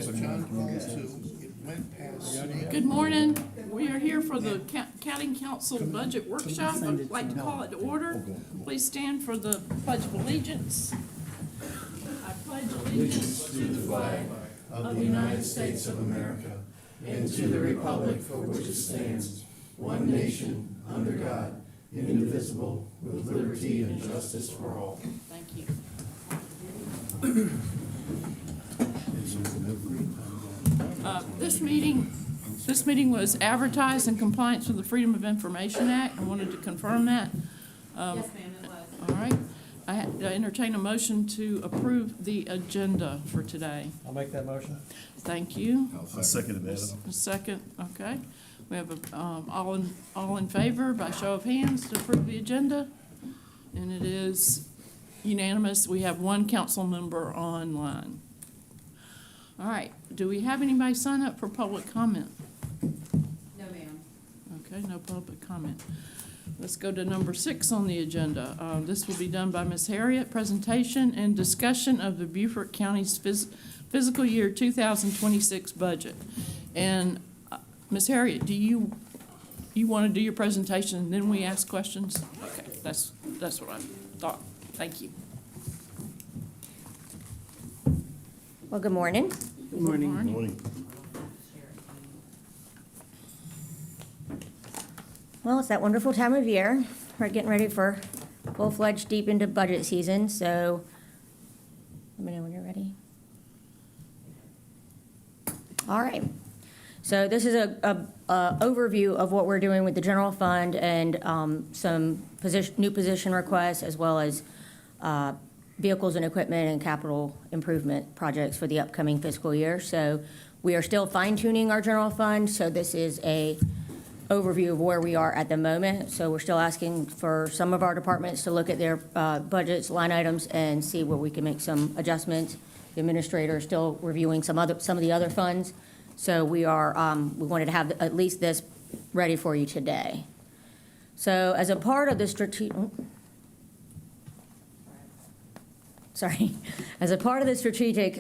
John called to, it went past. Good morning. We are here for the County Council Budget Workshop. I'd like to call it to order. Please stand for the Pledge of Allegiance. I pledge allegiance to the flag Of the United States of America, and to the republic for which it stands, one nation, under God, indivisible, with liberty and justice for all. Thank you. This meeting was advertised in compliance with the Freedom of Information Act. I wanted to confirm that. Yes, ma'am, it was. All right. I entertain a motion to approve the agenda for today. I'll make that motion. Thank you. I'll second it, Adam. A second, okay. We have all in favor by show of hands to approve the agenda, and it is unanimous. We have one council member online. All right, do we have anybody sign up for public comment? No, ma'am. Okay, no public comment. Let's go to number 6 on the agenda. This will be done by Ms. Harriet, presentation and discussion of the Beaufort County's fiscal year 2026 budget. And Ms. Harriet, do you want to do your presentation and then we ask questions? Okay, that's what I thought. Thank you. Well, good morning. Good morning. Morning. Well, it's that wonderful time of year. We're getting ready for full-fledged deep into budget season, so let me know when you're ready. All right. So this is a overview of what we're doing with the general fund and some new position requests, as well as vehicles and equipment and capital improvement projects for the upcoming fiscal year. So we are still fine-tuning our general fund, so this is a overview of where we are at the moment. So we're still asking for some of our departments to look at their budgets, line items, and see where we can make some adjustments. The administrator is still reviewing some of the other funds. So we wanted to have at least this ready for you today. So as a part of the strategic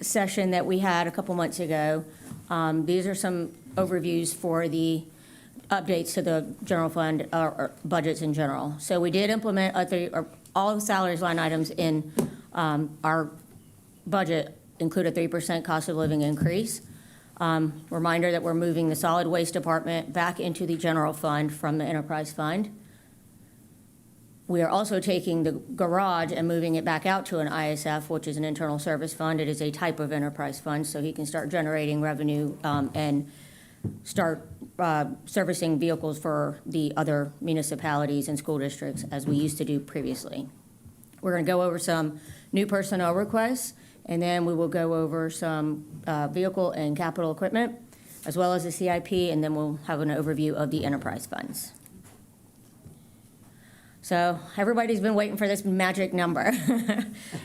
session that we had a couple months ago, these are some overviews for the updates to the general fund or budgets in general. So we did implement all the salaries line items in our budget include a 3% cost of living increase. Reminder that we're moving the solid waste department back into the general fund from the enterprise fund. We are also taking the garage and moving it back out to an ISF, which is an internal service fund. It is a type of enterprise fund, so he can start generating revenue and start servicing vehicles for the other municipalities and school districts as we used to do previously. We're going to go over some new personnel requests, and then we will go over some vehicle and capital equipment, as well as the CIP, and then we'll have an overview of the enterprise funds. So everybody's been waiting for this magic number.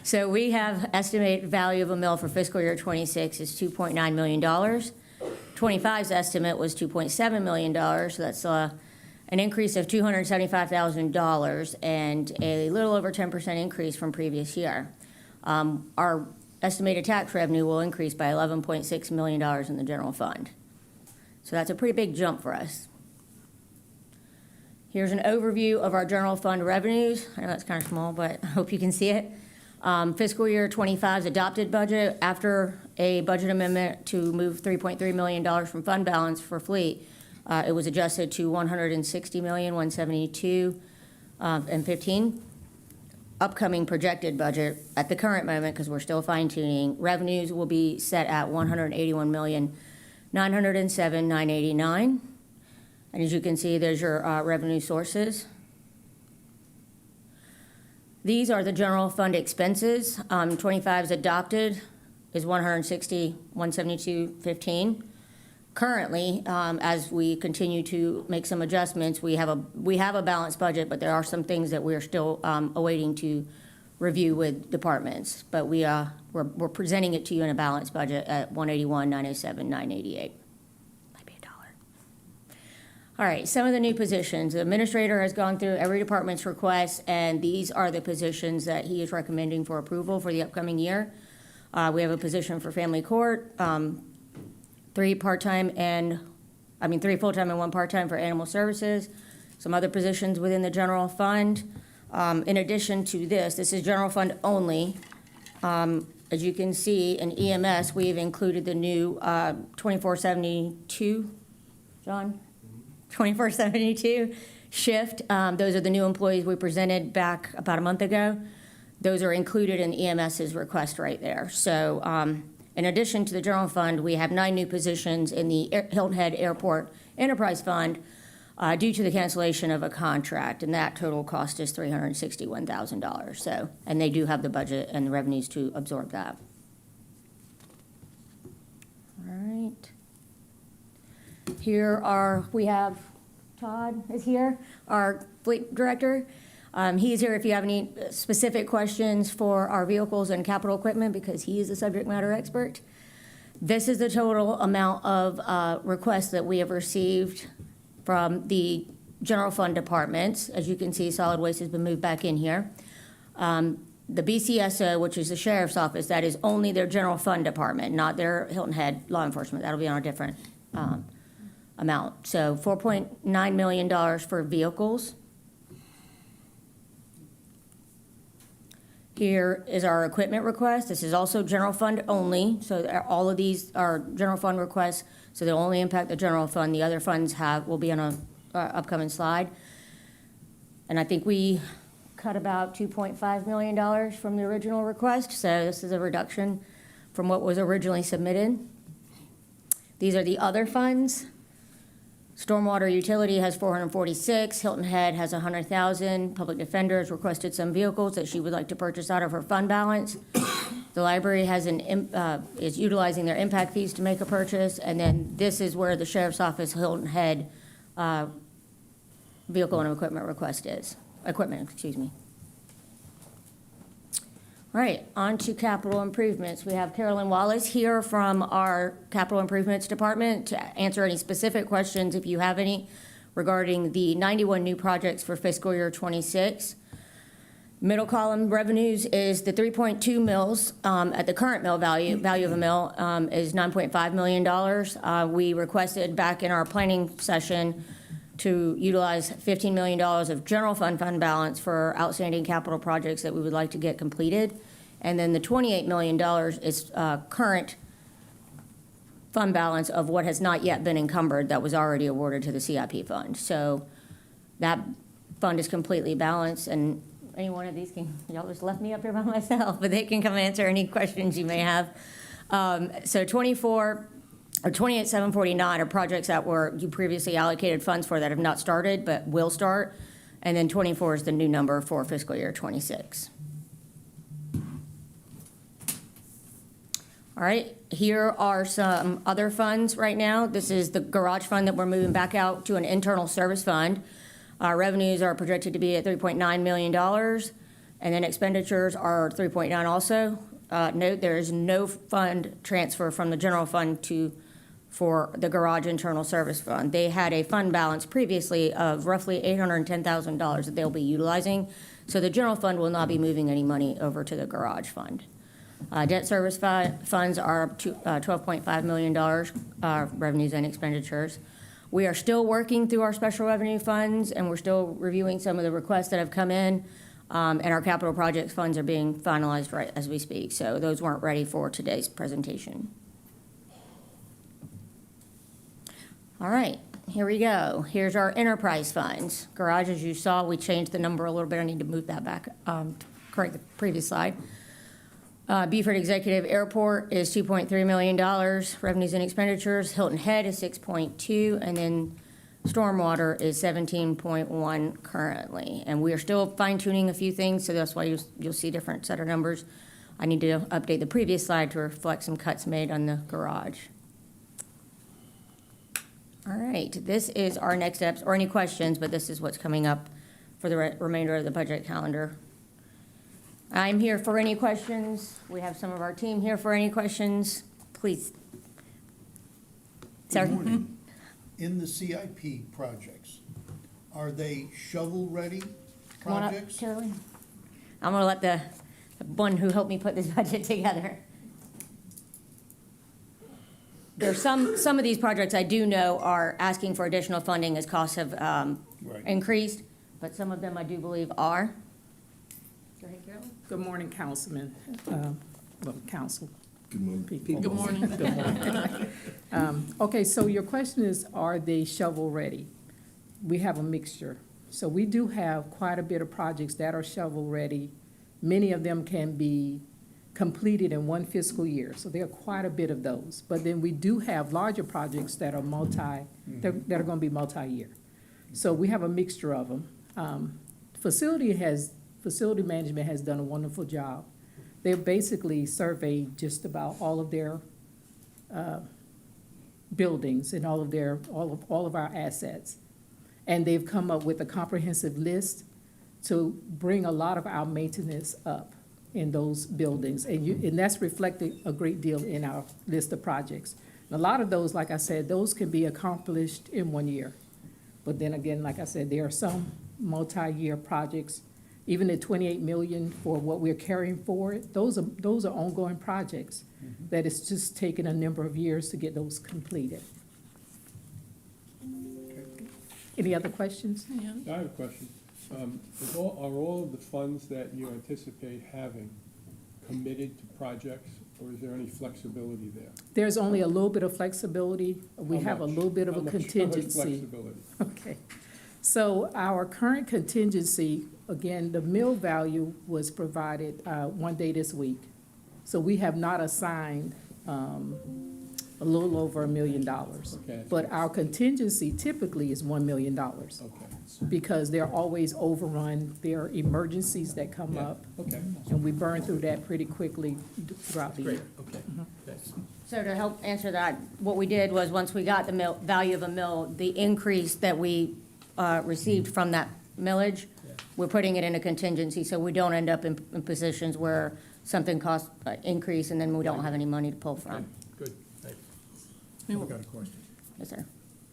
So we have estimated value of a mill for fiscal year 26 is $2.9 million. 25's estimate was $2.7 million, so that's an increase of $275,000 and a little over 10% increase from previous year. Our estimated tax revenue will increase by $11.6 million in the general fund. So that's a pretty big jump for us. Here's an overview of our general fund revenues. I know that's kind of small, but I hope you can see it. Fiscal year 25's adopted budget, after a budget amendment to move $3.3 million from fund balance for fleet, it was adjusted to $160,172.15. Upcoming projected budget at the current moment, because we're still fine-tuning, revenues will be set at $181,907,989. And as you can see, there's your revenue sources. These are the general fund expenses. 25's adopted is $160,172.15. Currently, as we continue to make some adjustments, we have a balanced budget, but there are some things that we are still awaiting to review with departments. But we're presenting it to you in a balanced budget at $181,907,988. All right, some of the new positions. The administrator has gone through every department's requests, and these are the positions that he is recommending for approval for the upcoming year. We have a position for family court, three full-time and one part-time for animal services, some other positions within the general fund. In addition to this is general fund only. As you can see, in EMS, we've included the new 2472, John? 2472 shift. Those are the new employees we presented back about a month ago. Those are included in EMS's request right there. So in addition to the general fund, we have 9 new positions in the Hilton Head Airport Enterprise Fund due to the cancellation of a contract, and that total cost is $361,000. So, and they do have the budget and the revenues to absorb that. All right. We have Todd is here, our fleet director. He's here if you have any specific questions for our vehicles and capital equipment, because he is a subject matter expert. This is the total amount of requests that we have received from the general fund departments. As you can see, solid waste has been moved back in here. The BCSO, which is the sheriff's office, that is only their general fund department, not their Hilton Head law enforcement. That'll be on a different amount. So $4.9 million for vehicles. Here is our equipment request. This is also general fund only, so all of these are general fund requests, so they'll only impact the general fund. The other funds will be on a upcoming slide. And I think we cut about $2.5 million from the original request, so this is a reduction from what was originally submitted. These are the other funds. Stormwater utility has 446, Hilton Head has 100,000, Public Defender has requested some vehicles that she would like to purchase out of her fund balance. The library has is utilizing their impact fees to make a purchase, and then this is where the sheriff's office Hilton Head vehicle and equipment request is. Excuse me. All right, on to capital improvements. We have Carolyn Wallace here from our capital improvements department to answer any specific questions, if you have any, regarding the 91 new projects for fiscal year '26. Middle column revenues is the 3.2 mills at the current mill value of a mill is $9.5 million. We requested back in our planning session to utilize $15 million of general fund balance for outstanding capital projects that we would like to get completed. And then the $28 million is current fund balance of what has not yet been encumbered that was already awarded to the CIP fund. So that fund is completely balanced, and any one of these y'all just left me up here by myself, but they can come answer any questions you may have. So 28,749 are projects that you previously allocated funds for that have not started but will start, and then 24 is the new number for fiscal year '26. All right, here are some other funds right now. This is the garage fund that we're moving back out to an internal service fund. Our revenues are projected to be at $3.9 million, and then expenditures are 3.9 also. Note there is no fund transfer from the general fund for the garage internal service fund. They had a fund balance previously of roughly $810,000 that they'll be utilizing. So the general fund will not be moving any money over to the garage fund. Debt service funds are $12.5 million revenues and expenditures. We are still working through our special revenue funds, and we're still reviewing some of the requests that have come in, and our capital projects funds are being finalized right as we speak. So those weren't ready for today's presentation. All right, here we go. Here's our enterprise funds. Garage, as you saw, we changed the number a little bit. I need to move that back, correct the previous slide. Beaufort Executive Airport is $2.3 million, revenues and expenditures. Hilton Head is 6.2, and then Stormwater is 17.1 currently. And we are still fine tuning a few things, so that's why you'll see different set of numbers. I need to update the previous slide to reflect some cuts made on the garage. All right, this is our next steps, or any questions, but this is what's coming up for the remainder of the budget calendar. I'm here for any questions. We have some of our team here for any questions. Please. Sir? Good morning. In the CIP projects, are they shovel-ready Come on up, projects? Carolyn. I'm gonna let the one who helped me put this budget together. There's some of these projects I do know are asking for additional funding as costs have Right. increased, but some of them I do believe are. Go ahead, Carolyn. Good morning, Councilman, Council. Good morning. people. Good morning. Good morning. Okay, so your question is, are they shovel-ready? We have a mixture. So we do have quite a bit of projects that are shovel-ready. Many of them can be completed in one fiscal year, so there are quite a bit of those. But then we do have larger projects that are that are gonna be multi-year. So we have a mixture of them. Facility management has done a wonderful job. They've basically surveyed just about all of their buildings and all of our assets. And they've come up with a comprehensive list to bring a lot of our maintenance up in those buildings. And that's reflected a great deal in our list of projects. And a lot of those, like I said, those can be accomplished in 1 year. But then again, like I said, there are some multi-year projects, even at 28 million for what we're carrying forward, those are ongoing projects that it's just taken a number of years to get those completed. Any other questions? Yeah. I have a question. Are all of the funds that you anticipate having committed to projects, or is there any flexibility there? There's only a little bit of flexibility. We How have a much? little bit of How a much contingency. flexibility? Okay. So our current contingency, again, the mill value was provided one day this week. So we have not assigned a little over $1 million. Okay. But our contingency typically is $1 million Okay. because they're always overrun. There are emergencies that come Yeah. up, Okay, and we burn through that pretty quickly throughout the great, year. okay, thanks. So to help answer that, what we did was, once we got the value of a mill, the increase that we received from that millage, Yeah. we're putting it in a contingency, so we don't end up in positions where something costs increase and then we don't have any money to pull Okay, from. good, thanks. I've got a question, Yes, sir.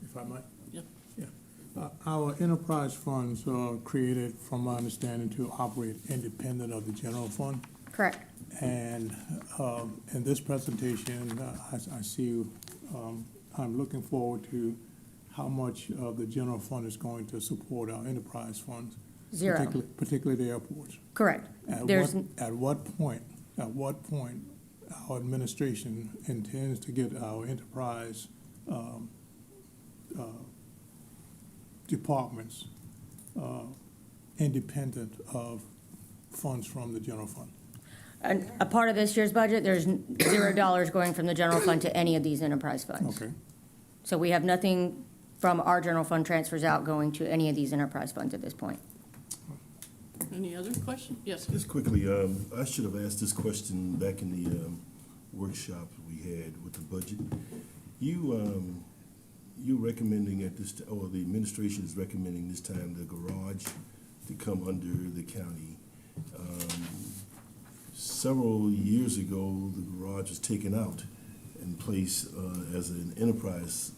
if I might. Yep. Yeah. Our enterprise funds are created, from my understanding, to operate independent of the general fund. Correct. And in this presentation, I see, I'm looking forward to how much of the general fund is going to support our enterprise funds. Zero. Particularly the airports. Correct. At There's, what point our administration intends to get our enterprise departments independent of funds from the general fund? a part of this year's budget, there's $0 going from the general fund to any of these enterprise funds. Okay. So we have nothing from our general fund transfers out going to any of these enterprise funds at this point. Any other question? Yes. Just quickly, I should have asked this question back in the workshop we had with the budget. You recommending at this, or the administration is recommending this time the garage to come under the county. Several years ago, the garage was taken out and placed as an enterprise.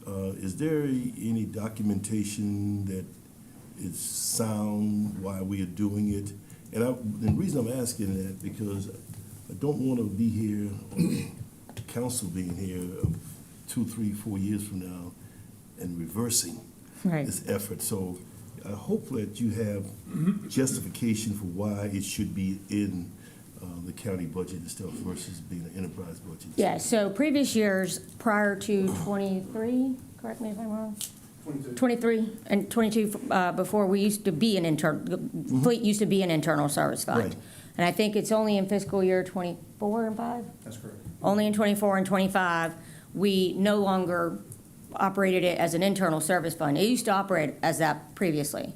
Is there any documentation that is sound why we are doing it? And the reason I'm asking that, because I don't want to be here, or council being here 2, 3, 4 years from now and reversing Right. this effort. So I hope that you have justification for why it should be in the county budget and stuff versus being an enterprise budget. Yeah, so previous years, prior to 23, correct me if I'm wrong? 23 and 22, before we used to be an fleet used to be an internal service fund. Right. And I think it's only in fiscal year 24 and 5? That's correct. Only in 24 and 25, we no longer operated it as an internal service fund. It used to operate as that previously.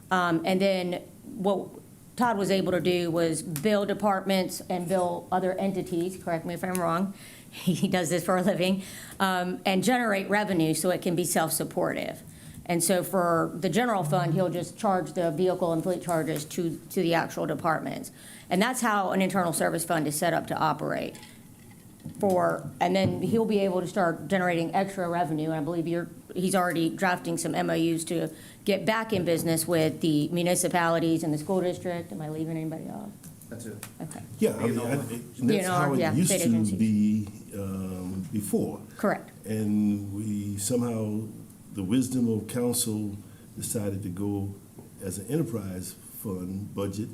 And then what Todd was able to do was bill departments and bill other entities, correct me if I'm wrong, he does this for a living, and generate revenue so it can be self-supportive. And so for the general fund, he'll just charge the vehicle and fleet charges to the actual departments. And that's how an internal service fund is set up to operate. And then he'll be able to start generating extra revenue. And I believe he's already drafting some MOUs to get back in business with the municipalities and the school district. Am I leaving anybody off? That's it. Okay. Yeah, I mean, that's how yeah, it used state to agencies. be before. Correct. And we somehow, the wisdom of council decided to go as an enterprise fund budget,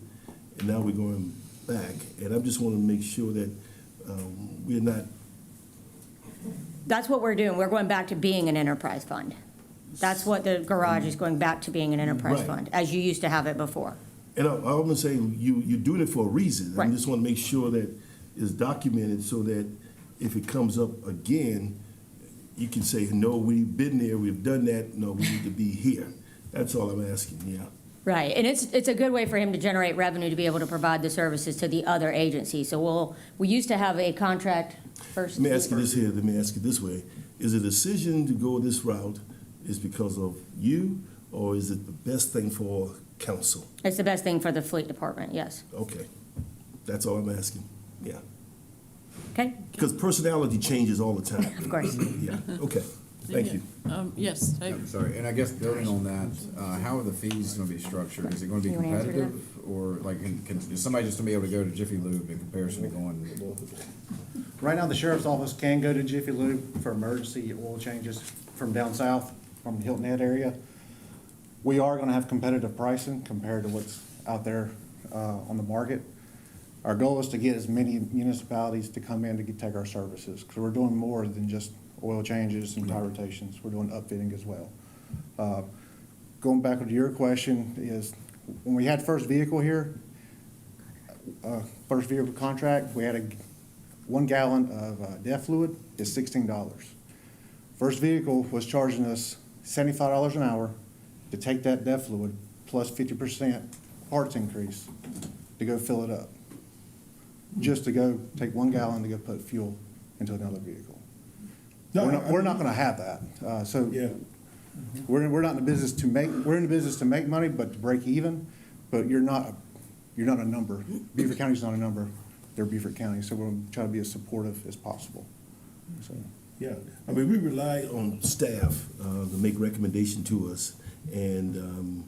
and now we're going back. And I just want to make sure that we're not, That's what we're doing. We're going back to being an enterprise fund. That's what the garage is going back to being an enterprise Right. fund, as you used to have it before. and I'm gonna say, you're doing it for a reason. I Right. just want to make sure that it's documented so that if it comes up again, you can say, no, we've been there, we've done that, no, we need to be here. That's all I'm asking, yeah. Right, and it's a good way for him to generate revenue to be able to provide the services to the other agencies. So we used to have a contract first. Let me ask you this here, let me ask you this way. Is the decision to go this route is because of you, or is it the best thing for council? It's the best thing for the fleet department, yes. Okay, that's all I'm asking, yeah. Okay, Because personality changes all the time. of course. Yeah, okay, thank you. Yes, David. I'm sorry, and I guess building on that, how are the fees gonna be structured? Is it gonna be You wanna answer competitive? Or like, is somebody just gonna be able to go to Jiffy Lube in comparison to going? Right now, the sheriff's office can go to Jiffy Lube for emergency oil changes from down south, from the Hilton Head area. We are gonna have competitive pricing compared to what's out there on the market. Our goal is to get as many municipalities to come in to take our services, because we're doing more than just oil changes and tire rotations. We're doing upfitting as well. Going back to your question is, when we had first vehicle here, first vehicle contract, we had 1 gallon of DEF fluid is $16. First vehicle was charging us $75 an hour to take that DEF fluid plus 50% parts increase to go fill it up. Just to go take 1 gallon to go put fuel into another vehicle. No, We're not gonna have that. So Yeah, we're not in the business to make, we're in the business to make money, but to break even. But you're not a number. Beaufort County's not a number. They're Beaufort County, so we're gonna try to be as supportive as possible. So, yeah. I mean, we rely on staff to make recommendation to us. And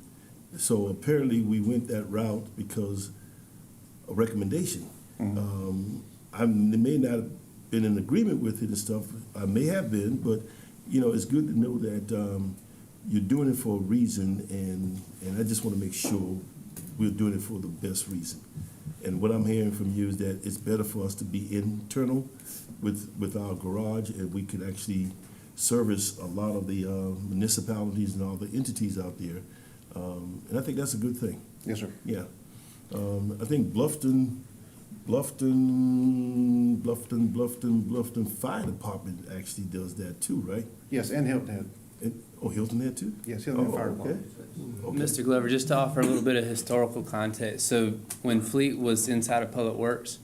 so apparently we went that route because of recommendation. I may not have been in agreement with it and stuff. I may have been, but, you know, it's good to know that you're doing it for a reason, and I just want to make sure we're doing it for the best reason. And what I'm hearing from you is that it's better for us to be internal with our garage, and we could actually service a lot of the municipalities and all the entities out there. And I think that's a good thing. yes, sir. Yeah. I think Bluffton Fire Department actually does that too, right? Yes, and Hilton Head. Hilton there too? Yes, Hilton Head Fire Oh, okay. Department. Okay. Mr. Glover, just to offer a little bit of historical context, so when Fleet was inside of Public Works,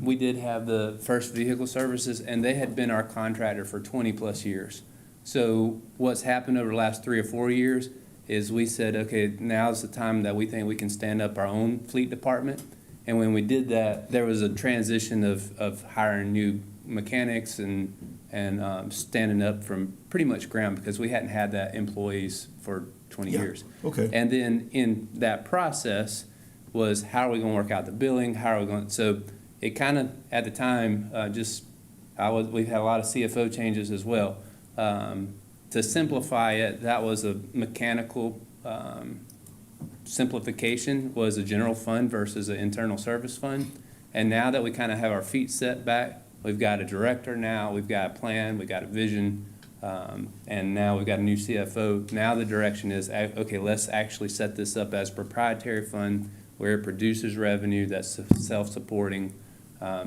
we did have the first vehicle services, and they had been our contractor for 20-plus years. So what's happened over the last 3 or 4 years is we said, okay, now's the time that we think we can stand up our own fleet department. And when we did that, there was a transition of hiring new mechanics and standing up from pretty much ground, because we hadn't had that employees for 20 Yeah, years. okay. And then in that process was, how are we going to work out the billing? How are we going? So it kind of, at the time, we've had a lot of CFO changes as well. To simplify it, that was a mechanical simplification, was a general fund versus an internal service fund. And now that we kind of have our feet set back, we've got a director now, we've got a plan, we've got a vision, and now we've got a new CFO. Now the direction is, okay, let's actually set this up as a proprietary fund where it produces revenue that's self-supporting,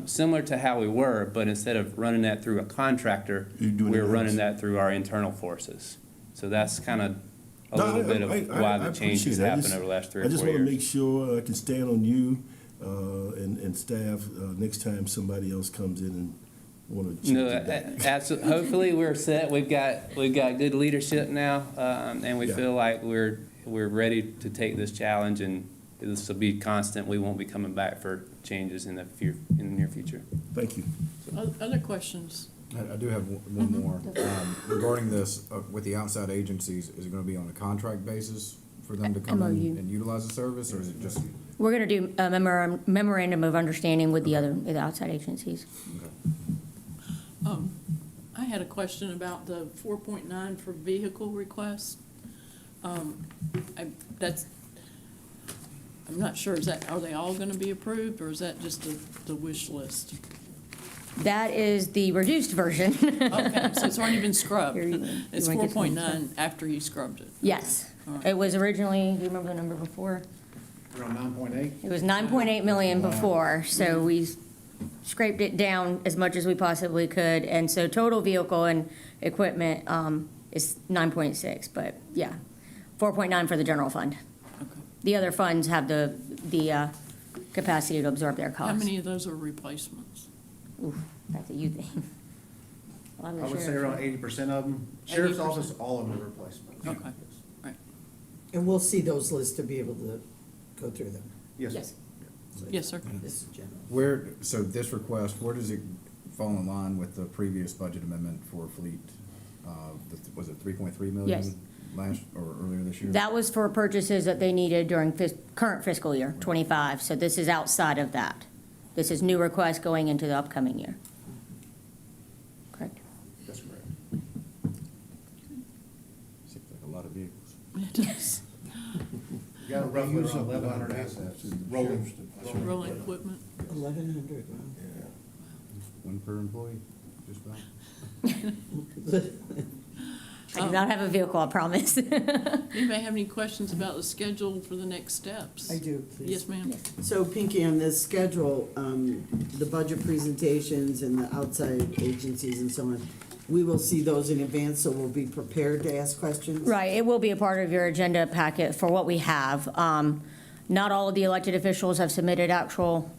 similar to how we were, but instead of running that through a contractor, You're doing it we're running in-house. that through our internal forces. So that's kind of a No, little bit of why I the changes appreciate it. I happened just- over the last 3 I or just 4 want to years. make sure I can stand on you and staff next time somebody else comes in and want to change No, it back. absolutely. Hopefully, we're set. We've got good leadership now, and we Yeah. feel like we're ready to take this challenge, and this will be constant. We won't be coming back for changes in the near future. Thank you. Other questions? I do have one more. Regarding this, with the outside agencies, is it gonna be on a contract basis for them to come in MOU. and utilize the service, or is it just? We're going to do a memorandum of understanding with the outside agencies. I had a question about the 4.9 for vehicle requests. That's, I'm not sure, are they all gonna be approved, or is that just the wish list? That is the reduced version. Okay, so it's already been scrubbed. Here, It's you wanna get some 4.9 after you scrubbed it. Yes. All right. It was originally, do you remember the number before? Around 9.8? It was 9.8 million before, so we scraped it down as much as we possibly could. And so total vehicle and equipment is 9.6, but yeah, 4.9 for the general fund. Okay. The other funds have the capacity to absorb their How costs. many of those are replacements? Oof, that's a you thing. Well, I'm I not would say sure. around 80% of them. Sheriff's 80%? Office, all of them are replacements. Okay. Right. And we'll see those lists to be able to go through them. Yes. Yes. Yes, sir. This is general. So this request, where does it fall in line with the previous budget amendment for fleet? Was it 3.3 million? Yes. Last, or earlier this year? That was for purchases that they needed during current fiscal year, '25. So this is outside of that. This is new requests going into the upcoming year. Correct? That's correct. Seems like a lot of vehicles. It does. You got roughly Use around them. 1,100 assets. Rolling. Rolling equipment. 1,100, One per employee, just about. wow. I do not have a vehicle, I promise. Anybody have any questions about the schedule for the next steps? I do, please. Yes, ma'am. So Pinky, on this schedule, the budget presentations and the outside agencies and so on, we will see those in advance, so we'll be prepared to ask questions? Right, it will be a part of your agenda packet for what we have. Not all of the elected officials have submitted actual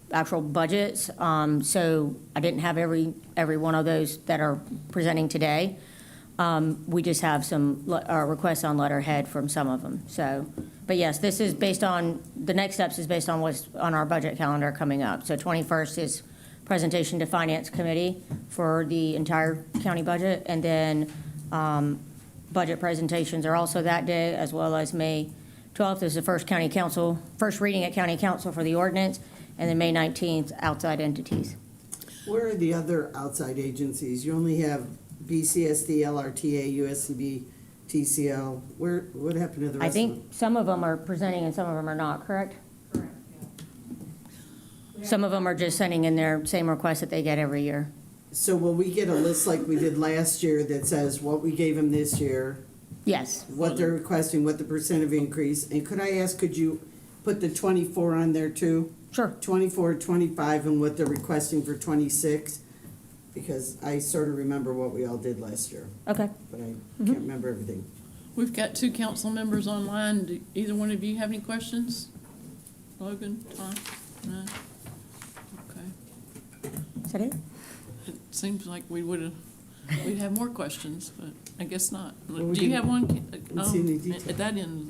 budgets, so I didn't have every one of those that are presenting today. We just have some requests on letterhead from some of them, so. But yes, this is based on, the next steps is based on what's on our budget calendar coming up. So 21st is presentation to Finance Committee for the entire county budget, and then budget presentations are also that day, as well as May 12th is the first reading at county council for the ordinance, and then May 19th, outside entities. Where are the other outside agencies? You only have BCSD, LRTA, USCB, TCL. What happened to the rest I of them? think some of them are presenting and some of them are not, correct? Correct, yeah. Some of them are just sending in their same request that they get every year. So will we get a list like we did last year that says what we gave them this year, Yes, what they're requesting, what the percent of increase? And could I ask, could you put the 24 on there too? sure. 24, 25, and what they're requesting for 26? Because I sort of remember what we all did last year, Okay. but I can't remember everything. We've got two council members online. Do either one of you have any questions? Logan, Tom? No? Okay. Is that it? It seems like we'd have more questions, but I guess not. Well, we Do you didn't- have one? didn't see any detail. At that end, of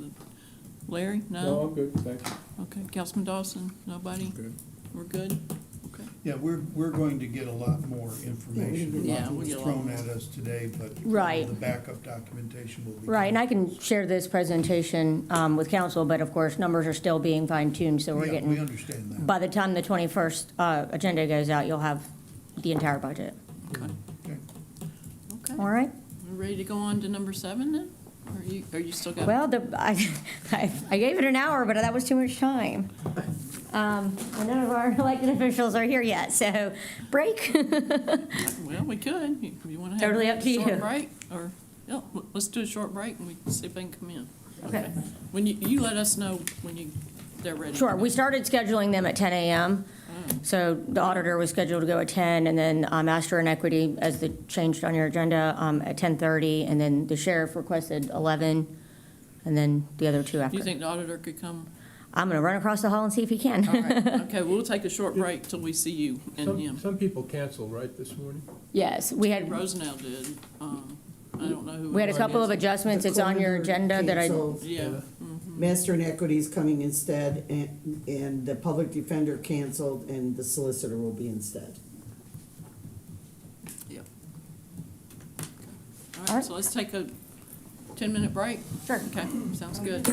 the Larry? No, No? I'm good, thank you. Okay, Councilman Dawson? Nobody? Good. We're good? Okay. Yeah, we're going to get a lot more information. Yeah, A lot we was get a lot thrown more. at us today, but Right. the backup documentation will be. Right, and I can share this presentation with council, but of course, numbers are still being fine-tuned, so we're Yeah, we getting, understand that. by the time the 21st agenda goes out, you'll have the entire budget. Okay. Okay. Okay. All right? We're ready to go on to number 7 then? Or you still got? Well, I gave it an hour, but that was too much time. And none of our elected officials are here yet, so break. Well, we could. You want to have Totally up a to you. short break? Or, yeah, let's do a short break and we can see if they can come in. Okay. When you let us know when they're ready. Sure, we started scheduling them at 10 a.m. So the auditor was scheduled to go at 10, and then Master and Equity, as the changed on your agenda, at 10:30, and then the sheriff requested 11, and then the other two Do after. you think the auditor could come? I'm going to run across the hall and see if he can. All right. Okay, we'll take a short break till we see you and him. Some people canceled, right, this morning? Yes, we had Rosenell did. I don't know who. we had a couple of adjustments. It's on your agenda that I, Canceled. Yeah. Master and Equity is coming instead, and the public defender canceled, and the solicitor will be instead. Yep. All All right, so let's take a 10-minute break. Sure. Okay, sounds good.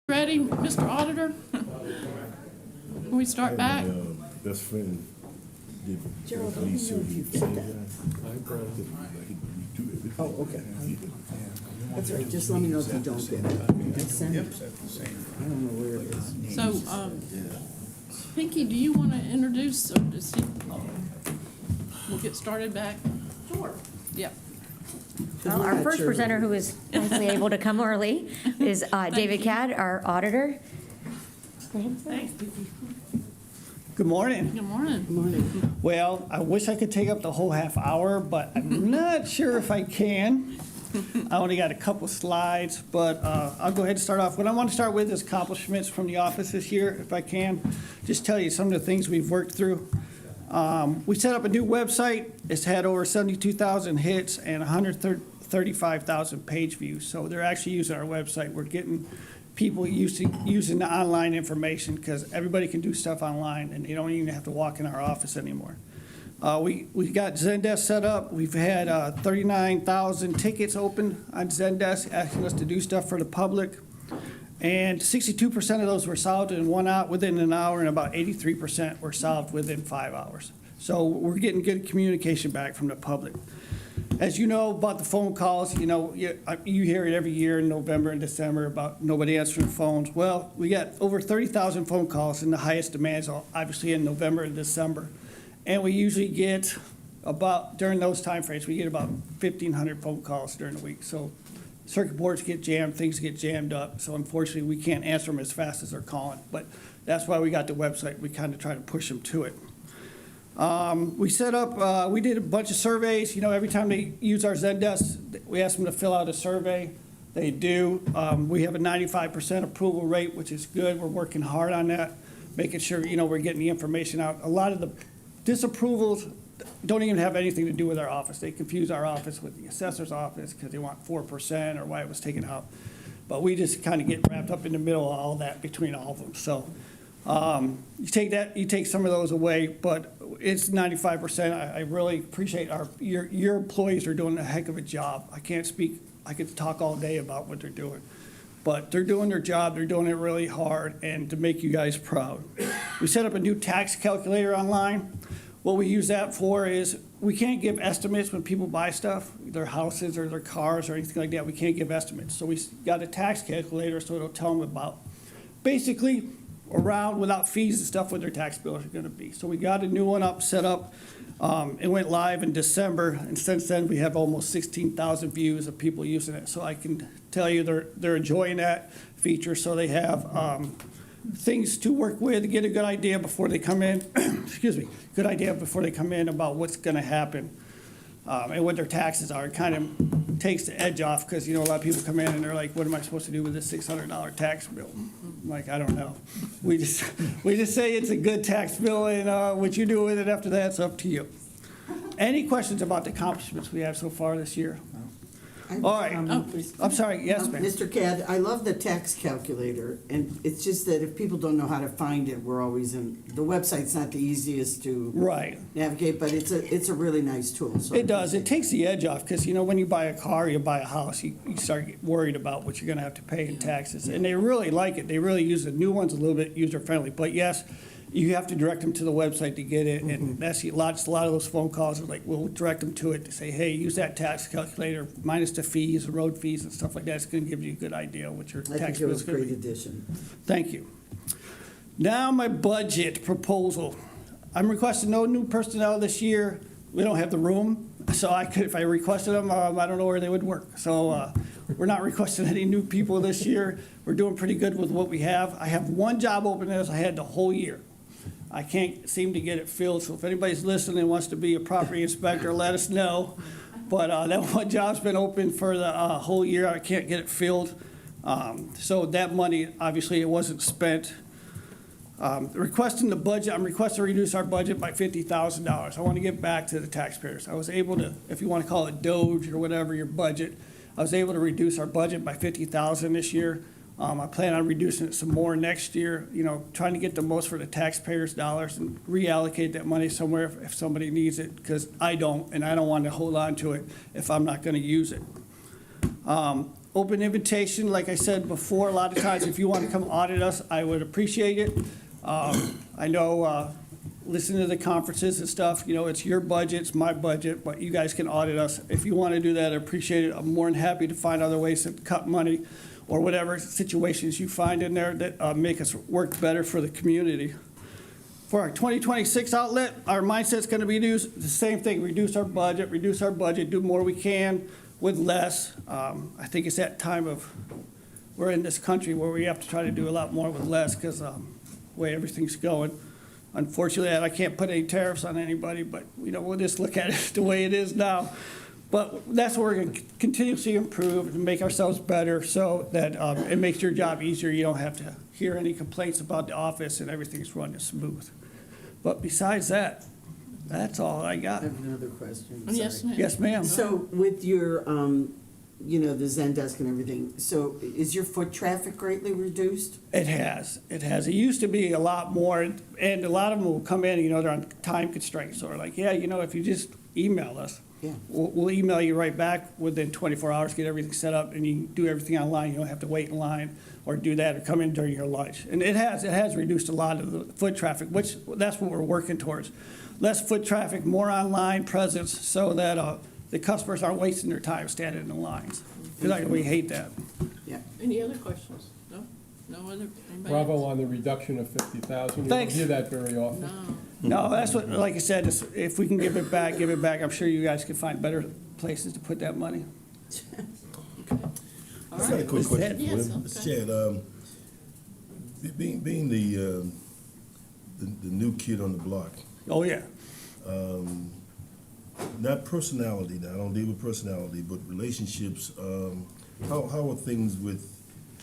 Ready, Mr. Auditor? Can we start back? My best friend did. Gerald, let me know if you've got that. Oh, okay. That's all right, just let me know if you don't get it. I sent it. I don't know where it is. So, Pinky, do you want to introduce, or does he? We'll get started back? Sure. Yeah. Well, our first presenter who is nicely able to come early is David Cadd, our auditor. Thanks, Pinky. Good morning. Good morning. Morning. Well, I wish I could take up the whole half hour, but I'm not sure if I can. I only got a couple slides, but I'll go ahead and start off. What I want to start with is accomplishments from the office this year, if I can. Just tell you some of the things we've worked through. We set up a new website. It's had over 72,000 hits and 135,000 page views. So they're actually using our website. We're getting people using the online information because everybody can do stuff online and you don't even have to walk in our office anymore. We got Zendesk set up. We've had 39,000 tickets open on Zendesk asking us to do stuff for the public. And 62% of those were solved within an hour, and about 83% were solved within 5 hours. So we're getting good communication back from the public. As you know about the phone calls, you hear it every year in November and December about nobody answering phones. Well, we got over 30,000 phone calls, and the highest demands are obviously in November and December. And we usually get during those time frames, we get about 1,500 phone calls during the week. So circuit boards get jammed, things get jammed up. So unfortunately, we can't answer them as fast as they're calling. But that's why we got the website. We kind of try to push them to it. We set up, we did a bunch of surveys. Every time they use our Zendesk, we ask them to fill out a survey. They do. We have a 95% approval rate, which is good. We're working hard on that, making sure, we're getting the information out. A lot of the disapprovals don't even have anything to do with our office. They confuse our office with the assessor's office because they want 4% or why it was taken out. But we just kind of get wrapped up in the middle of all that between all of them. So you take some of those away, but it's 95%. I really appreciate your employees are doing a heck of a job. I could talk all day about what they're doing. But they're doing their job, they're doing it really hard, and to make you guys proud. We set up a new tax calculator online. What we use that for is we can't give estimates when people buy stuff, their houses or their cars or anything like that. We can't give estimates. So we got a tax calculator so it'll tell them about basically around without fees and stuff what their tax bills are going to be. So we got a new one set up. It went live in December, and since then we have almost 16,000 views of people using it. So I can tell you they're enjoying that feature. So they have things to work with, get a good idea before they come in. Excuse me, good idea before they come in about what's going to happen and what their taxes are. It kind of takes the edge off because a lot of people come in and they're like, "What am I supposed to do with this $600 tax bill?" I'm like, I don't know. We just say it's a good tax bill, and what you do with it after that's up to you. Any questions about the accomplishments we have so far this year? All right. I'm sorry. Yes, ma'am. Mr. Cadd, I love the tax calculator, and it's just that if people don't know how to find it, we're always the website's not the easiest to navigate, but it's a really nice tool. So it does. It takes the edge off because, when you buy a car, you buy a house, you start getting worried about what you're going to have to pay in taxes. And they really like it. They really use the new ones a little bit user-friendly. But, yes, you have to direct them to the website to get it, and that's a lot of those phone calls are like, we'll direct them to it to say, hey, use that tax calculator minus the fees, the road fees and stuff like that. It's going to give you a good idea what your tax bill is going to be. I think it was a great addition. Thank you. Now my budget proposal. I'm requesting no new personnel this year. We don't have the room, so if I requested them, I don't know where they would work. So we're not requesting any new people this year. We're doing pretty good with what we have. I have one job open as I had the whole year. I can't seem to get it filled, so if anybody's listening and wants to be a property inspector, let us know. But that one job's been open for the whole year. I can't get it filled. So that money, obviously, it wasn't spent. Requesting the budget, I'm requesting to reduce our budget by $50,000. I want to give back to the taxpayers. I was able to, if you want to call it Doge or whatever, your budget, I was able to reduce our budget by $50,000 this year. I plan on reducing it some more next year, trying to get the most for the taxpayers' dollars and reallocate that money somewhere if somebody needs it, because I don't, and I don't want to hold on to it if I'm not going to use it. open invitation, like I said before, a lot of times, if you want to come audit us, I would appreciate it. I know, listening to the conferences and stuff, you know, it's your budget, it's my budget, but you guys can audit us. If you want to do that, I appreciate it. I'm more than happy to find other ways to cut money or whatever situations you find in there that make us work better for the community. For our 2026 outlet, our mindset's going to be the same thing, reduce our budget, do more we can with less. I think it's that time of, we're in this country where we have to try to do a lot more with less because the way everything's going. Unfortunately, I can't put any tariffs on anybody, but, you know, we'll just look at it the way it is now. But that's where we're going to continuously improve and make ourselves better so that it makes your job easier. You don't have to hear any complaints about the office and everything's running smooth. But besides that, that's all I got. I have another question. Yes, sorry. ma'am. Yes, ma'am. So with your, you know, the Zendesk and everything, so is your foot traffic greatly reduced? It has. It has. It used to be a lot more, and a lot of them will come in, you know, they're on time constraints. So we're like, yeah, you know, if you just email us, Yeah. we'll email you right back within 24 hours, get everything set up, and you can do everything online. You don't have to wait in line or do that or come in during your lunch. And it has reduced a lot of the foot traffic, which that's what we're working towards. Less foot traffic, more online presence so that the customers aren't wasting their time standing in the lines. Because we hate that. Yeah. Any other questions? No? No other, anybody Bravo else? on the reduction of 50,000. You don't Thanks. hear that very often. No. No, that's what, like I said, if we can give it back, give it back. I'm sure you guys can find better places to put that money. All I got a right. quick question for Yes, him. okay. Mr. Chad, being the new kid on the block, Oh, yeah. not personality, now I don't deal with personality, but relationships, how are things with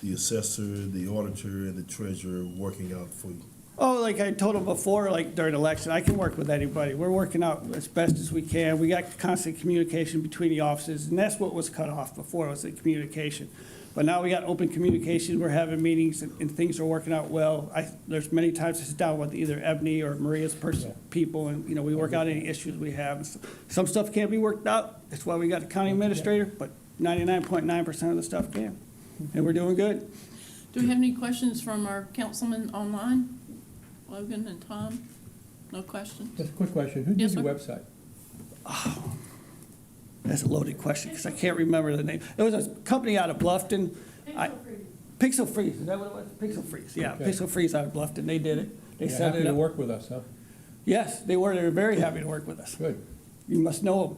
the assessor, the auditor, and the treasurer working out for you? Oh, like I told them before, like during election, I can work with anybody. We're working out as best as we can. We got constant communication between the offices, and that's what was cut off before, was the communication. But now we got open communication. We're having meetings, and things are working out well. There's many times I sit down with either Ebony or Maria's people, and, you know, we work out any issues we have. Some stuff can't be worked out. That's why we got the county administrator, but 99.9% of the stuff can. And we're doing good. Do we have any questions from our councilmen online? Logan and Tom? No questions? Just a quick question. Who Yes, did your sir. website? That's a loaded question, because I can't remember the name. It was a company out of Bluffton. Pixel Freeze, is that what it was? Pixel Freeze, yeah, Okay. Pixel Freeze out of Bluffton, they did it. They They're set happy it to up. work with us, huh? Yes, they were very happy to work with us. Good. You must know them,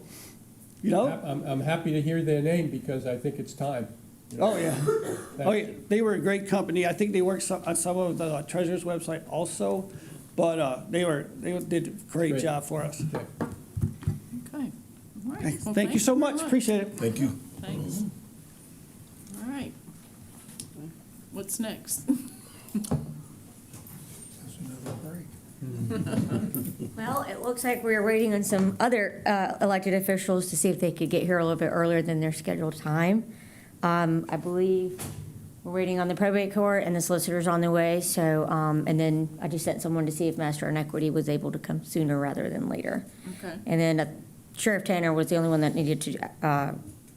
you know? I'm happy to hear their name because I think it's time. Oh, yeah. Oh, Thanks. yeah, they were a great company. I think they worked on some of the treasurer's website also, but they did a great Great. job for us. Okay. Okay. All right. Well, Thank you so very much, appreciate it. Thank you. Thanks. All right. What's next? Well, it looks like we're waiting on some other elected officials to see if they could get here a little bit earlier than their scheduled time. I believe we're waiting on the probate court and the solicitor's on the way, so, and then I just sent someone to see if Master Inequity was able to come sooner rather than later. Okay. And then Sheriff Tanner was the only one that needed to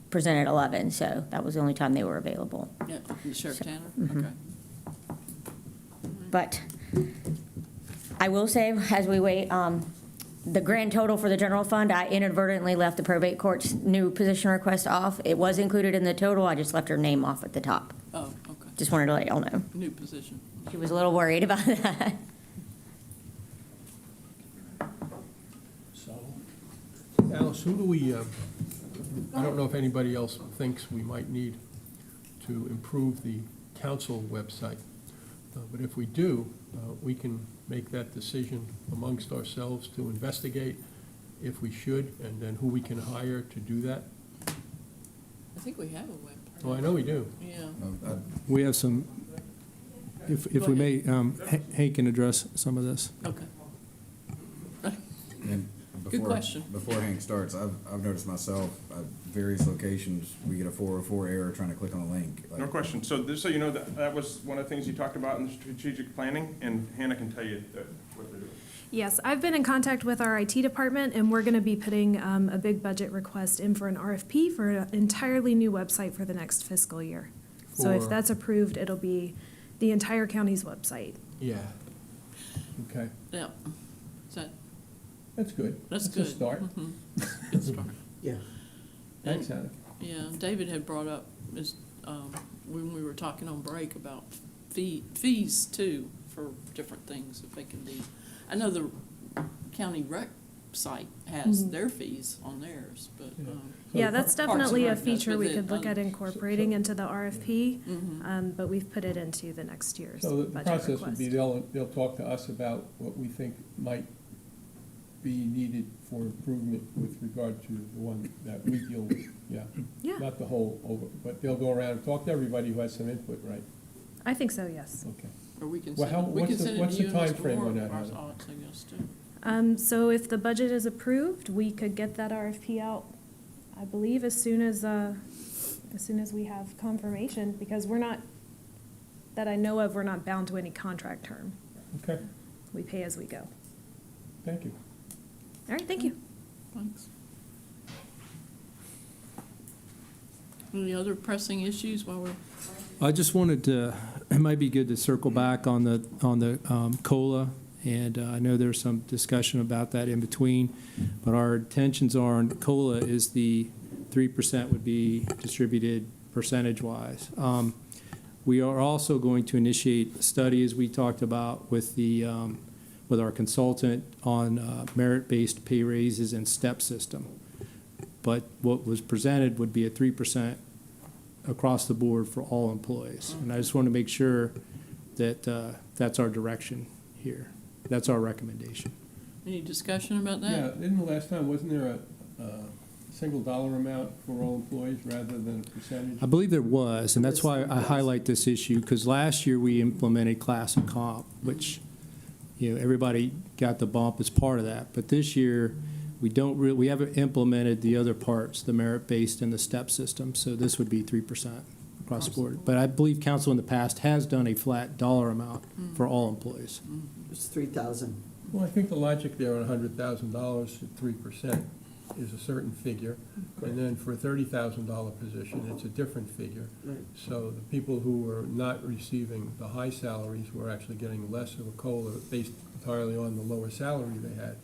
present at 11, so that was the only time they were available. Yeah, Sheriff Tanner? Mhm. Okay. But I will say, as we wait, the grand total for the general fund, I inadvertently left the probate court's new position request off. It was included in the total, I just left her name off at the top. Oh, okay. Just wanted to let y'all know. New position. She was a little worried about that. Alice, who do we, I don't know if anybody else thinks we might need to improve the council website. But if we do, we can make that decision amongst ourselves to investigate if we should, and then who we can hire to do that. I think we have a web. Oh, I know we do. Yeah. We have some, if Go we may, Hank can address some of this. Okay. And Good before- question. Before Hank starts, I've noticed myself, at various locations, we get a 404 error trying to click on a link. No question. So just so you know, that was one of the things you talked about in the strategic planning, and Hannah can tell you what they're doing. Yes, I've been in contact with our IT department, and we're going to be putting a big budget request in for an RFP for an entirely new website for the next fiscal year. So if For- that's approved, it'll be the entire county's website. Yeah. Okay, Yeah. Is that, that's good. that's a good. start. Mhm. Good start. Yeah. Thanks, Anna. Yeah, David had brought up, when we were talking on break about fees too, for different things, if they can be. I know the county rec site has their fees on theirs, but, Yeah, that's Parks and definitely a Rec does feature we with could it, look at incorporating into the RFP, Mhm. but we've put it into the next year's So the budget process would request. be, they'll talk to us about what we think might be needed for improvement with regard to the one that we deal with, yeah. Yeah. Not the whole over, but they'll go around and talk to everybody who has some input, right? I think so, yes. Okay. or we can Well, send, we what's can the- send it what's to the you and Mr. timeframe on Moore, that, our Heather? thoughts, I guess, too. So if the budget is approved, we could get that RFP out, I believe, as soon as we have confirmation, because we're not, that I know of, we're not bound to any contract term. Okay, We pay as we go. thank you. All right, thank you. Thanks. Any other pressing issues while we're, I just wanted to, it might be good to circle back on the COLA, and I know there's some discussion about that in between, but our intentions are on COLA is the 3% would be distributed percentage-wise. We are also going to initiate a study, as we talked about, with our consultant on merit-based pay raises and step system. But what was presented would be a 3% across the board for all employees. And I just want to make sure that that's our direction here. That's our recommendation. any discussion about Yeah, that? didn't the last time, wasn't there a single dollar amount for all employees rather than a percentage? I believe there was, and that's why I highlight this issue, because last year we implemented class and comp, which, everybody got the bump as part of that. But this year, we haven't implemented the other parts, the merit-based and the step system, so this would be 3% across the board. But I believe council in the past has done a flat dollar amount for all employees. It's 3,000. Well, I think the logic there on $100,000 at 3% is a certain figure, and then for a $30,000 position, it's a different figure. Right. So the people who were not receiving the high salaries were actually getting less of a COLA based entirely on the lower salary they had.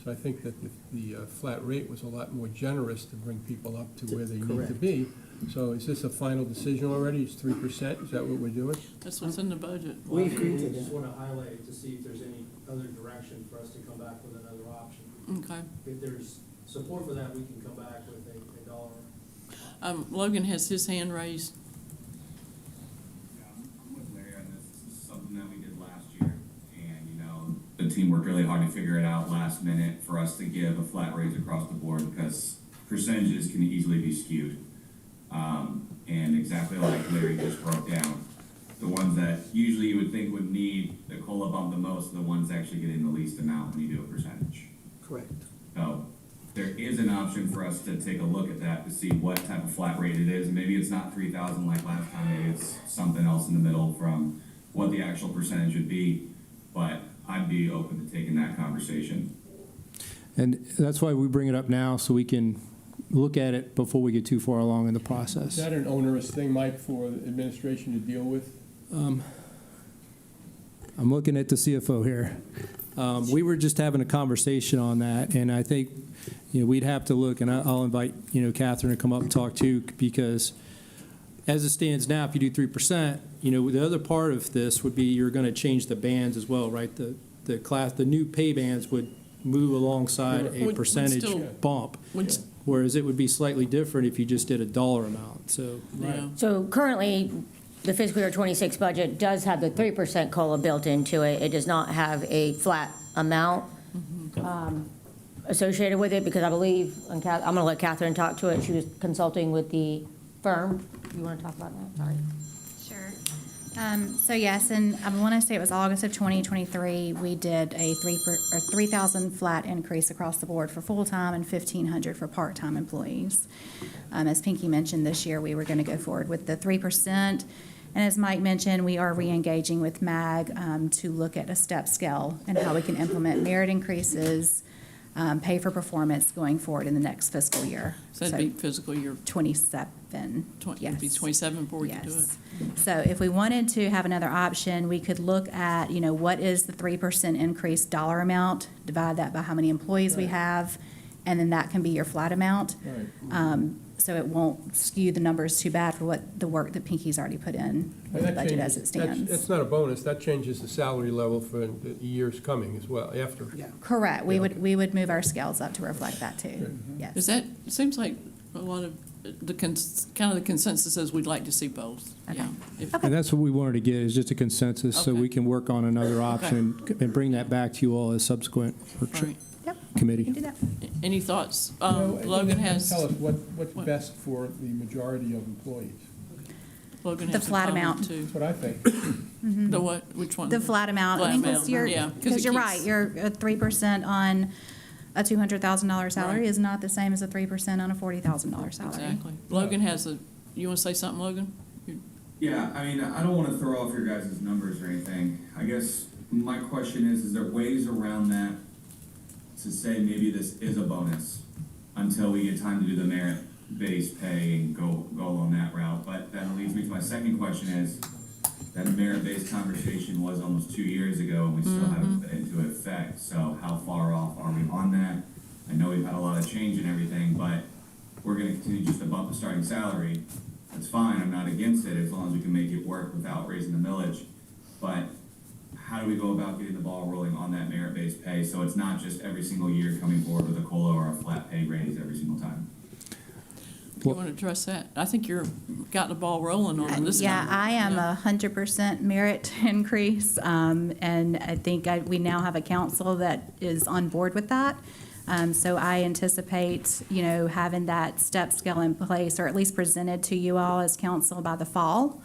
So I think that the flat rate was a lot more generous to bring people up to where they need to Correct. be. So is this a final decision already? It's 3%? Is that what we're doing? That's what's in the budget. We agree to just that. want to highlight it to see if there's any other direction for us to come back with another option. Okay. If there's support for that, we can come back with a dollar. Logan has his hand raised. Yeah, I'm with Larry on this. This is something that we did last year, and, the team worked really hard to figure it out last minute for us to give a flat raise across the board, because percentages can easily be skewed. And exactly like Larry just broke down, the ones that usually you would think would need the COLA bump the most are the ones actually getting the least amount when you do a percentage. Correct. So there is an option for us to take a look at that to see what type of flat rate it is. And maybe it's not 3,000 like last time, maybe it's something else in the middle from what the actual percentage would be. But I'd be open to taking that conversation. And that's why we bring it up now, so we can look at it before we get too far along in the Is process. that an onerous thing, Mike, for the administration to deal with? I'm looking at the CFO here. We were just having a conversation on that, and I think, we'd have to look, and I'll invite, Catherine to come up and talk too, because as it stands now, if you do 3%, the other part of this would be you're going to change the bands as well, right? The new pay bands would move alongside a Would percentage still- bump, Would- whereas it would be slightly different if you just did a dollar amount, so. Yeah. So currently, the fiscal year '26 budget does have the 3% COLA built into it. It does not have a flat amount associated with it, because I believe, and I'm going to let Catherine talk to it, she was consulting with the firm. You want to talk about that? Sorry. Sure. So yes, and I want to say it was August of 2023, we did a 3,000 flat increase across the board for full-time and 1,500 for part-time employees. As Pinky mentioned, this year we were going to go forward with the 3%. And as Mike mentioned, we are reengaging with MAG to look at a step scale and how we can implement merit increases, pay for performance going forward in the next fiscal year. So that'd be fiscal year 27, It'd be 27 before we can do it. yes. So if we wanted to have another option, we could look at, what is the 3% increase dollar amount, divide that by how many employees we have, and then that can be your flat amount. So it won't skew the numbers too bad for what the work that Pinky's already put in with the budget as it stands. That's not a bonus, that changes the salary level for the years coming as well, after. Correct. We would move our scales up to reflect that too. Yes. Is that, it seems like a lot of the kind of the consensus is we'd like to see both. Okay. Yeah. If- And that's what we wanted to get, is just a consensus, so Okay. we can work on another option and bring that back to you all as subsequent Right. Yep. committee. We can do that. Any thoughts? Logan Logan has, Tell us what's best for the majority of employees. Logan The has some flat comment amount. too. That's what I think. The what, which one? The flat amount. Flat I mean, amount, because you're, yeah, 'cause it because you're keeps- right, you're 3% on a $200,000 salary Right. is not the same as a 3% on a $40,000 salary. Exactly. Logan has a, you want to say something, Logan? Yeah, I mean, I don't want to throw off your guys' numbers or anything. I guess my question is there ways around that to say maybe this is a bonus until we get time to do the merit-based pay and go along that route? But that leads me to my second question is, that merit-based conversation was almost 2 years ago, and we still haven't put it into effect. So how far off are we on that? I know we've had a lot of change and everything, but we're gonna continue just to bump the starting salary. That's fine, I'm not against it, as long as we can make it work without raising the millage. But how do we go about getting the ball rolling on that merit-based pay, so it's not just every single year coming forward with a COLA or a flat pay raise every single time? You want to address that? I think you're, got the ball rolling on this. Yeah, number. I am Yeah. 100% merit increase, and I think we now have a council that is on board with that. So I anticipate, having that step scale in place, or at least presented to you all as council by the fall.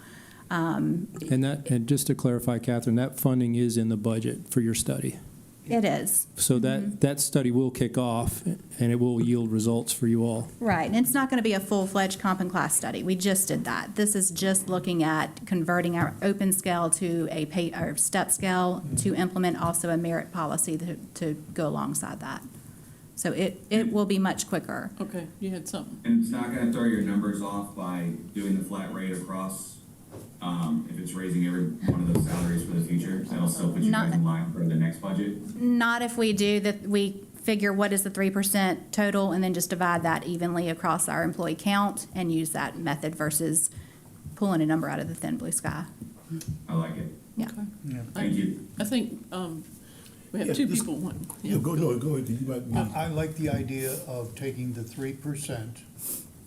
And just to clarify, Catherine, that funding is in the budget for your study. It is. So that study will kick off, and it will yield results for you all. Right, and it's not going to be a full-fledged comp and class study. We just did that. This is just looking at converting our open scale to a pay, or step scale, to implement also a merit policy to go alongside that. So it will be much quicker. Okay, you had something. And it's not gonna throw your numbers off by doing the flat rate across, if it's raising every one of those salaries for the future, that'll still put you guys in line for the next budget? Not if we do that, we figure what is the 3% total and then just divide that evenly across our employee count and use that method versus pulling a number out of the thin blue sky. I like it. Yeah. Thank you. I think we have two people wanting. Yeah, go ahead. You might- I like the idea of taking the 3%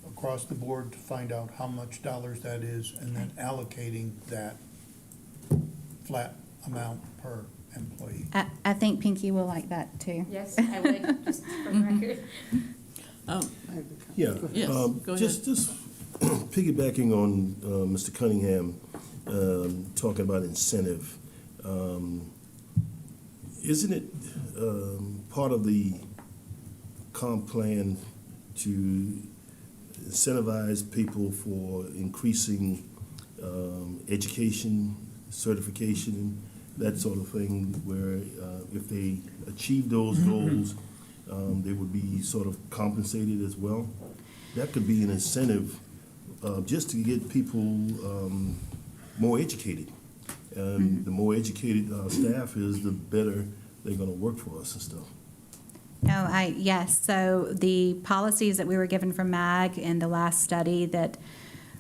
across the board to find out how much dollars that is, and then allocating that flat amount per employee. I think Pinky will like that too. Yes, I would, just for the record. Yeah. Yes, go ahead. Just piggybacking on Mr. Cunningham, talking about incentive. Isn't it part of the comp plan to incentivize people for increasing education, certification, that sort of thing, where if they achieve those goals, they would be sort of compensated as well? That could be an incentive just to get people more educated. And the more educated our staff is, the better they're going to work for us and stuff. Yes, so the policies that we were given from MAG in the last study that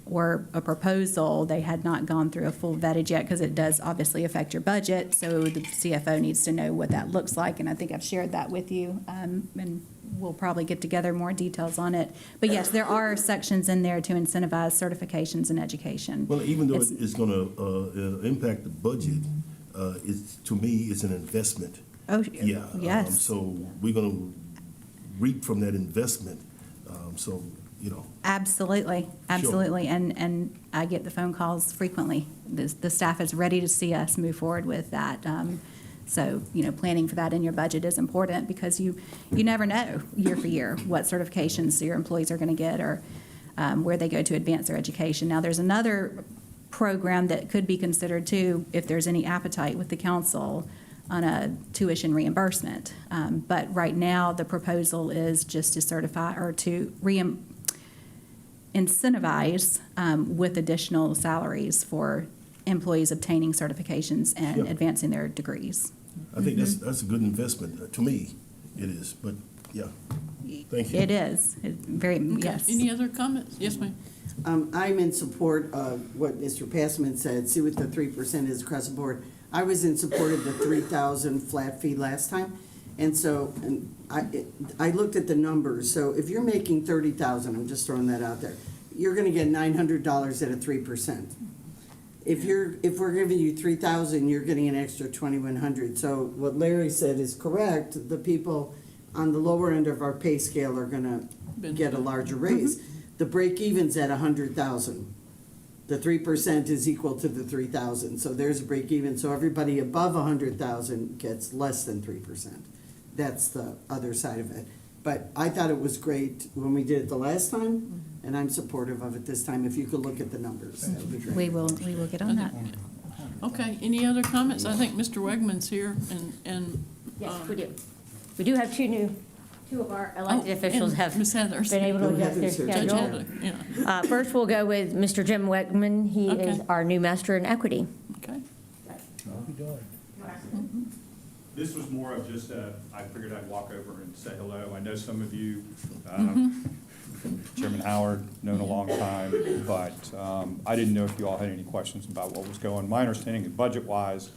were a proposal, they had not gone through a full vetted yet because it does obviously affect your budget. So the CFO needs to know what that looks like, and I think I've shared that with you. And we'll probably get together more details on it. But yes, there are sections in there to incentivize certifications in education. Well, even though it's going to impact the budget, to me, it's an investment. Oh, Yeah. yes. So we're going to reap from that investment. Absolutely, absolutely. And I get the phone calls frequently. The staff is ready to see us move forward with that. So, planning for that in your budget is important because you never know year for year what certifications your employees are going to get or where they go to advance their education. Now, there's another program that could be considered too, if there's any appetite with the council on a tuition reimbursement. But right now, the proposal is just to certify or to incentivize with additional salaries for employees obtaining certifications and Yeah. advancing their degrees. I think that's a good investment. To me, it is, but, yeah. Thank you. It is, very, yes. Any other comments? Yes, ma'am. I'm in support of what Mr. Passman said, see what the 3% is across the board. I was in support of the 3,000 flat fee last time, and so, I looked at the numbers, so if you're making 30,000, I'm just throwing that out there, you're gonna get $900 at a 3%. If we're giving you 3,000, you're getting an extra 2,100. So what Larry said is correct, the people on the lower end of our pay scale are gonna get a larger raise. The break-even's at 100,000. The 3% is equal to the 3,000, so there's a break-even, so everybody above 100,000 gets less than 3%. That's the other side of it. But I thought it was great when we did it the last time, and I'm supportive of it this time. If you could look at the numbers, that would be great. We will get on that. Okay, any other comments? I think Mr. Wegman's here and. Yes, we do. We do have two of our elected officials and have Ms. Heather's been able to here. adjust their Judge schedule. Heather, yeah. First, we'll go with Mr. Jim Wegman. He is Okay. our new master in equity. Okay. This was more of just I figured I'd walk over and say hello. I know some of you, Chairman Howard, known a long time, but I didn't know if you all had any questions about what was going. My understanding is budget-wise,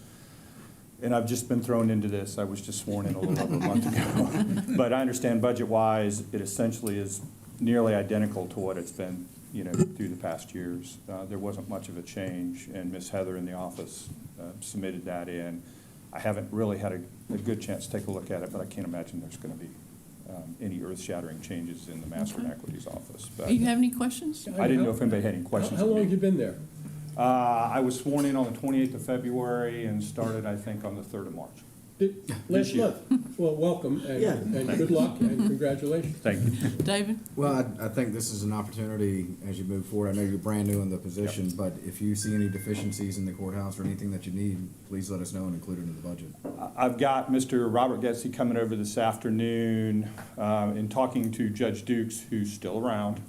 and I've just been thrown into this, I was just sworn in a little over a month ago, but I understand budget-wise, it essentially is nearly identical to what it's been, through the past years. There wasn't much of a change, and Ms. Heather in the office submitted that in. I haven't really had a good chance to take a look at it, but I can't imagine there's going to be any earth-shattering changes in the Master in Equities office. But Do you have any questions? I didn't know if anybody had any questions. How long have you been there? I was sworn in on the 28th of February and started, I think, on the 3rd of March. Last month. Well, welcome, and good luck, and congratulations. Thank you. David? Well, I think this is an opportunity as you move forward. I know you're brand new in the position, but if you see any deficiencies in the courthouse or anything that you need, please let us know and include it in the budget. I've got Mr. Robert Getzey coming over this afternoon and talking to Judge Dukes, who's still around,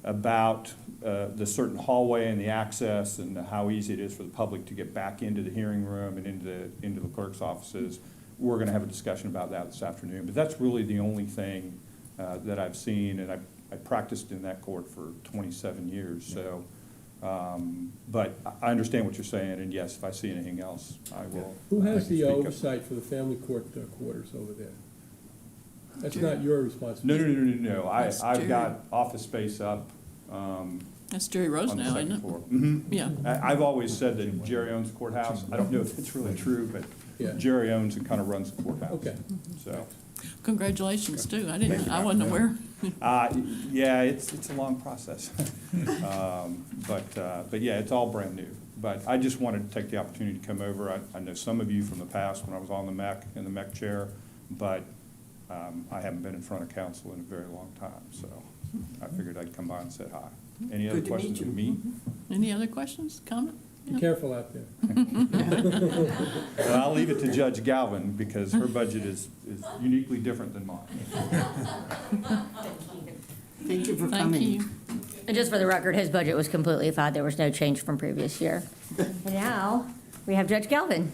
about the certain hallway and the access and how easy it is for the public to get back into the hearing room and into the clerk's offices. We're going to have a discussion about that this afternoon, but that's really the only thing that I've seen, and I practiced in that court for 27 years, so. But I understand what you're saying, and yes, if I see anything else, I will. Who has the speak up. oversight for the family court quarters over there? That's not your responsibility. No. I've got office space up. That's Jerry Rose on the now, second isn't it? floor. Yeah. I've always said that Jerry owns the courthouse. I don't know if it's really true, but Yeah. Jerry owns and kind of runs the courthouse. Okay. So, Congratulations, too. I wasn't aware. yeah, it's a long process. But yeah, it's all brand new. But I just wanted to take the opportunity to come over. I know some of you from the past when I was on the MEC, in the MEC chair, but I haven't been in front of council in a very long time, so I figured I'd come by and say hi. Any other Good to meet questions you. of me? Any other questions, comment? Be careful out there. Well, I'll leave it to Judge Galvin because her budget is uniquely different than mine. Thank you for Thank coming. you. And just for the record, his budget was completely fine. There was no change from previous year. And now, we have Judge Galvin.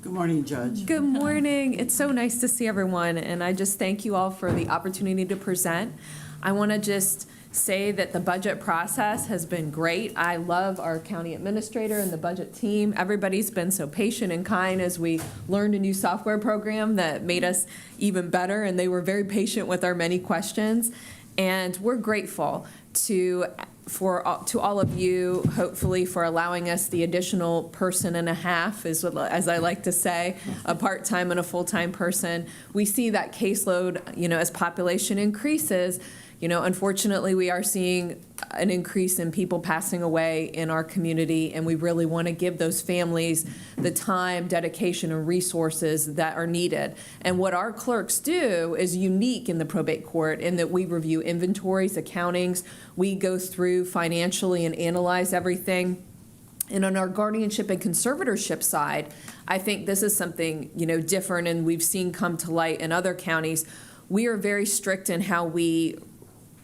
Good morning, Judge. Good morning. It's so nice to see everyone, and I just thank you all for the opportunity to present. I want to just say that the budget process has been great. I love our county administrator and the budget team. Everybody's been so patient and kind as we learned a new software program that made us even better, and they were very patient with our many questions. And we're grateful to all of you, hopefully, for allowing us the additional person and a half, as I like to say, a part-time and a full-time person. We see that caseload, as population increases, You know, unfortunately, we are seeing an increase in people passing away in our community, and we really want to give those families the time, dedication, and resources that are needed. And what our clerks do is unique in the probate court in that we review inventories, accountings, we go through financially and analyze everything. And on our guardianship and conservatorship side, I think this is something, you know, different and we've seen come to light in other counties. We are very strict in how we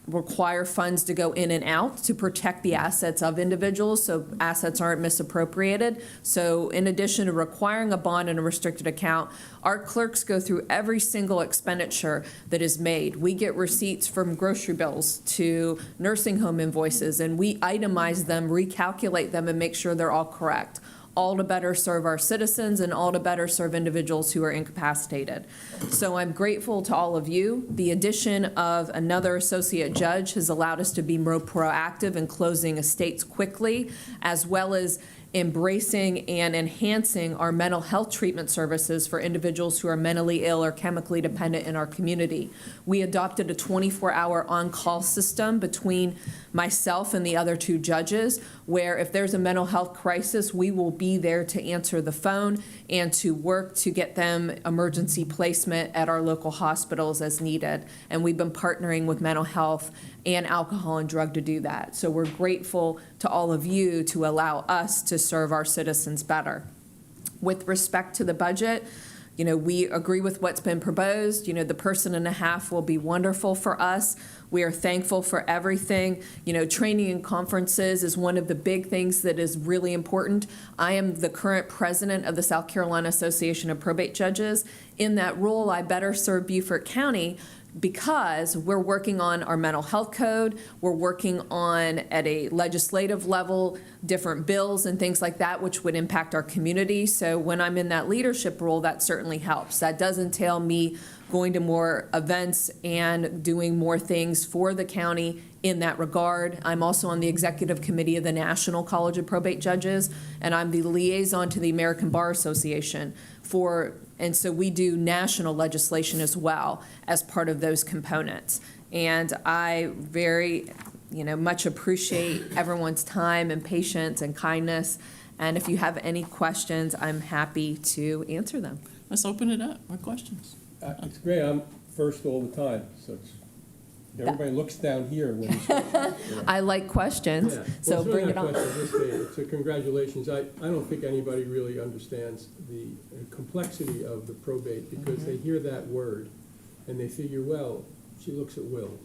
require funds to go in and out to protect the assets of individuals so assets aren't misappropriated. So in addition to requiring a bond and a restricted account, our clerks go through every single expenditure that is made. We get receipts from grocery bills to nursing home invoices, and we itemize them, recalculate them, and make sure they're all correct, all to better serve our citizens and all to better serve individuals who are incapacitated. So I'm grateful to all of you. The addition of another associate judge has allowed us to be more proactive in closing estates quickly, as well as embracing and enhancing our mental health treatment services for individuals who are mentally ill or chemically dependent in our community. We adopted a 24-hour on-call system between myself and the other two judges, where if there's a mental health crisis, we will be there to answer the phone and to work to get them emergency placement at our local hospitals as needed. And we've been partnering with mental health and alcohol and drug to do that. So we're grateful to all of you to allow us to serve our citizens better. With respect to the budget, you know, we agree with what's been proposed. You know, the 1.5% will be wonderful for us. We are thankful for everything. You know, training and conferences is one of the big things that is really important. I am the current president of the South Carolina Association of Probate Judges. In that role, I better serve Beaufort County because we're working on our mental health code, we're working on, at a legislative level, different bills and things like that, which would impact our community. So when I'm in that leadership role, that certainly helps. That does entail me going to more events and doing more things for the county in that regard. I'm also on the executive committee of the National College of Probate Judges, and I'm the liaison to the American Bar Association and so we do national legislation as well as part of those components. And I very, much appreciate everyone's time and patience and kindness. And if you have any questions, I'm happy to answer them. Let's open it up. More questions? It's great. I'm first all the time, so everybody looks down here when you say. I like questions, Yeah. so Well, it's really bring it not on. a question. It's a congratulations. I don't think anybody really understands the complexity of the probate because they hear that word and they figure, well, she looks at wills.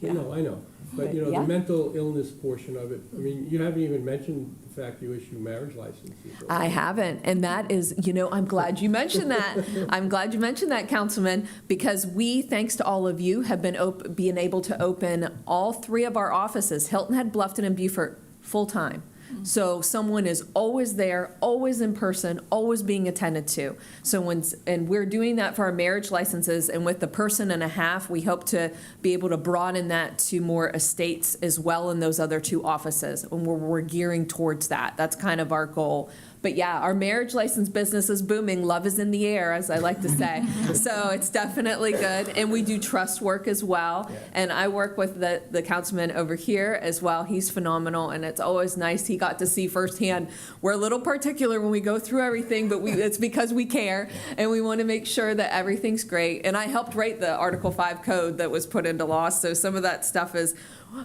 Yeah. No, I know. But, Yeah. the mental illness portion of it, I mean, you haven't even mentioned the fact you issue marriage licenses. I haven't, and that is, I'm glad you mentioned that. I'm glad you mentioned that, Councilman, because we, thanks to all of you, have been being able to open all three of our offices, Hilton Head, Bluffton, and Beaufort, full-time. So someone is always there, always in person, always being attended to. So and we're doing that for our marriage licenses, and with the 1.5%, we hope to be able to broaden that to more estates as well in those other two offices, and we're gearing towards that. That's kind of our goal. But yeah, our marriage license business is booming. Love is in the air, as I like to say. So it's definitely good. And we do trust work as well. And I work with the councilman over here as well. He's phenomenal, and it's always nice. He got to see firsthand. We're a little particular when we go through everything, but it's because we care, and we want to make sure that everything's great. And I helped write the Article 5 code that was put into law, so some of that stuff is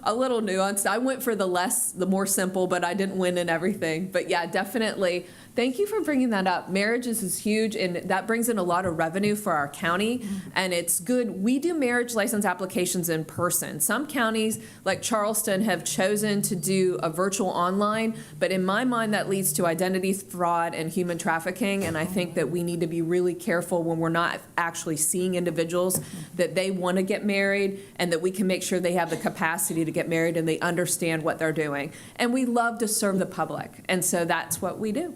a little nuanced. I went for the more simple, but I didn't win in everything. But yeah, definitely. Thank you for bringing that up. Marriages is huge, and that brings in a lot of revenue for our county, and it's good. We do marriage license applications in person. Some counties, like Charleston, have chosen to do a virtual online, but in my mind, that leads to identity fraud and human trafficking, and I think that we need to be really careful when we're not actually seeing individuals that they want to get married, and that we can make sure they have the capacity to get married and they understand what they're doing. And we love to serve the public, and so that's what we do.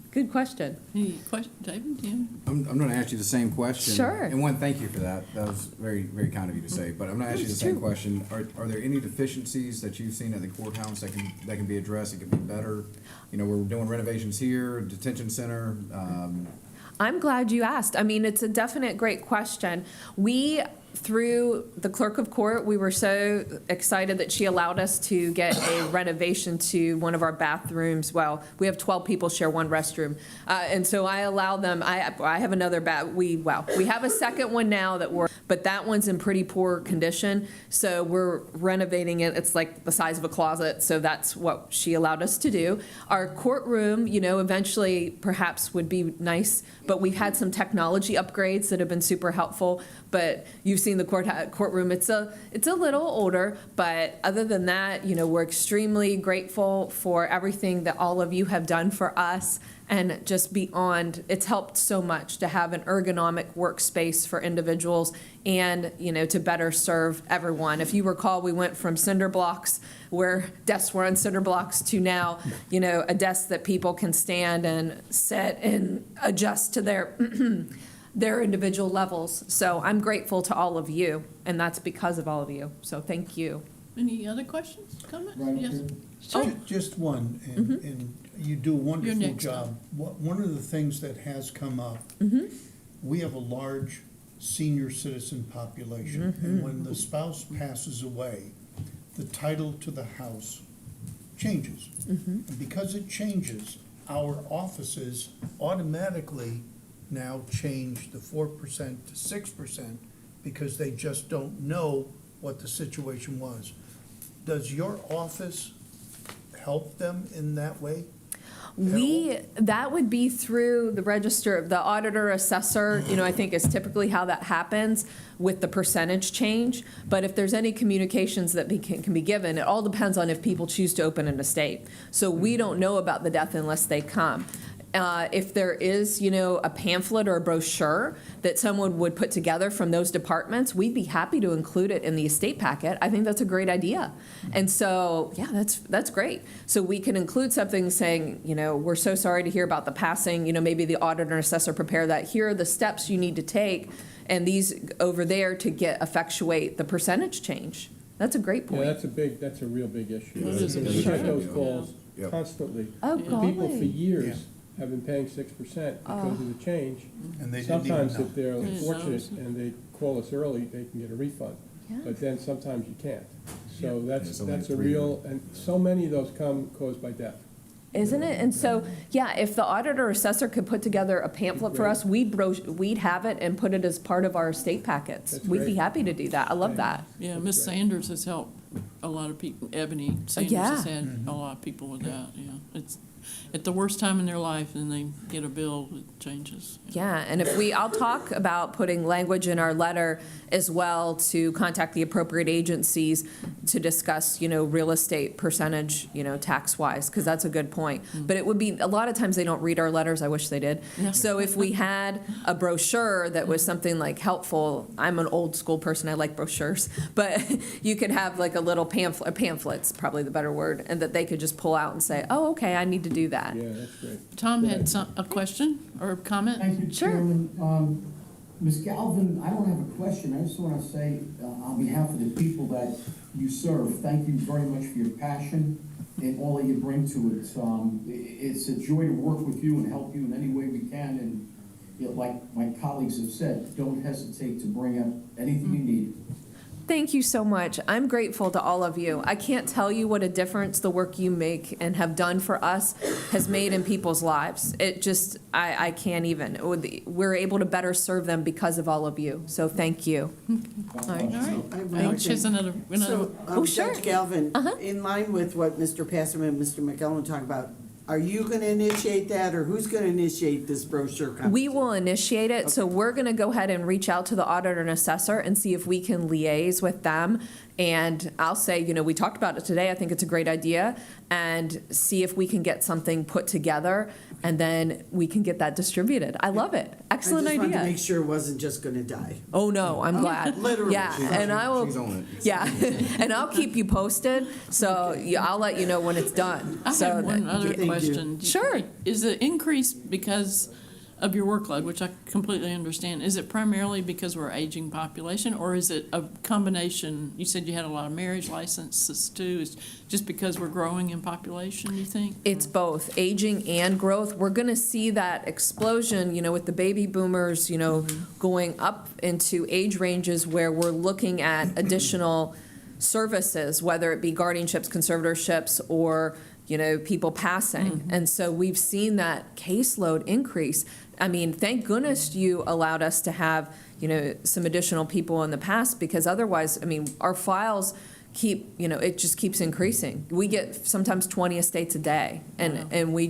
Good question. Any questions, David, Tim? I'm going to ask you the same question. Sure. And one, thank you for that. That was very, very kind of you to say. But I'm going to ask you the same question. Are there any deficiencies that you've seen at the courthouse that can be addressed, that can be better? We're doing renovations here, detention center. I'm glad you asked. I mean, it's a definite great question. We through the clerk of court, we were so excited that she allowed us to get a renovation to one of our bathrooms. Well, we have 12 people share one restroom. And so I allow them, I have another we have a second one now but that one's in pretty poor condition. So we're renovating it. It's like the size of a closet. So that's what she allowed us to do. Our courtroom, eventually perhaps would be nice, but we've had some technology upgrades that have been super helpful. But you've seen the courtroom. It's a little older, but other than that, we're extremely grateful for everything that all of you have done for us. And just beyond, it's helped so much to have an ergonomic workspace for individuals and, to better serve everyone. If you recall, we went from cinder blocks, where desks were on cinder blocks, to now, a desk that people can stand and sit and adjust to their their individual levels. So I'm grateful to all of you, and that's because of all of you. So thank you. Any other questions, comments? Right, Yes. okay. Just one, and you do a wonderful next job. One of the things that has come up, we have a large senior citizen population, and when the spouse passes away, the title to the house changes. And because it changes, our offices automatically now change the 4% to 6% because they just don't know what the situation was. Does your office help them in that way? That would be through the register, the auditor assessor, I think is typically how that happens with the percentage change. But if there's any communications that can be given, it all depends on if people choose to open an estate. So we don't know about the death unless they come. If there is, a pamphlet or a brochure that someone would put together from those departments, we'd be happy to include it in the estate packet. I think that's a great idea. And so, yeah, that's great. So we can include something saying, we're so sorry to hear about the passing, maybe the auditor and assessor prepare that. Here are the steps you need to take, and these over there to effectuate the percentage change. That's a great point. Yeah, that's a real big issue. It is a We big get issue. those calls constantly. Oh, The people for golly. years have been paying 6% because of the change. And they didn't even Sometimes know. if they're Didn't fortunate know. and they call us early, they can get a refund. Yeah. But then sometimes you can't. So that's so many a free real, and so many of those come caused by death. Isn't it? And so, yeah, if the auditor or assessor could put together a pamphlet for us, we'd have it and put it as part of our estate packets. That's We'd be great. happy to do that. I love that. Yeah, Miss Sanders has helped a lot of people. Ebony Sanders yeah. has had a lot of people with that, yeah. It's at the worst time in their life, and they get a bill, it changes. Yeah, and I'll talk about putting language in our letter as well to contact the appropriate agencies to discuss, real estate percentage, tax-wise, because that's a good point. But it would be, a lot of times they don't read our letters, I wish they did. Yeah. So if we had a brochure that was something like helpful, I'm an old school person, I like brochures, but you could have like a little pamphlet's probably the better word, and that they could just pull out and say, oh, okay, I need to do that. Yeah, that's great. Tom had a question or a comment? Thank you, Sure. Chairman. Ms. Galvin, I don't have a question. I just want to say, on behalf of the people that you serve, thank you very much for your passion and all that you bring to it. It's a joy to work with you and help you in any way we can. And like my colleagues have said, don't hesitate to bring up anything you need. Thank you so much. I'm grateful to all of you. I can't tell you what a difference the work you make and have done for us has made in people's lives. It just, I can't even. We're able to better serve them because of all of you. So thank you. All right. I have one Oh, more she has thing. another. So, Oh, sure. Judge Galvin, in line with what Mr. Passerman and Mr. McEllen talk about, are you going to initiate that, or who's going to initiate this brochure competition? We will initiate it, so we're gonna go ahead and reach out to the auditor and assessor and see if we can liaise with them. And I'll say, we talked about it today, I think it's a great idea, and see if we can get something put together, and then we can get that distributed. I love it. Excellent I just wanted to idea. make sure it wasn't just going to die. Oh, no, I'm glad. Literally. Yeah, and I will, She's on it. yeah, and I'll keep you posted, so I'll let you know when it's done. I So have one that- other Thank you. question. Sure. Is the increase because of your workload, which I completely understand, is it primarily because we're aging population, or is it a combination? You said you had a lot of marriage licenses too. Is just because we're growing in population, you think? It's both aging and growth. We're going to see that explosion, with the baby boomers, going up into age ranges where we're looking at additional services, whether it be guardianships, conservatorships, or people passing. And so we've seen that caseload increase. I mean, thank goodness you allowed us to have, some additional people in the past, because otherwise, our files keep, it just keeps increasing. We get sometimes 20 estates a day, and we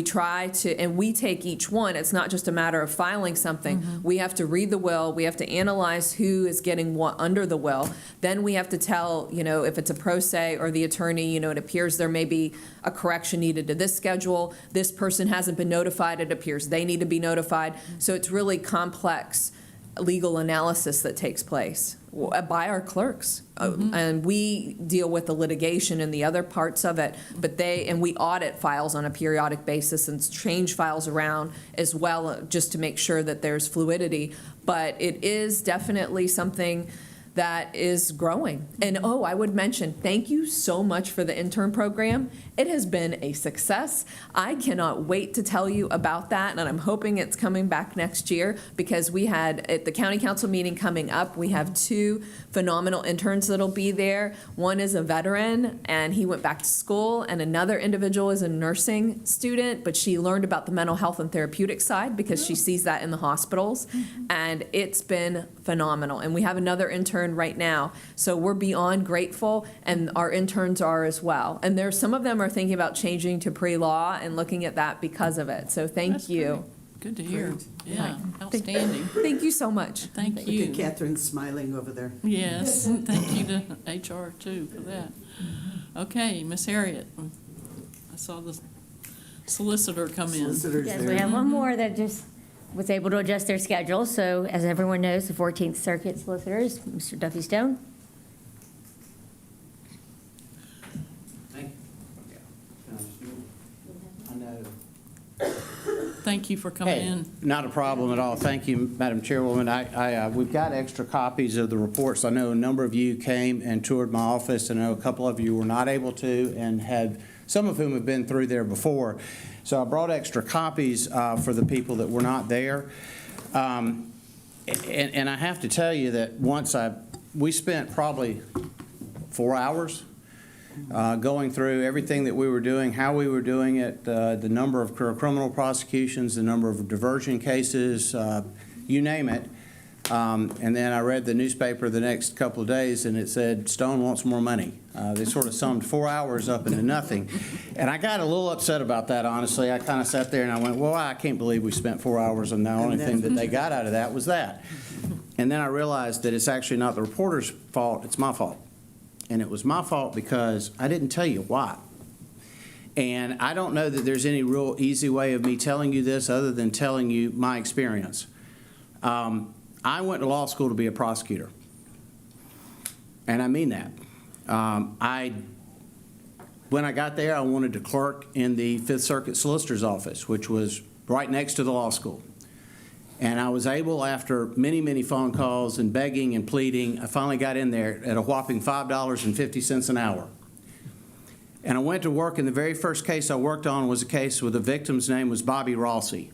try to, and we take each one. It's not just a matter of filing something. We have to read the will, we have to analyze who is getting what under the will. Then we have to tell, if it's a pro se or the attorney, it appears there may be a correction needed to this schedule. This person hasn't been notified, it appears they need to be notified. So it's really complex legal analysis that takes place by our clerks. And we deal with the litigation and the other parts of it, but we audit files on a periodic basis and change files around as well, just to make sure that there's fluidity. But it is definitely something that is growing. And I would mention, thank you so much for the intern program. It has been a success. I cannot wait to tell you about that, and I'm hoping it's coming back next year, because we had, at the county council meeting coming up, we have 2 phenomenal interns that'll be there. One is a veteran, and he went back to school, and another individual is a nursing student, but she learned about the mental health and therapeutic side because she sees that in the hospitals, and it's been phenomenal. And we have another intern right now, so we're beyond grateful, and our interns are as well. And some of them are thinking about changing to pre-law and looking at that because of it. So thank you. Good to hear. Yeah, Right. outstanding. Thank you so much. Thank Look you. at Catherine smiling over there. Yes, thank you to HR too for that. Okay, Miss Harriet, I saw the solicitor come in. Solicitors Yes, we there. have one more that just was able to adjust their schedule. So as everyone knows, the 14th Circuit solicitors, Mr. Duffy Stone. Thank you for coming Hey, in. not a problem at all. Thank you, Madam Chairwoman. We've got extra copies of the reports. I know a number of you came and toured my office. I know a couple of you were not able to, and some of whom have been through there before. So I brought extra copies for the people that were not there. And I have to tell you that we spent probably 4 hours going through everything that we were doing, how we were doing it, the number of criminal prosecutions, the number of diversion cases, you name it. And then I read the newspaper the next couple of days, and it said, Stone wants more money. They sort of summed 4 hours up into nothing. And I got a little upset about that, honestly. I kind of sat there and I went, well, I can't believe we spent 4 hours, and the only thing that they got out of that was that. And then I realized that it's actually not the reporter's fault, it's my fault. And it was my fault because I didn't tell you why. And I don't know that there's any real easy way of me telling you this other than telling you my experience. I went to law school to be a prosecutor. And I mean that. When I got there, I wanted to clerk in the Fifth Circuit Solicitor's Office, which was right next to the law school. And I was able, after many, many phone calls and begging and pleading, I finally got in there at a whopping $5.50 an hour. And I went to work, and the very first case I worked on was a case where the victim's name was Bobby Rossi.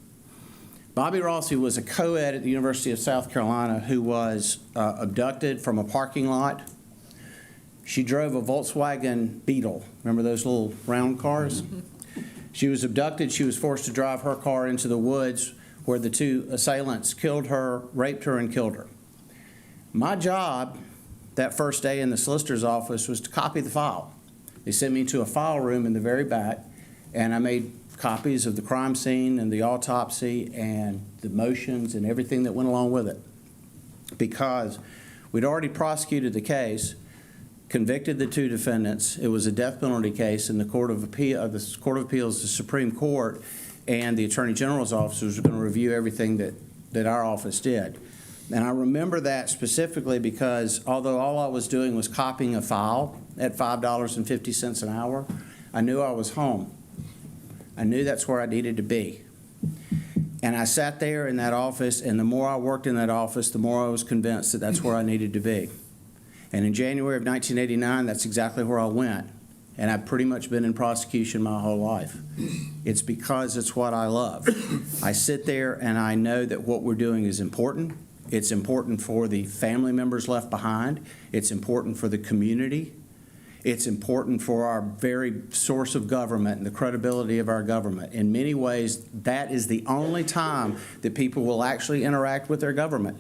Bobby Rossi was a co-ed at the University of South Carolina who was abducted from a parking lot. She drove a Volkswagen Beetle. Remember those little round cars? She was abducted. She was forced to drive her car into the woods, where the 2 assailants killed her, raped her, and killed her. My job that first day in the solicitor's office was to copy the file. They sent me to a file room in the very back, and I made copies of the crime scene and the autopsy and the motions and everything that went along with it. Because we'd already prosecuted the case, convicted the 2 defendants. It was a death penalty case, and the Court of Appeals, the Supreme Court, and the Attorney General's office was going to review everything that our office did. And I remember that specifically because although all I was doing was copying a file at $5.50 an hour, I knew I was home. I knew that's where I needed to be. And I sat there in that office, and the more I worked in that office, the more I was convinced that that's where I needed to be. And in January of 1989, that's exactly where I went. And I've pretty much been in prosecution my whole life. It's because it's what I love. I sit there and I know that what we're doing is important. It's important for the family members left behind. It's important for the community. It's important for our very source of government and the credibility of our government. In many ways, that is the only time that people will actually interact with their government.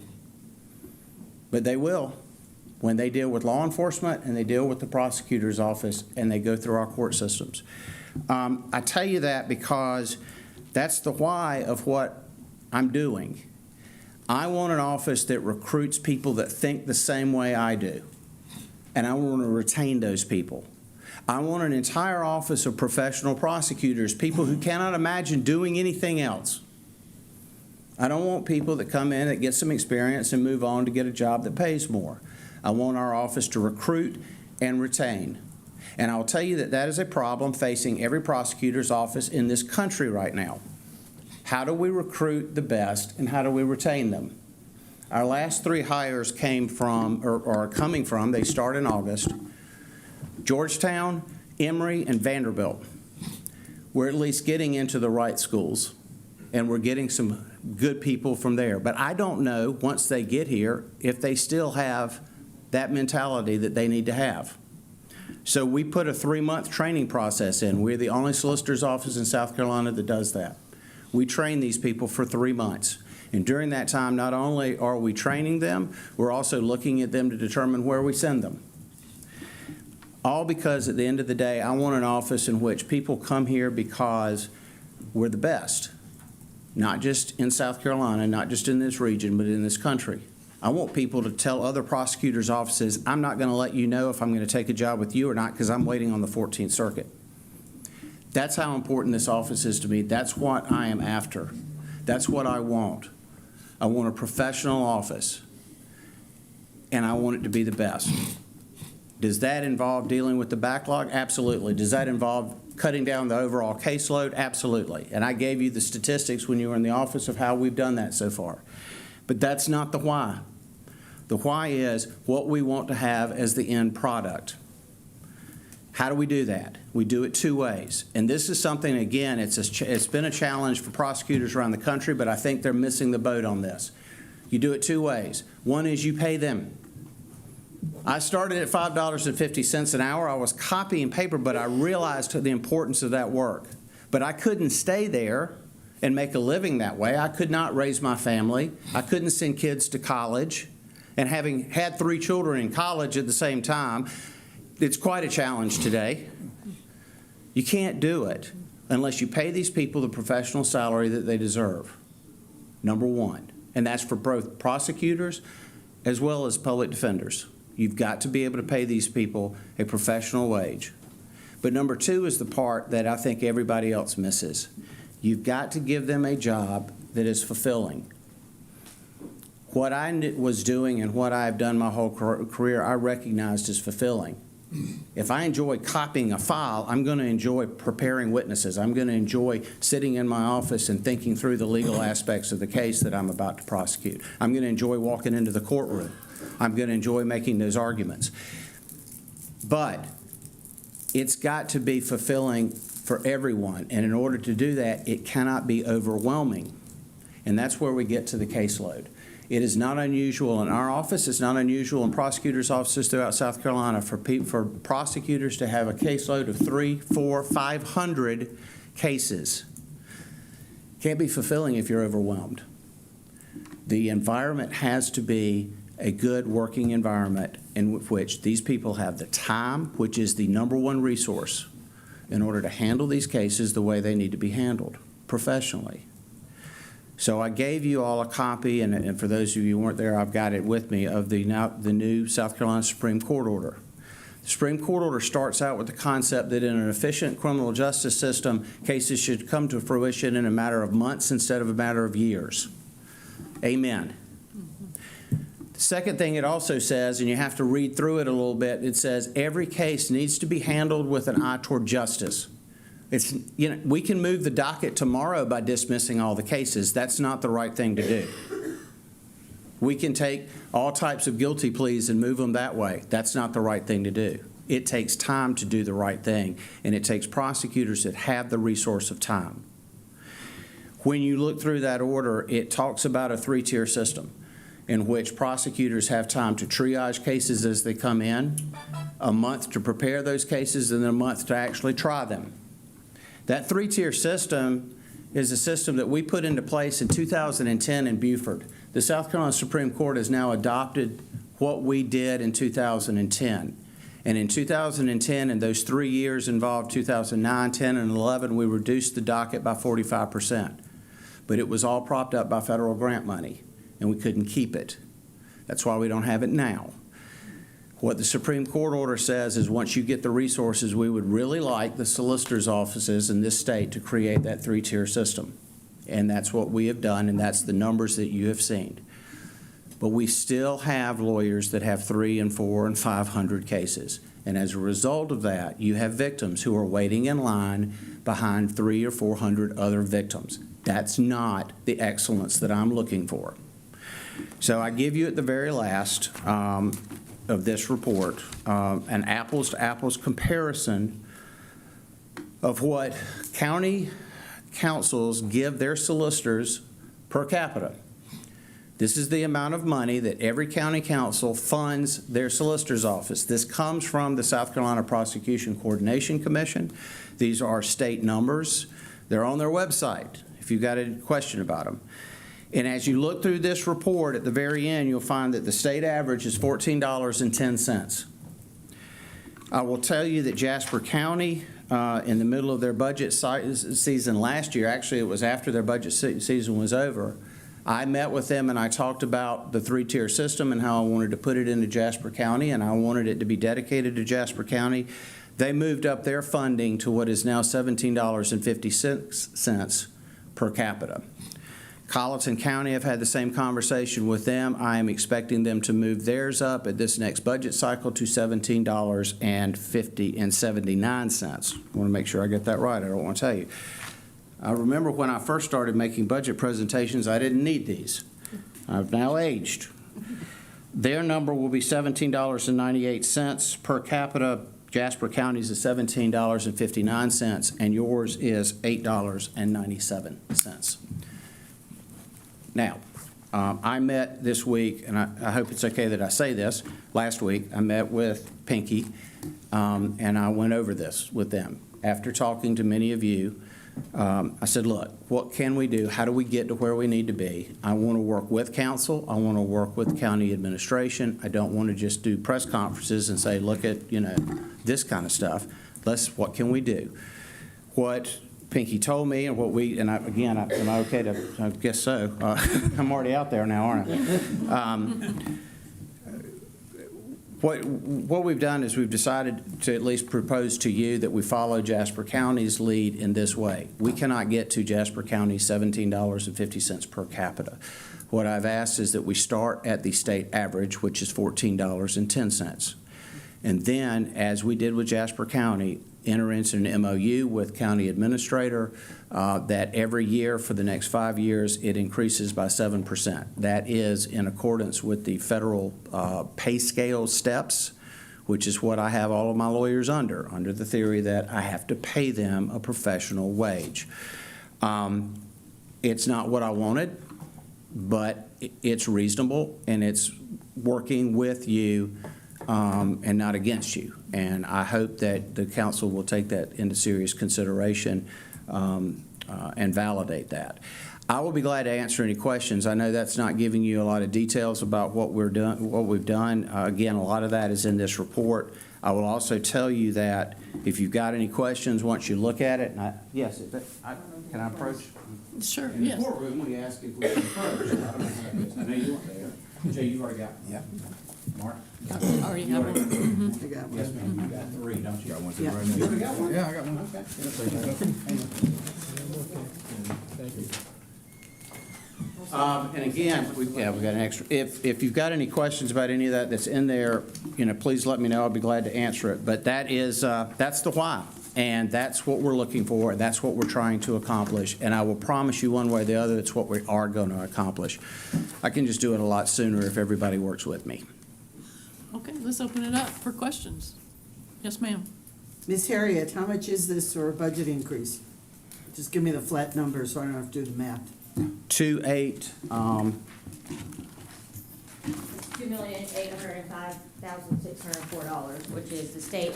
But they will when they deal with law enforcement and they deal with the prosecutor's office and they go through our court systems. I tell you that because that's the why of what I'm doing. I want an office that recruits people that think the same way I do, and I want to retain those people. I want an entire office of professional prosecutors, people who cannot imagine doing anything else. I don't want people that come in that get some experience and move on to get a job that pays more. I want our office to recruit and retain. And I'll tell you that that is a problem facing every prosecutor's office in this country right now. How do we recruit the best and how do we retain them? Our last 3 hires came from, or are coming from, they start in August, Georgetown, Emory, and Vanderbilt. We're at least getting into the right schools, and we're getting some good people from there. But I don't know, once they get here, if they still have that mentality that they need to have. So we put a 3-month training process in. We're the only solicitor's office in South Carolina that does that. We train these people for 3 months. And during that time, not only are we training them, we're also looking at them to determine where we send them. All because at the end of the day, I want an office in which people come here because we're the best. Not just in South Carolina, not just in this region, but in this country. I want people to tell other prosecutors' offices, I'm not going to let you know if I'm going to take a job with you or not because I'm waiting on the 14th Circuit. That's how important this office is to me. That's what I am after. That's what I want. I want a professional office, and I want it to be the best. Does that involve dealing with the backlog? Absolutely. Does that involve cutting down the overall caseload? Absolutely. And I gave you the statistics when you were in the office of how we've done that so far. But that's not the why. The why is what we want to have as the end product. How do we do that? We do it 2 ways. And this is something, again, it's been a challenge for prosecutors around the country, but I think they're missing the boat on this. You do it 2 ways. One is you pay them. I started at $5.50 an hour. I was copying paper, but I realized the importance of that work. But I couldn't stay there and make a living that way. I could not raise my family. I couldn't send kids to college. And having had 3 children in college at the same time, it's quite a challenge today. You can't do it unless you pay these people the professional salary that they deserve, number one. And that's for both prosecutors as well as public defenders. You've got to be able to pay these people a professional wage. But number 2 is the part that I think everybody else misses. You've got to give them a job that is fulfilling. What I was doing and what I've done my whole career, I recognized as fulfilling. If I enjoy copying a file, I'm going to enjoy preparing witnesses. I'm going to enjoy sitting in my office and thinking through the legal aspects of the case that I'm about to prosecute. I'm going to enjoy walking into the courtroom. I'm going to enjoy making those arguments. But it's got to be fulfilling for everyone. And in order to do that, it cannot be overwhelming. And that's where we get to the caseload. It is not unusual in our office. It's not unusual in prosecutors' offices throughout South Carolina for prosecutors to have a caseload of 300, 400, 500 cases. Can't be fulfilling if you're overwhelmed. The environment has to be a good working environment in which these people have the time, which is the number one resource, in order to handle these cases the way they need to be handled, professionally. So I gave you all a copy, and for those of you who weren't there, I've got it with me, of the new South Carolina Supreme Court order. The Supreme Court order starts out with the concept that in an efficient criminal justice system, cases should come to fruition in a matter of months instead of a matter of years. Amen. The second thing it also says, and you have to read through it a little bit, it says every case needs to be handled with an eye toward justice. It's, you know, we can move the docket tomorrow by dismissing all the cases. That's not the right thing to do. We can take all types of guilty pleas and move them that way. That's not the right thing to do. It takes time to do the right thing, and it takes prosecutors that have the resource of time. When you look through that order, it talks about a three-tier system in which prosecutors have time to triage cases as they come in, a month to prepare those cases, and then a month to actually try them. That three-tier system is a system that we put into place in 2010 in Beaufort. The South Carolina Supreme Court has now adopted what we did in 2010. And in 2010, and those 3 years involved 2009, 10, and 11, we reduced the docket by 45%. But it was all propped up by federal grant money, and we couldn't keep it. That's why we don't have it now. What the Supreme Court order says is once you get the resources, we would really like the solicitors' offices in this state to create that three-tier system. And that's what we have done, and that's the numbers that you have seen. But we still have lawyers that have 300 and 400 and 500 cases. And as a result of that, you have victims who are waiting in line behind 300 or 400 other victims. That's not the excellence that I'm looking for. So I give you at the very last of this report an apples-to-apples comparison of what county councils give their solicitors per capita. This is the amount of money that every county council funds their solicitor's office. This comes from the South Carolina Prosecution Coordination Commission. These are state numbers. They're on their website if you've got a question about them. And as you look through this report, at the very end, you'll find that the state average is $14.10. I will tell you that Jasper County, in the middle of their budget season last year, actually it was after their budget season was over, I met with them and I talked about the three-tier system and how I wanted to put it into Jasper County, and I wanted it to be dedicated to Jasper County. They moved up their funding to what is now $17.56 per capita. Colleton County, I've had the same conversation with them. I am expecting them to move theirs up at this next budget cycle to $17.79. I want to make sure I get that right. I don't want to tell you. I remember when I first started making budget presentations, I didn't need these. I've now aged. Their number will be $17.98 per capita. Jasper County's is $17.59, and yours is $8.97. Now, I met this week, and I hope it's okay that I say this, last week I met with Pinky, and I went over this with them. After talking to many of you, I said, look, what can we do? How do we get to where we need to be? I want to work with council. I want to work with county administration. I don't want to just do press conferences and say, look at, this kind of stuff. What can we do? What Pinky told me and what we, and am I okay to, I guess so. I'm already out there now, aren't I? What we've done is we've decided to at least propose to you that we follow Jasper County's lead in this way. We cannot get to Jasper County $17.50 per capita. What I've asked is that we start at the state average, which is $14.10. And then, as we did with Jasper County, enter into an MOU with county administrator that every year for the next 5 years it increases by 7%. That is in accordance with the federal pay scale steps, which is what I have all of my lawyers under the theory that I have to pay them a professional wage. It's not what I wanted, but it's reasonable and it's working with you and not against you. And I hope that the council will take that into serious consideration and validate that. I will be glad to answer any questions. I know that's not giving you a lot of details about what we've done. Again, a lot of that is in this report. I will also tell you that if you've got any questions, once you look at it, and can I approach? Sure, In the yes. courtroom, we ask if we can approach. I don't know how it is. I know you weren't there. Jay, you've already got one. Yeah. Mark? I already have one. I got one. Yes, ma'am. You got 3, don't you? Got one Yeah. right now. You already got one? Yeah, I got one. Okay. Thank you. And again, we've got an extra. If you've got any questions about any of that that's in there, please let me know. I'll be glad to answer it. But that is that's the why. And that's what we're looking for, and that's what we're trying to accomplish. And I will promise you one way or the other, it's what we are going to accomplish. I can just do it a lot sooner if everybody works with me. Okay, let's open it up for questions. Yes, ma'am. Ms. Harriet, how much is this for a budget increase? Just give me the flat number so I don't have to do the math. 2.8, $2,805,604, which is the state,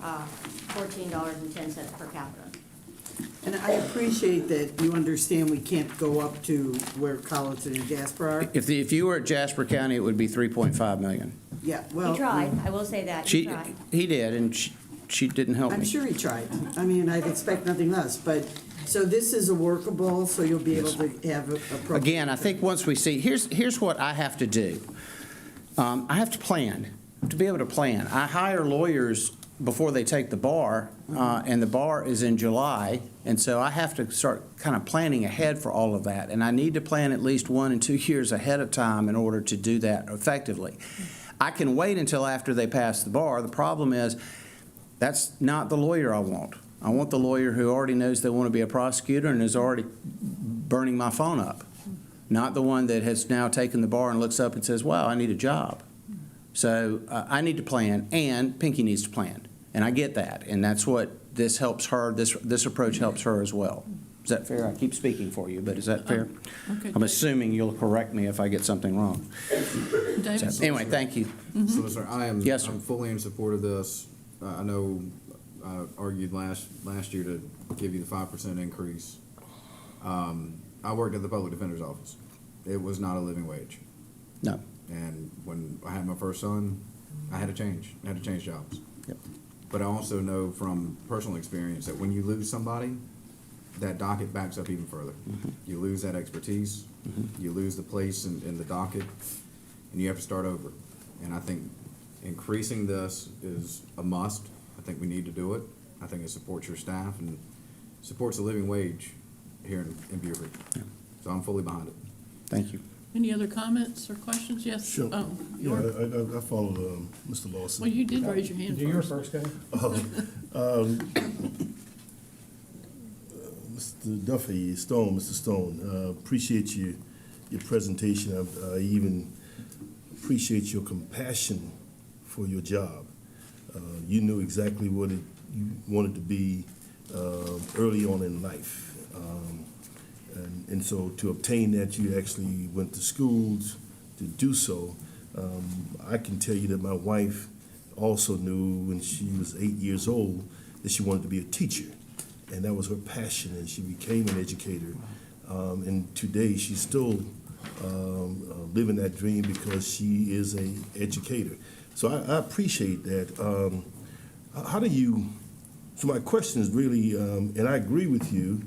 $14.10 per capita. And I appreciate that you understand we can't go up to where Colleton and Jasper are. if you were at Jasper County, it would be 3.5 million. Yeah, well. He tried, I will say that, he tried. He did, and she didn't help me. I'm sure he tried. I mean, I'd expect nothing less, but, so this is a workable, so you'll be able to have a program. Again, I think once we see, here's what I have to do. I have to plan, to be able to plan. I hire lawyers before they take the bar, and the bar is in July, and so I have to start kind of planning ahead for all of that. And I need to plan at least 1 and 2 years ahead of time in order to do that effectively. I can wait until after they pass the bar. The problem is, that's not the lawyer I want. I want the lawyer who already knows they want to be a prosecutor and is already burning my phone up, not the one that has now taken the bar and looks up and says, wow, I need a job. So I need to plan, and Pinky needs to plan, and I get that, and that's what this helps her, this approach helps her as well. Is that fair? I keep speaking for you, but is that fair? Okay. I'm assuming you'll correct me if I get something wrong. David? So, anyway, thank you. Solicitor, Yes, sir. I'm fully in support of this. I know I argued last year to give you the 5% increase. I worked at the public defender's office. It was not a living wage. No. And when I had my first son, I had to change. I had to change jobs. Yep. But I also know from personal experience that when you lose somebody, that docket backs up even further. You lose that expertise, you lose the place in the docket, and you have to start over. And I think increasing this is a must. I think we need to do it. I think it supports your staff and supports the living wage here in Beaufort. So I'm fully behind it. Thank you. Any other comments or questions? Yes? Sure. Oh, Yeah, York. I followed Mr. Lawson. Well, you did raise your hand Do your first. first guy. Mr. Duffy, Mr. Stone, appreciate your presentation. I even appreciate your compassion for your job. You knew exactly what you wanted to be early on in life. And so to obtain that, you actually went to schools to do so. I can tell you that my wife also knew when she was 8 years old that she wanted to be a teacher. And that was her passion, and she became an educator. And today, she's still living that dream because she is an educator. So I appreciate that. How do you, so my question is really, and I agree with you,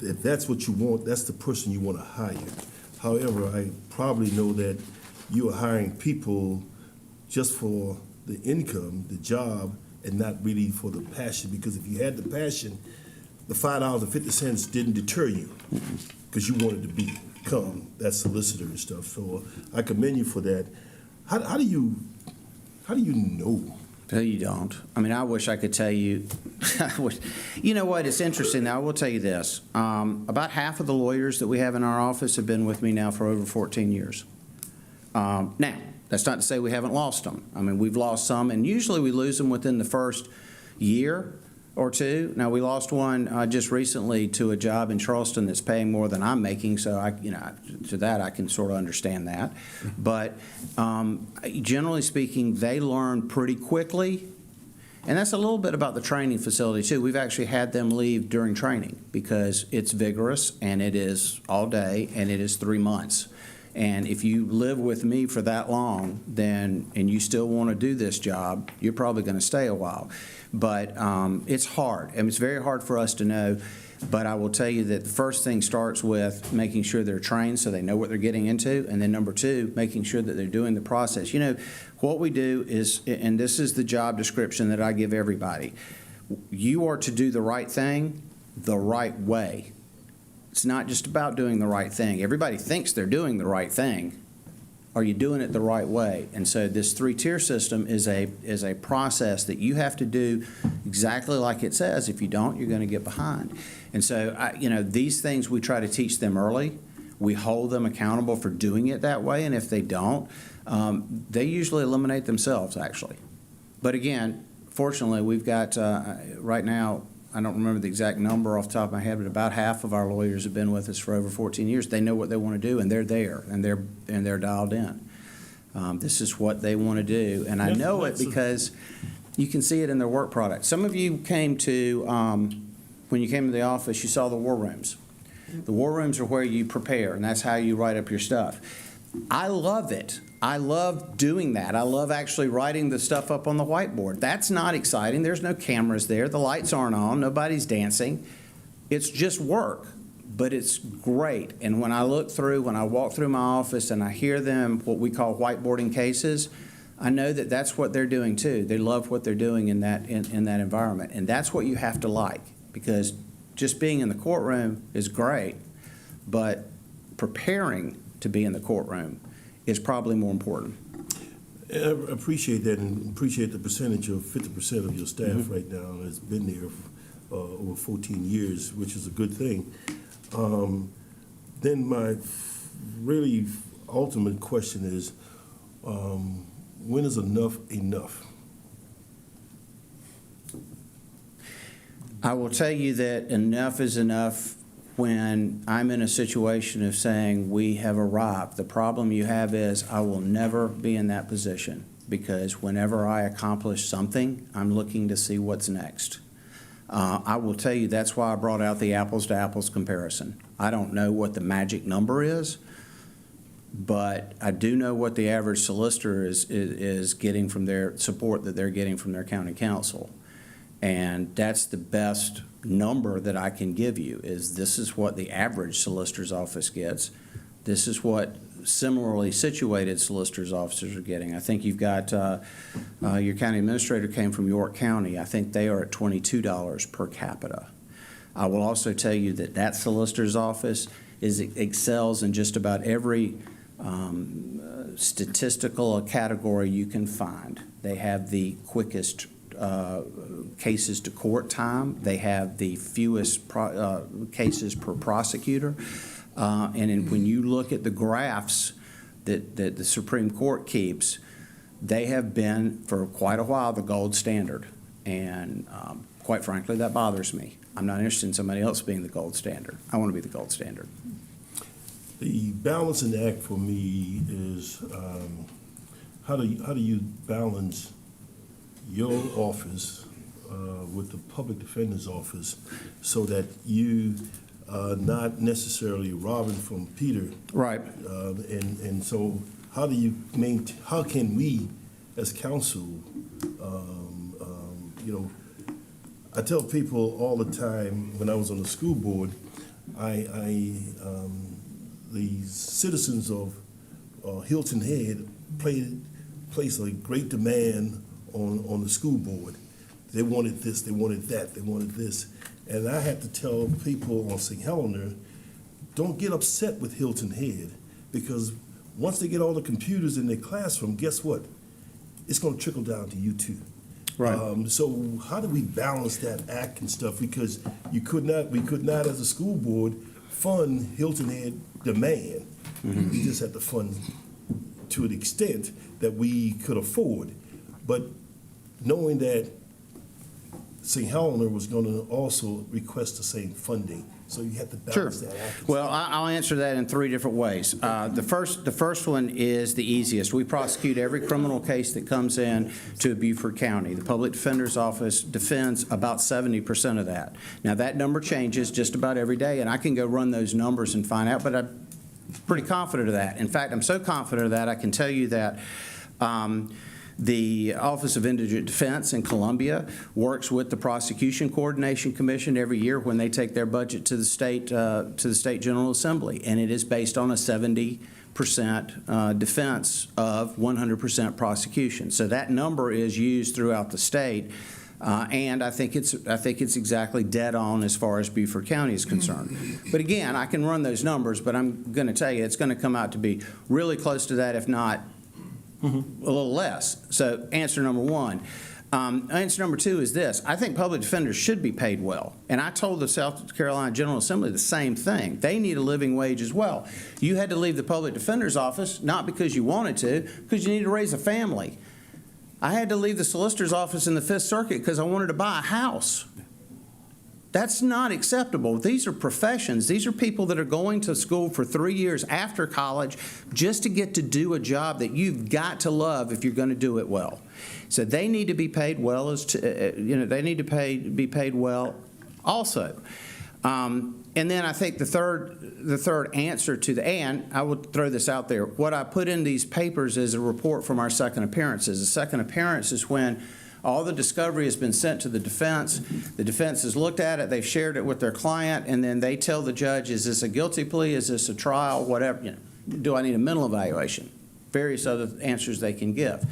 if that's what you want, that's the person you want to hire. However, I probably know that you are hiring people just for the income, the job, and not really for the passion, because if you had the passion, the $5.50 didn't deter you, because you wanted to become that solicitor and stuff. So I commend you for that. How do you know? No, you don't. I mean, I wish I could tell you. You know what? It's interesting. Now, I will tell you this. About half of the lawyers that we have in our office have been with me now for over 14 years. Now, that's not to say we haven't lost them. I mean, we've lost some, and usually we lose them within the first year or two. Now, we lost one just recently to a job in Charleston that's paying more than I'm making, so to that I can sort of understand that. But generally speaking, they learn pretty quickly, and that's a little bit about the training facility too. We've actually had them leave during training because it's vigorous and it is all day and it is 3 months. And if you live with me for that long, and you still want to do this job, you're probably going to stay a while. But it's hard. I mean, it's very hard for us to know. But I will tell you that the first thing starts with making sure they're trained so they know what they're getting into. And then number two, making sure that they're doing the process. You know, what we do is, and this is the job description that I give everybody, you are to do the right thing the right way. It's not just about doing the right thing. Everybody thinks they're doing the right thing, Are you doing it the right way? And so this three-tier system is a process that you have to do exactly like it says. If you don't, you're going to get behind. And so, these things we try to teach them early. We hold them accountable for doing it that way, and if they don't, they usually eliminate themselves, actually. But again, fortunately, we've got, right now, I don't remember the exact number off the top of my head, but about half of our lawyers have been with us for over 14 years. They know what they want to do, and they're there, and they're dialed in. This is what they want to do, and I know it because you can see it in their work product. Some of you came to, when you came to the office, you saw the war rooms. The war rooms are where you prepare, and that's how you write up your stuff. I love it. I love doing that. I love actually writing the stuff up on the whiteboard. That's not exciting. There's no cameras there. The lights aren't on. Nobody's dancing. It's just work, but it's great. And when I walk through my office and I hear them, what we call whiteboarding cases, I know that that's what they're doing too. They love what they're doing in that environment. And that's what you have to like, because just being in the courtroom is great, but preparing to be in the courtroom is probably more important. I appreciate that, and appreciate the percentage of 50% of your staff right now has been there over 14 years, which is a good thing. Then my really ultimate question is, when is enough enough? I will tell you that enough is enough when I'm in a situation of saying we have arrived. The problem you have is I will never be in that position, because whenever I accomplish something, I'm looking to see what's next. I will tell you that's why I brought out the apples to apples comparison. I don't know what the magic number is, but I do know what the average solicitor is getting from their support that they're getting from their county council. And that's the best number that I can give you, is this is what the average solicitor's office gets. This is what similarly situated solicitor's officers are getting. I think you've got, your county administrator came from York County. I think they are at $22 per capita. I will also tell you that that solicitor's office excels in just about every statistical category you can find. They have the quickest cases to court time. They have the fewest cases per prosecutor. When you look at the graphs that the Supreme Court keeps, they have been for quite a while the gold standard. And quite frankly, that bothers me. I'm not interested in somebody else being the gold standard. I want to be the gold standard. The balancing act for me is how do you balance your office with the public defender's office so that you not necessarily robbing from Peter. Right. And so how do you how can we as council, I tell people all the time when I was on the school board, the citizens of Hilton Head placed a great demand on the school board. They wanted this, they wanted that, they wanted this. And I had to tell people on St. Helena, don't get upset with Hilton Head, because once they get all the computers in their classroom, guess what? It's going to trickle down to you too. Right. So how do we balance that act and stuff? Because we could not as a school board fund Hilton Head demand. Mm-hmm. We just had to fund to an extent that we could afford. But knowing that St. Helena was going to also request the same funding, so you have to balance that out. Well, I'll answer that in three different ways. The first one is the easiest. We prosecute every criminal case that comes in to Beaufort County. The Public Defender's Office defends about 70% of that. Now, that number changes just about every day, and I can go run those numbers and find out, but I'm pretty confident of that. In fact, I'm so confident of that, I can tell you that the Office of Indigent Defense in Columbia works with the Prosecution Coordination Commission every year when they take their budget to the state General Assembly, and it is based on a 70% defense of 100% prosecution. So that number is used throughout the state. And I think it's exactly dead on as far as Beaufort County is concerned. But again, I can run those numbers, but I'm going to tell you, it's going to come out to be really close to that, if not a little less. So answer number one. Answer number two is this. I think public defenders should be paid well. And I told the South Carolina General Assembly the same thing. They need a living wage as well. You had to leave the public defender's office, not because you wanted to, because you need to raise a family. I had to leave the solicitor's office in the Fifth Circuit because I wanted to buy a house. That's not acceptable. These are professions. These are people that are going to school for 3 years after college just to get to do a job that you've got to love if you're going to do it well. So they need to be paid well they need to be paid well also. And then I think the third answer to and I would throw this out there. What I put in these papers is a report from our second appearances. A second appearance is when all the discovery has been sent to the defense. The defense has looked at it, they've shared it with their client, and then they tell the judge, is this a guilty plea, is this a trial, whatever, do I need a mental evaluation? Various other answers they can give.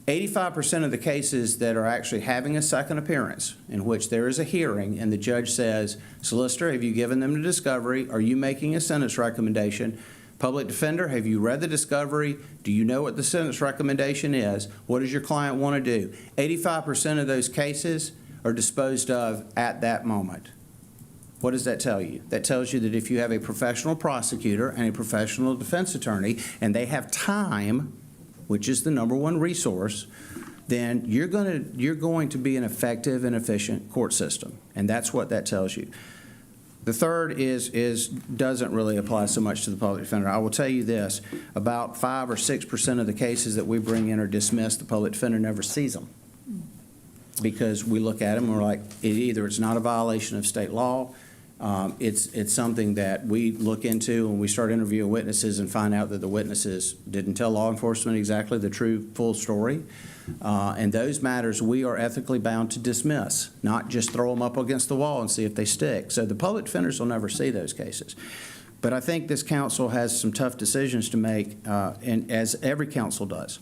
85% of the cases that are actually having a second appearance in which there is a hearing and the judge says, solicitor, have you given them the discovery? Are you making a sentence recommendation? Public defender, have you read the discovery? Do you know what the sentence recommendation is? What does your client want to do? 85% of those cases are disposed of at that moment. What does that tell you? That tells you that if you have a professional prosecutor and a professional defense attorney and they have time, which is the number one resource, then you're going to be an effective and efficient court system. And that's what that tells you. The third doesn't really apply so much to the public defender. I will tell you this, about 5 or 6% of the cases that we bring in are dismissed. The public defender never sees them because we look at them and we're like, either it's not a violation of state law, it's something that we look into and we start interviewing witnesses and find out that the witnesses didn't tell law enforcement exactly the true full story. And those matters we are ethically bound to dismiss, not just throw them up against the wall and see if they stick. So the public defenders will never see those cases. But I think this council has some tough decisions to make, and as every council does.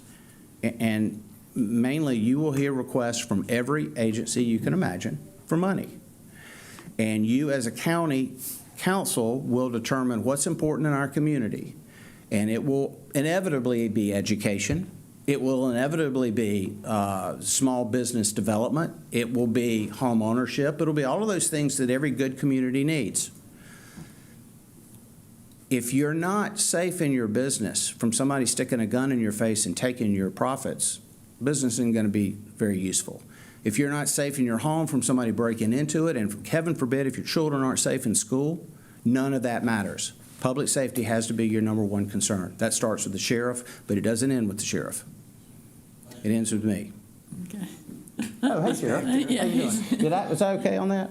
And mainly you will hear requests from every agency you can imagine for money. And you as a county council will determine what's important in our community. And it will inevitably be education. It will inevitably be small business development. It will be home ownership. It'll be all of those things that every good community needs. If you're not safe in your business from somebody sticking a gun in your face and taking your profits, business isn't going to be very useful. If you're not safe in your home from somebody breaking into it, and heaven forbid if your children aren't safe in school, none of that matters. Public safety has to be your number one concern. That starts with the sheriff, but it doesn't end with the sheriff. It ends with me. Okay. Oh, hey, Sheriff. How you doing? Was I okay on that?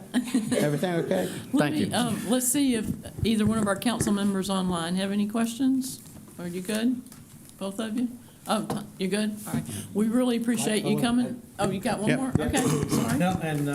Everything okay? Thank you. Let's see if either one of our council members online have any questions. Are you good? Both of you? Oh, you're good? All right. We really appreciate you coming. Oh, you got one more? Okay, sorry. No, and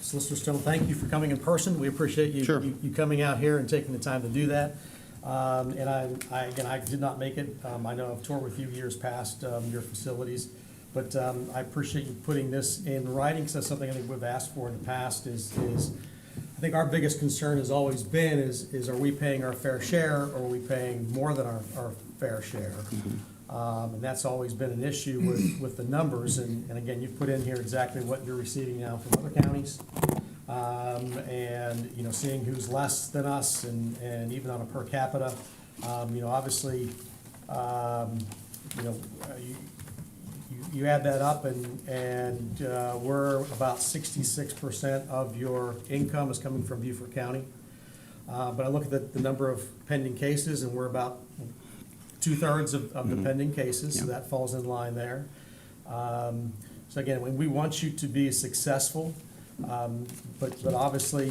Solicitor Stone, thank you for coming in person. We appreciate you, Sure. you coming out here and taking the time to do that. And I did not make it. I know I've toured with you years past, your facilities. But I appreciate you putting this in writing, because that's something I think we've asked for in the past is I think our biggest concern has always been is are we paying our fair share, or are we paying more than our fair share? And that's always been an issue with the numbers. And again, you've put in here exactly what you're receiving now from other counties. And, you know, seeing who's less than us and even on a per capita, you know, obviously, you know, you add that up and we're about 66% of your income is coming from Beaufort County. But I look at the number of pending cases and we're about 2/3 of the pending cases, so that falls in line there. So again, we want you to be successful, but obviously,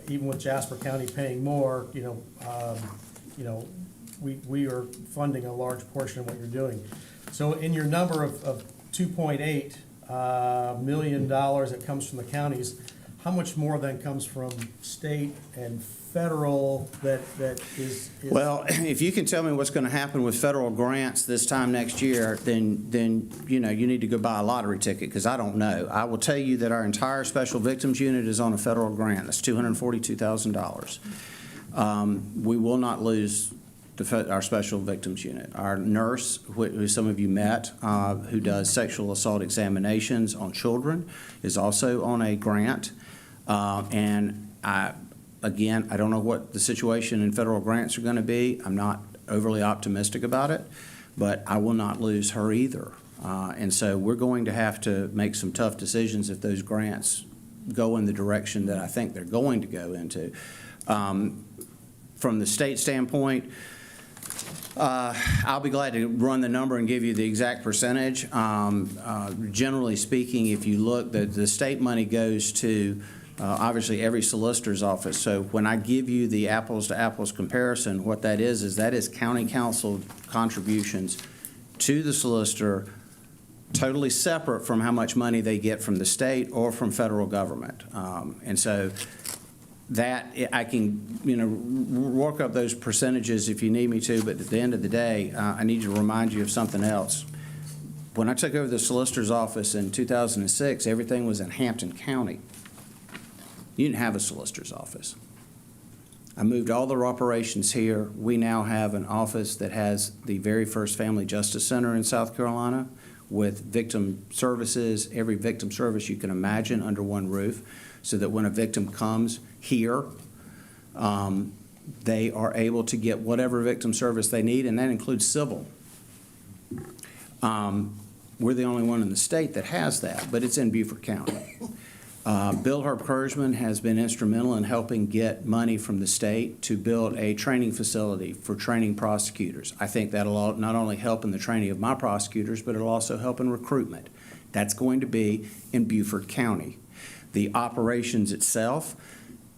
even with Jasper County paying more, you know, we are funding a large portion of what you're doing. So in your number of $2.8 million that comes from the counties, how much more then comes from state and federal that is? Well, if you can tell me what's going to happen with federal grants this time next year, then you know, you need to go buy a lottery ticket, because I don't know. I will tell you that our entire special victims unit is on a federal grant. That's $242,000. We will not lose our special victims unit. Our nurse, who some of you met, who does sexual assault examinations on children, is also on a grant. And again, I don't know what the situation in federal grants are going to be. I'm not overly optimistic about it, but I will not lose her either. And so we're going to have to make some tough decisions if those grants go in the direction that I think they're going to go into. From the state standpoint, I'll be glad to run the number and give you the exact percentage. Generally speaking, if you look, the state money goes to obviously every solicitor's office. So when I give you the apples to apples comparison, what that is county council contributions to the solicitor, totally separate from how much money they get from the state or from federal government. And so that, I can, you know, work up those percentages if you need me to, but at the end of the day, I need to remind you of something else. When I took over the solicitor's office in 2006, everything was in Hampton County. You didn't have a solicitor's office. I moved all their operations here. We now have an office that has the very first Family Justice Center in South Carolina, with victim services, every victim service you can imagine under one roof, so that when a victim comes here, they are able to get whatever victim service they need, and that includes civil. We're the only one in the state that has that, but it's in Beaufort County. Bill Herb Kurzman has been instrumental in helping get money from the state to build a training facility for training prosecutors. I think that'll not only help in the training of my prosecutors, but it'll also help in recruitment. That's going to be in Beaufort County. The operations itself,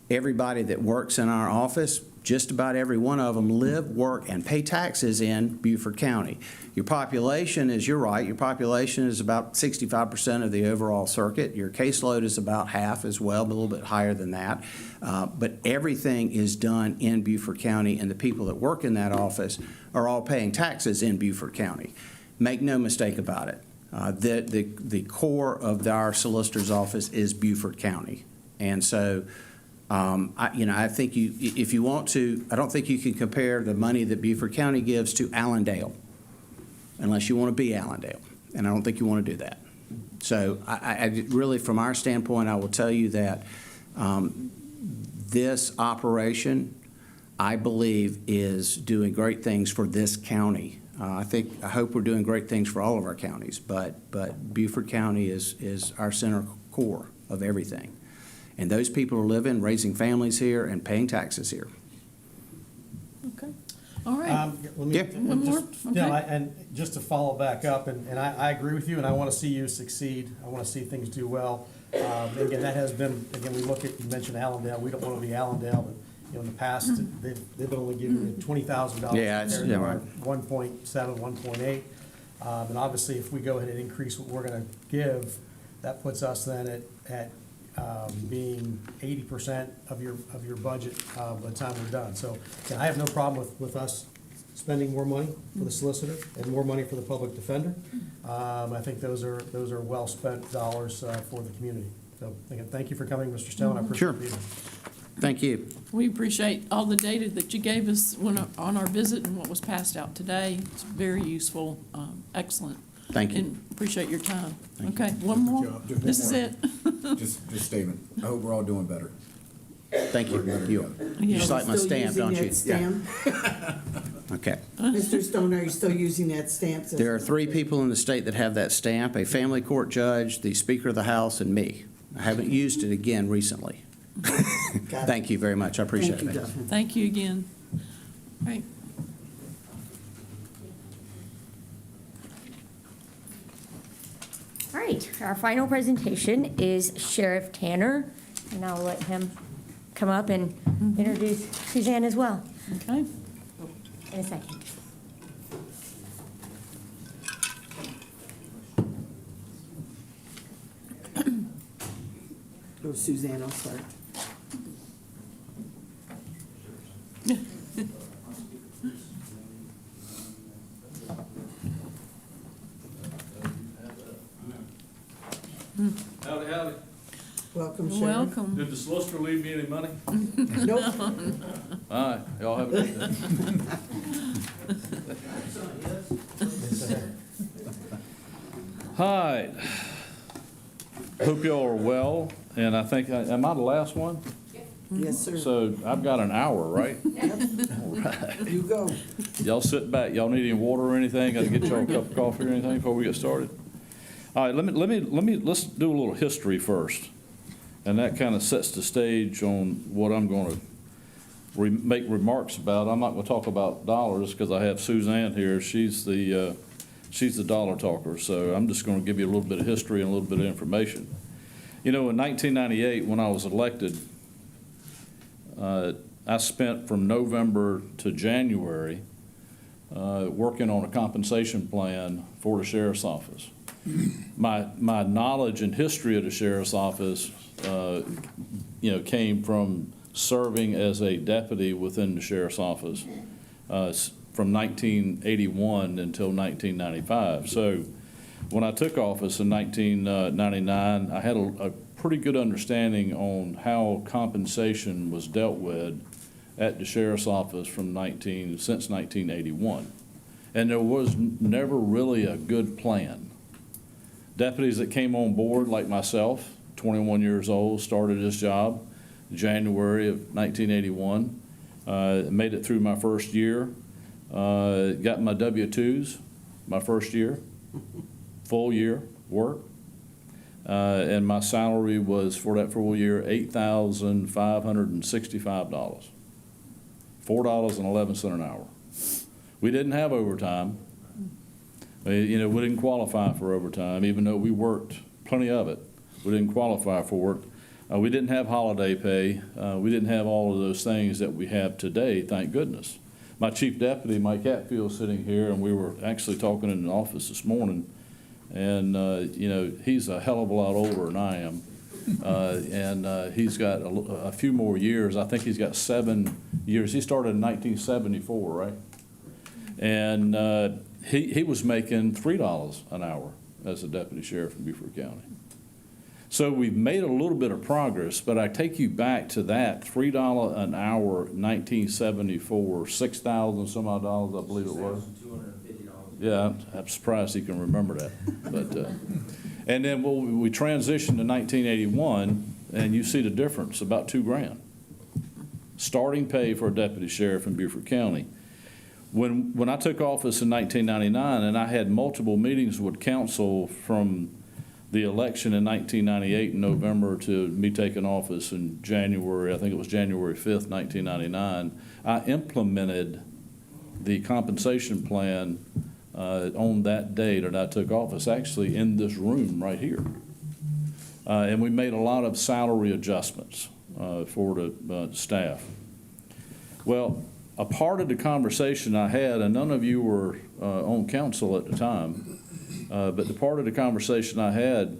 everybody that works in our office, just about every one of them live, work, and pay taxes in Beaufort County. Your population is, you're right, your population is about 65% of the overall circuit. Your caseload is about half as well, but a little bit higher than that. But everything is done in Beaufort County, and the people that work in that office are all paying taxes in Beaufort County. Make no mistake about it. The core of our solicitor's office is Beaufort County. And so, I think if you want to, I don't think you can compare the money that Beaufort County gives to Allendale, unless you want to be Allendale, and I don't think you want to do that. So I really, from our standpoint, I will tell you that this operation, I believe, is doing great things for this county. I hope we're doing great things for all of our counties, but Beaufort County is our center core of everything. And those people are living, raising families here, and paying taxes here. Okay. All right. One more? Okay. And just to follow back up, and I agree with you, and I want to see you succeed. I want to see things do well. Again, that has been, again, we look at, you mentioned Allendale. We don't want to be Allendale, but in the past, they've only given you $20,000. Yeah, it's right. 1.7, 1.8. And obviously, if we go ahead and increase what we're going to give, that puts us then at being 80% of your budget by the time we're done. So again, I have no problem with us spending more money for the solicitor and more money for the public defender. I think those are well spent dollars for the community. So again, thank you for coming, Mr. Stone. I appreciate being here. Thank you. We appreciate all the data that you gave us on our visit and what was passed out today. It's very useful, excellent. Thank you. And appreciate your time. Okay, one more? This is it. Just statement. I hope we're all doing better. Thank you. You just like my stamp, don't you? Stamp? Okay. Mr. Stone, are you still using that stamp? There are 3 people in the state that have that stamp: a family court judge, the Speaker of the House, and me. I haven't used it again recently. Thank you very much. I appreciate it. Thank you again. All right. All right, our final presentation is Sheriff Tanner, and I'll let him come up and introduce Suzanne as well. Okay. In a second. Oh, Suzanne, I'll start. Howdy, howdy. Welcome, Sharon. Welcome. Did the solicitor leave me any money? Nope. All right, y'all have a good day. All right. Hope y'all are well, and I think, am I the last one? Yes, sir. So I've got an hour, right? All right. You go. Y'all sit back. Y'all need any water or anything? Got to get y'all a cup of coffee or anything before we get started? All right, let's do a little history first. And that kind of sets the stage on what I'm going to make remarks about. I'm not going to talk about dollars because I have Suzanne here. She's the dollar talker. So I'm just going to give you a little bit of history and a little bit of information. You know, in 1998, when I was elected, I spent from November to January working on a compensation plan for the sheriff's office. My knowledge and history of the sheriff's office, came from serving as a deputy within the sheriff's office from 1981 until 1995. So when I took office in 1999, I had a pretty good understanding on how compensation was dealt with at the sheriff's office since 1981. And there was never really a good plan. Deputies that came on board, like myself, 21 years old, started this job January of 1981. Made it through my first year. Got my W-2s my first year, full year work. And my salary was, for that full year, $8,565. $4.11 an hour. We didn't have overtime. We didn't qualify for overtime, even though we worked plenty of it. We didn't qualify for it. We didn't have holiday pay. We didn't have all of those things that we have today, thank goodness. My chief deputy, Mike Hatfield, sitting here, and we were actually talking in the office this morning, and, he's a hell of a lot older than I am. And he's got a few more years. I think he's got 7 years. He started in 1974, right? And he was making $3 an hour as a deputy sheriff in Beaufort County. So we've made a little bit of progress, but I take you back to that $3 an hour, 1974, $6,000 some odd dollars, I believe it was. Yeah, I'm surprised he can remember that. But and then we transitioned to 1981, and you see the difference, about $2,000. Starting pay for a deputy sheriff in Beaufort County. When I took office in 1999, and I had multiple meetings with council from the election in 1998 in November to me taking office in January, I think it was January 5th, 1999, I implemented the compensation plan on that day that I took office, actually in this room right here. And we made a lot of salary adjustments for the staff. Well, a part of the conversation I had, and none of you were on council at the time, but the part of the conversation I had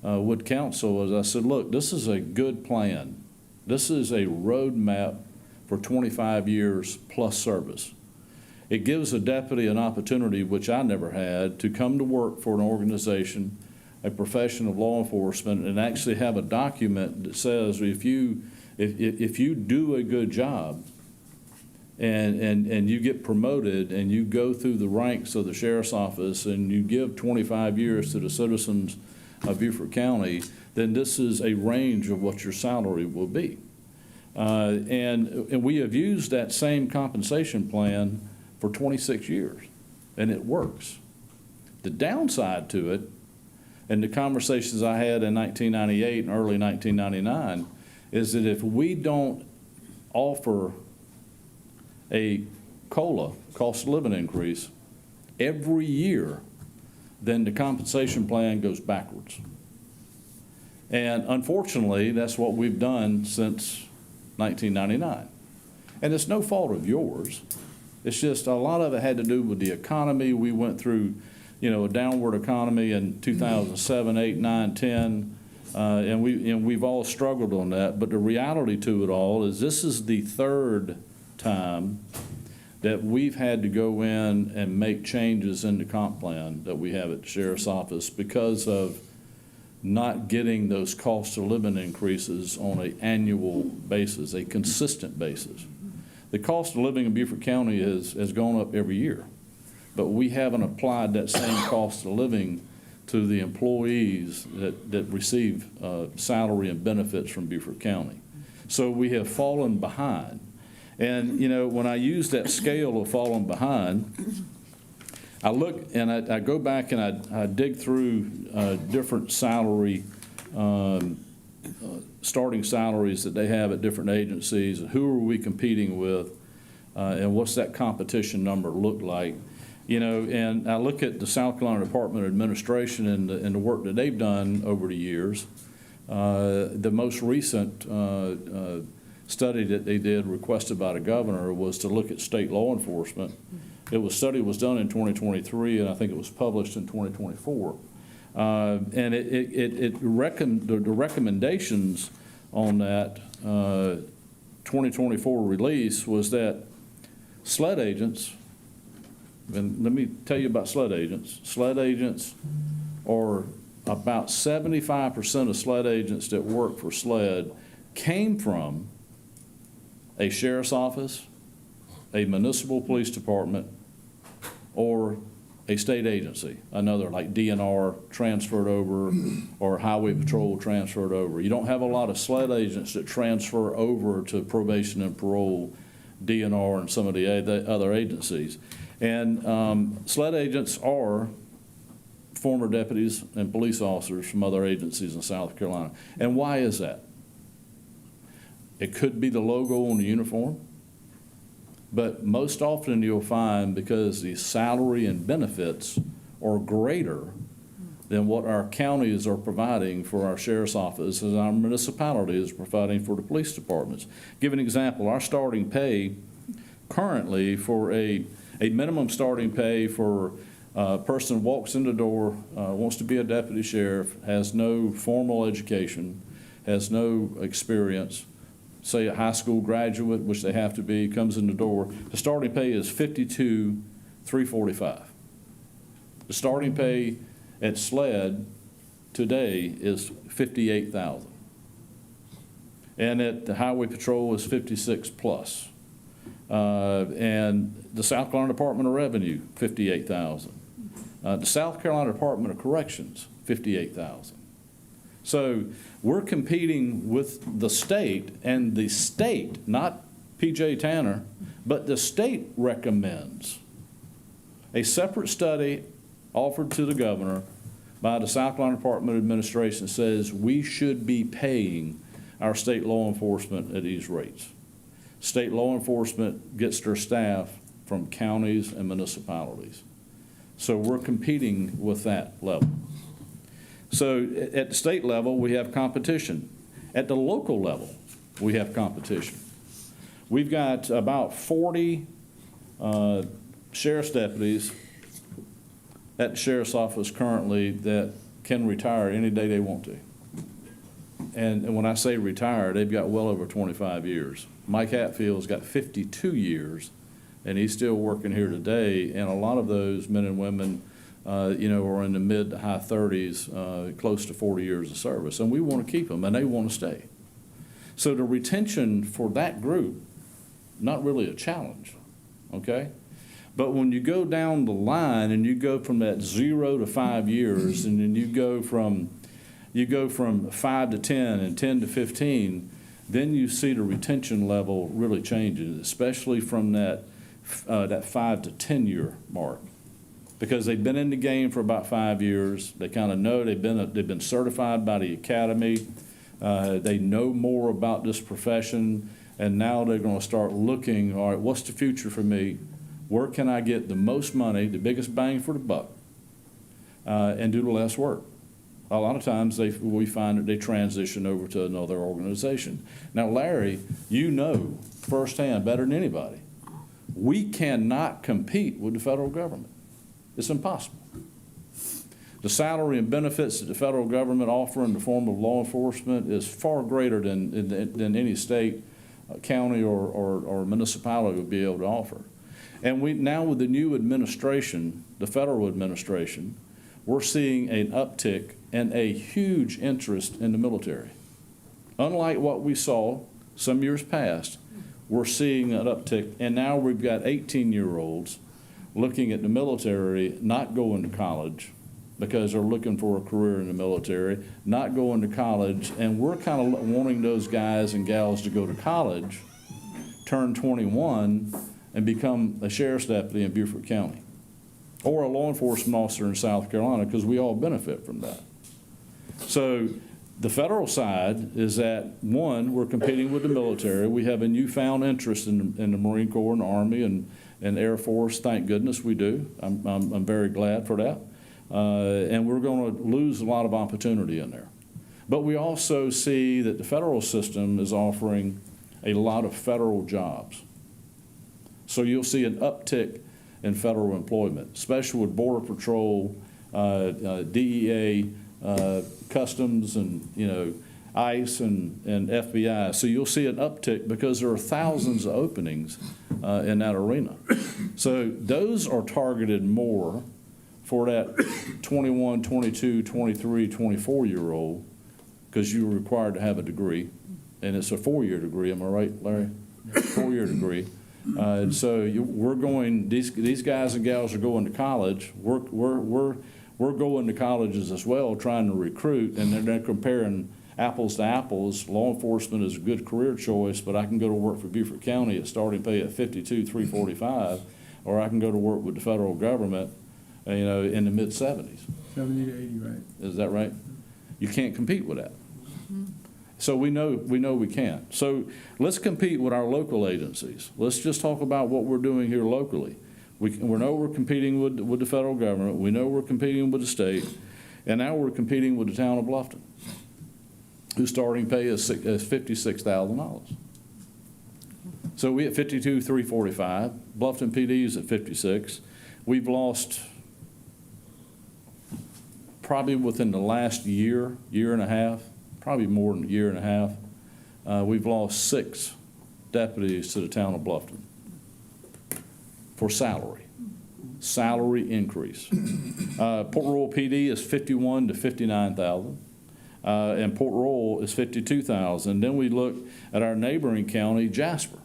with council was I said, look, this is a good plan. This is a roadmap for 25 years plus service. It gives a deputy an opportunity, which I never had, to come to work for an organization, a profession of law enforcement, and actually have a document that says if you do a good job, and you get promoted and you go through the ranks of the sheriff's office and you give 25 years to the citizens of Beaufort County, then this is a range of what your salary will be. And we have used that same compensation plan for 26 years, and it works. The downside to it, and the conversations I had in 1998 and early 1999, is that if we don't offer a COLA, cost of living increase, every year, then the compensation plan goes backwards. And unfortunately, that's what we've done since 1999. And it's no fault of yours. It's just a lot of it had to do with the economy. We went through, a downward economy in 2007, 8, 9, 10. And we've all struggled on that, but the reality to it all is this is the third time that we've had to go in and make changes in the comp plan that we have at the Sheriff's Office because of not getting those cost of living increases on an annual basis, a consistent basis. The cost of living in Beaufort County has gone up every year, but we haven't applied that same cost of living to the employees that receive salary and benefits from Beaufort County. So we have fallen behind. And, you know, when I use that scale of falling behind, I look and I go back and I dig through different salary, starting salaries that they have at different agencies, and who are we competing with, and what's that competition number look like. You know, and I look at the South Carolina Department of Administration and the work that they've done over the years. The most recent study that they did, requested by the governor, was to look at state law enforcement. Study was done in 2023, and I think it was published in 2024. And the recommendations on that 2024 release was that SLED agents, and let me tell you about SLED agents. SLED agents are about 75% of SLED agents that work for SLED came from a sheriff's office, a municipal police department, or a state agency, another like DNR transferred over or Highway Patrol transferred over. You don't have a lot of SLED agents that transfer over to probation and parole, DNR, and some of the other agencies. And SLED agents are former deputies and police officers from other agencies in South Carolina. And why is that? It could be the logo on the uniform, but most often you'll find because the salary and benefits are greater than what our counties are providing for our sheriff's office and our municipality is providing for the police departments. Give an example, our starting pay currently for a minimum starting pay for a person who walks in the door, wants to be a deputy sheriff, has no formal education, has no experience, say a high school graduate, which they have to be, comes in the door, the starting pay is $52,345. The starting pay at SLED today is $58,000. And at the Highway Patrol is 56 plus. And the South Carolina Department of Revenue, $58,000. The South Carolina Department of Corrections, $58,000. So we're competing with the state, and the state, not P.J. Tanner, but the state recommends a separate study offered to the governor by the South Carolina Department of Administration says we should be paying our state law enforcement at these rates. State law enforcement gets their staff from counties and municipalities. So we're competing with that level. So at the state level, we have competition. At the local level, we have competition. We've got about 40 sheriff's deputies at the sheriff's office currently that can retire any day they want to. And when I say retire, they've got well over 25 years. Mike Hatfield's got 52 years, and he's still working here today. And a lot of those men and women, are in the mid to high 30s, close to 40 years of service. And we want to keep them, and they want to stay. So the retention for that group, not really a challenge, okay? But when you go down the line and you go from that 0 to 5 years, and then you go from 5 to 10 and 10 to 15, then you see the retention level really changing, especially from that 5 to 10 year mark. Because they've been in the game for about 5 years. They kind of know they've been certified by the academy. They know more about this profession, and now they're going to start looking, all right, what's the future for me? Where can I get the most money, the biggest bang for the buck, and do the less work? A lot of times we find that they transition over to another organization. Now, Larry, you know firsthand better than anybody, we cannot compete with the federal government. It's impossible. The salary and benefits that the federal government offer in the form of law enforcement is far greater than any state, county, or municipality would be able to offer. And now with the new administration, the federal administration, we're seeing an uptick and a huge interest in the military. Unlike what we saw some years past, we're seeing an uptick, and now we've got 18-year-olds looking at the military, not going to college because they're looking for a career in the military, not going to college, and we're kind of wanting those guys and gals to go to college, turn 21, and become a sheriff's deputy in Beaufort County, or a law enforcement officer in South Carolina, because we all benefit from that. So the federal side is that, one, we're competing with the military. We have a newfound interest in the Marine Corps and the Army and Air Force. Thank goodness we do. I'm very glad for that. And we're going to lose a lot of opportunity in there. But we also see that the federal system is offering a lot of federal jobs. So you'll see an uptick in federal employment, especially with Border Patrol, DEA, Customs, and ICE and FBI. So you'll see an uptick because there are thousands of openings in that arena. So those are targeted more for that 21, 22, 23, 24-year-old, because you're required to have a degree, and it's a 4-year degree. Am I right, Larry? 4-year degree. And so we're going. These guys and gals are going to college. We're going to colleges as well, trying to recruit, and they're comparing apples to apples. Law enforcement is a good career choice, but I can go to work for Beaufort County at starting pay at $52,345, or I can go to work with the federal government, in the mid-70s. 70 to 80, right? Is that right? You can't compete with that. So we know we can't. So let's compete with our local agencies. Let's just talk about what we're doing here locally. We know we're competing with the federal government. We know we're competing with the state. And now we're competing with the town of Bluffton, whose starting pay is $56,000. So we at $52,345. Bluffton PD is at $56,000. We've lost, probably within the last year and a half, probably more than a year and a half, we've lost 6 deputies to the town of Bluffton for salary increase. Port Royal PD is $51,000 to $59,000, and Port Royal is $52,000. Then we look at our neighboring county, Jasper.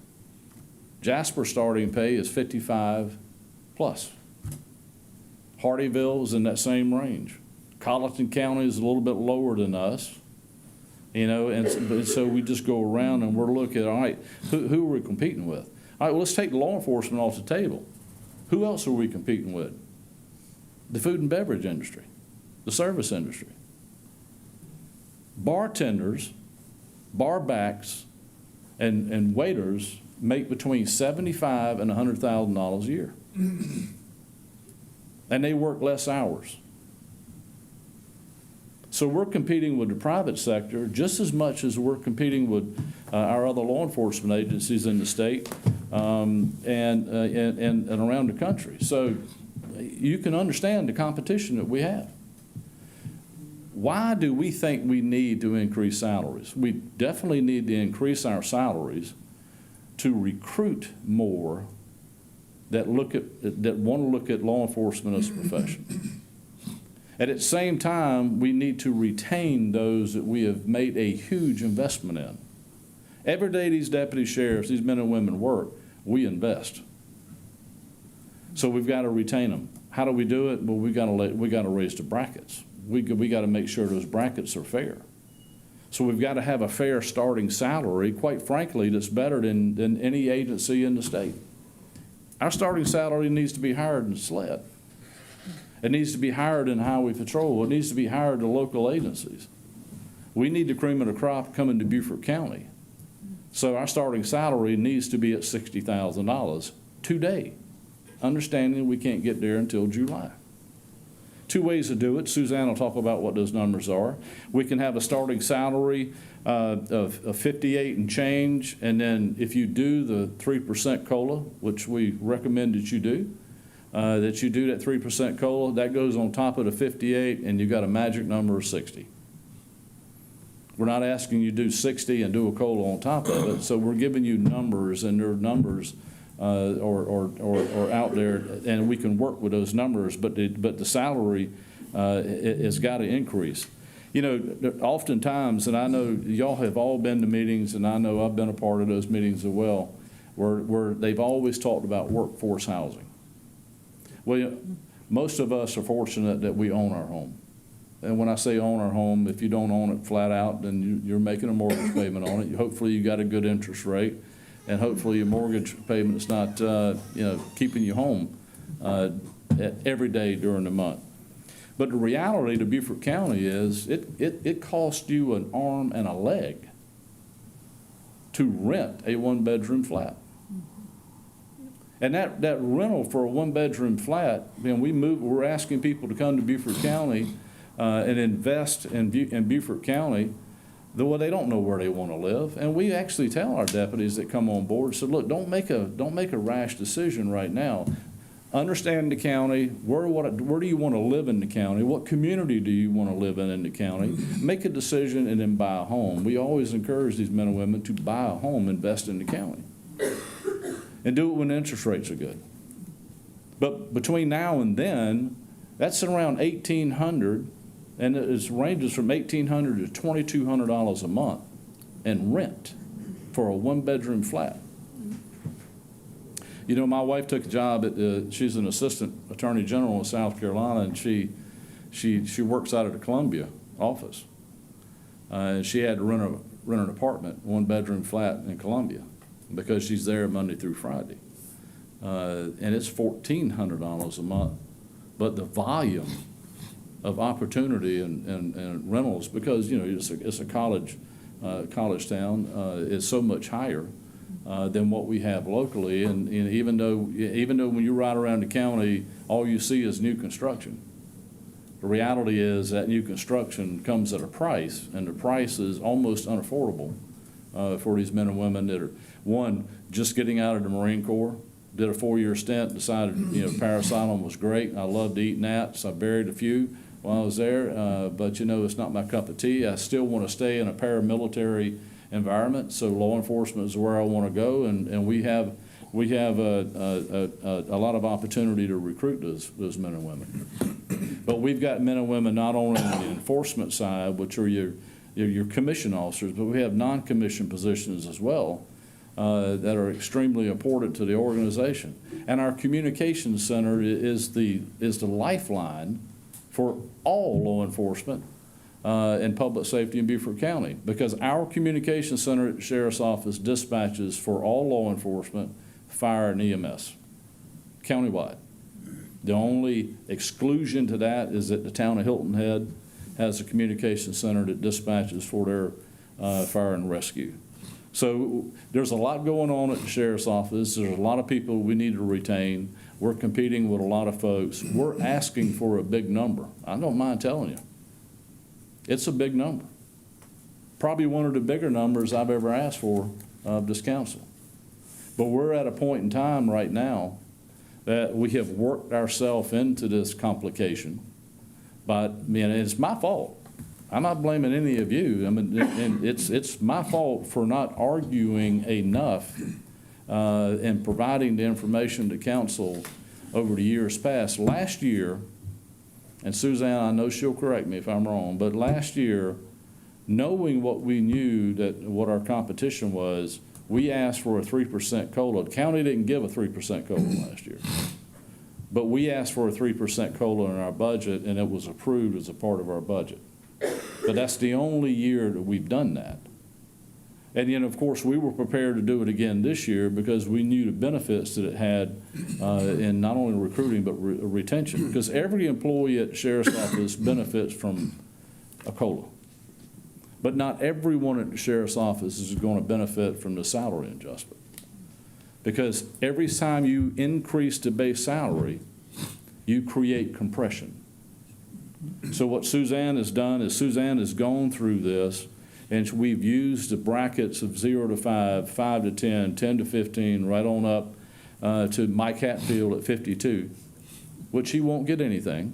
Jasper starting pay is $55,000 plus. Hardyville is in that same range. Colleton County is a little bit lower than us. And so we just go around and we're looking at, all right, who are we competing with? All right, well, let's take law enforcement off the table. Who else are we competing with? The food and beverage industry, the service industry. Bartenders, bar backs, and waiters make between $75,000 and $100,000 a year. And they work less hours. So we're competing with the private sector just as much as we're competing with our other law enforcement agencies in the state and around the country. So you can understand the competition that we have. Why do we think we need to increase salaries? We definitely need to increase our salaries to recruit more that want to look at law enforcement as a profession. At the same time, we need to retain those that we have made a huge investment in. Every day these deputy sheriffs, these men and women work, we invest. So we've got to retain them. How do we do it? Well, we got to raise the brackets. We got to make sure those brackets are fair. So we've got to have a fair starting salary, quite frankly, that's better than any agency in the state. Our starting salary needs to be higher than SLED. It needs to be higher than Highway Patrol. It needs to be higher than local agencies. We need the cream of the crop coming to Beaufort County. So our starting salary needs to be at $60,000 today, understanding we can't get there until July. 2 ways to do it. Suzanne will talk about what those numbers are. We can have a starting salary of 58 and change, and then if you do the 3% COLA, which we recommend that you do, that you do that 3% COLA, that goes on top of the 58, and you got a magic number of 60. We're not asking you to do 60 and do a COLA on top of it, so we're giving you numbers, and there are numbers or out there, and we can work with those numbers, but the salary has got to increase. You know, oftentimes, and I know y'all have all been to meetings, and I know I've been a part of those meetings as well, where they've always talked about workforce housing. Well, most of us are fortunate that we own our home. And when I say own our home, if you don't own it flat out, then you're making a mortgage payment on it. Hopefully you got a good interest rate, and hopefully your mortgage payment is not, keeping you home every day during the month. But the reality to Beaufort County is it costs you an arm and a leg to rent a one-bedroom flat. And that rental for a one-bedroom flat, we're asking people to come to Beaufort County and invest in Beaufort County. Well, they don't know where they want to live, and we actually tell our deputies that come on board, so look, don't make a rash decision right now. Understand the county. Where do you want to live in the county? What community do you want to live in the county? Make a decision and then buy a home. We always encourage these men and women to buy a home, invest in the county, and do it when interest rates are good. But between now and then, that's around $1,800. And it ranges from $1,800 to $2,200 a month in rent for a one-bedroom flat. You know, my wife took a job at, she's an assistant attorney general in South Carolina, and she works out of the Columbia office. And she had to rent an apartment, one-bedroom flat in Columbia, because she's there Monday through Friday. And it's $1,400 a month. But the volume of opportunity and rentals, because it's a college town, is so much higher than what we have locally. And even though when you ride around the county, all you see is new construction. The reality is that new construction comes at a price, and the price is almost unaffordable for these men and women that are, one, just getting out of the Marine Corps, did a 4-year stint, decided Parasylum was great. I loved eating gnats. I buried a few while I was there, but it's not my cup of tea. I still want to stay in a paramilitary environment, so law enforcement is where I want to go, and we have a lot of opportunity to recruit those men and women. But we've got men and women not only on the enforcement side, which are your commission officers, but we have non-commissioned positions as well that are extremely important to the organization. And our communications center is the lifeline for all law enforcement and public safety in Beaufort County, because our communications center at the Sheriff's Office dispatches for all law enforcement, fire, and EMS, countywide. The only exclusion to that is that the town of Hilton Head has a communications center that dispatches for their fire and rescue. So there's a lot going on at the Sheriff's Office. There's a lot of people we need to retain. We're competing with a lot of folks. We're asking for a big number. I don't mind telling you. It's a big number. Probably one of the bigger numbers I've ever asked for of this council. But we're at a point in time right now that we have worked ourselves into this complication. But it's my fault. I'm not blaming any of you. And it's my fault for not arguing enough and providing the information to council over the years past. Last year, and Suzanne, I know she'll correct me if I'm wrong, but last year, knowing what we knew, what our competition was, we asked for a 3% COLA. The county didn't give a 3% COLA last year. But we asked for a 3% COLA in our budget, and it was approved as a part of our budget. But that's the only year that we've done that. And then, of course, we were prepared to do it again this year because we knew the benefits that it had in not only recruiting but retention. Because every employee at the Sheriff's Office benefits from a COLA. But not everyone at the Sheriff's Office is going to benefit from the salary adjustment. Because every time you increase the base salary, you create compression. So what Suzanne has done is Suzanne has gone through this, and we've used the brackets of 0 to 5, 5 to 10, 10 to 15, right on up to Mike Hatfield at 52. which he won't get anything.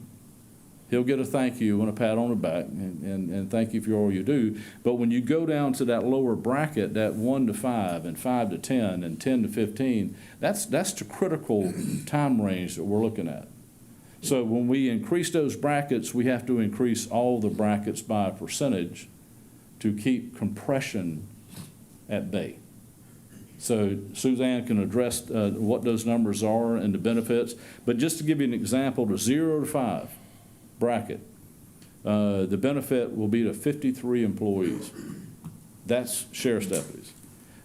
He'll get a thank you and a pat on the back and thank you for all you do. But when you go down to that lower bracket, that 1 to 5 and 5 to 10 and 10 to 15, that's the critical time range that we're looking at. So when we increase those brackets, we have to increase all the brackets by a percentage to keep compression at bay. So Suzanne can address what those numbers are and the benefits. But just to give you an example, the 0 to 5 bracket, the benefit will be to 53 employees. That's sheriff's deputies.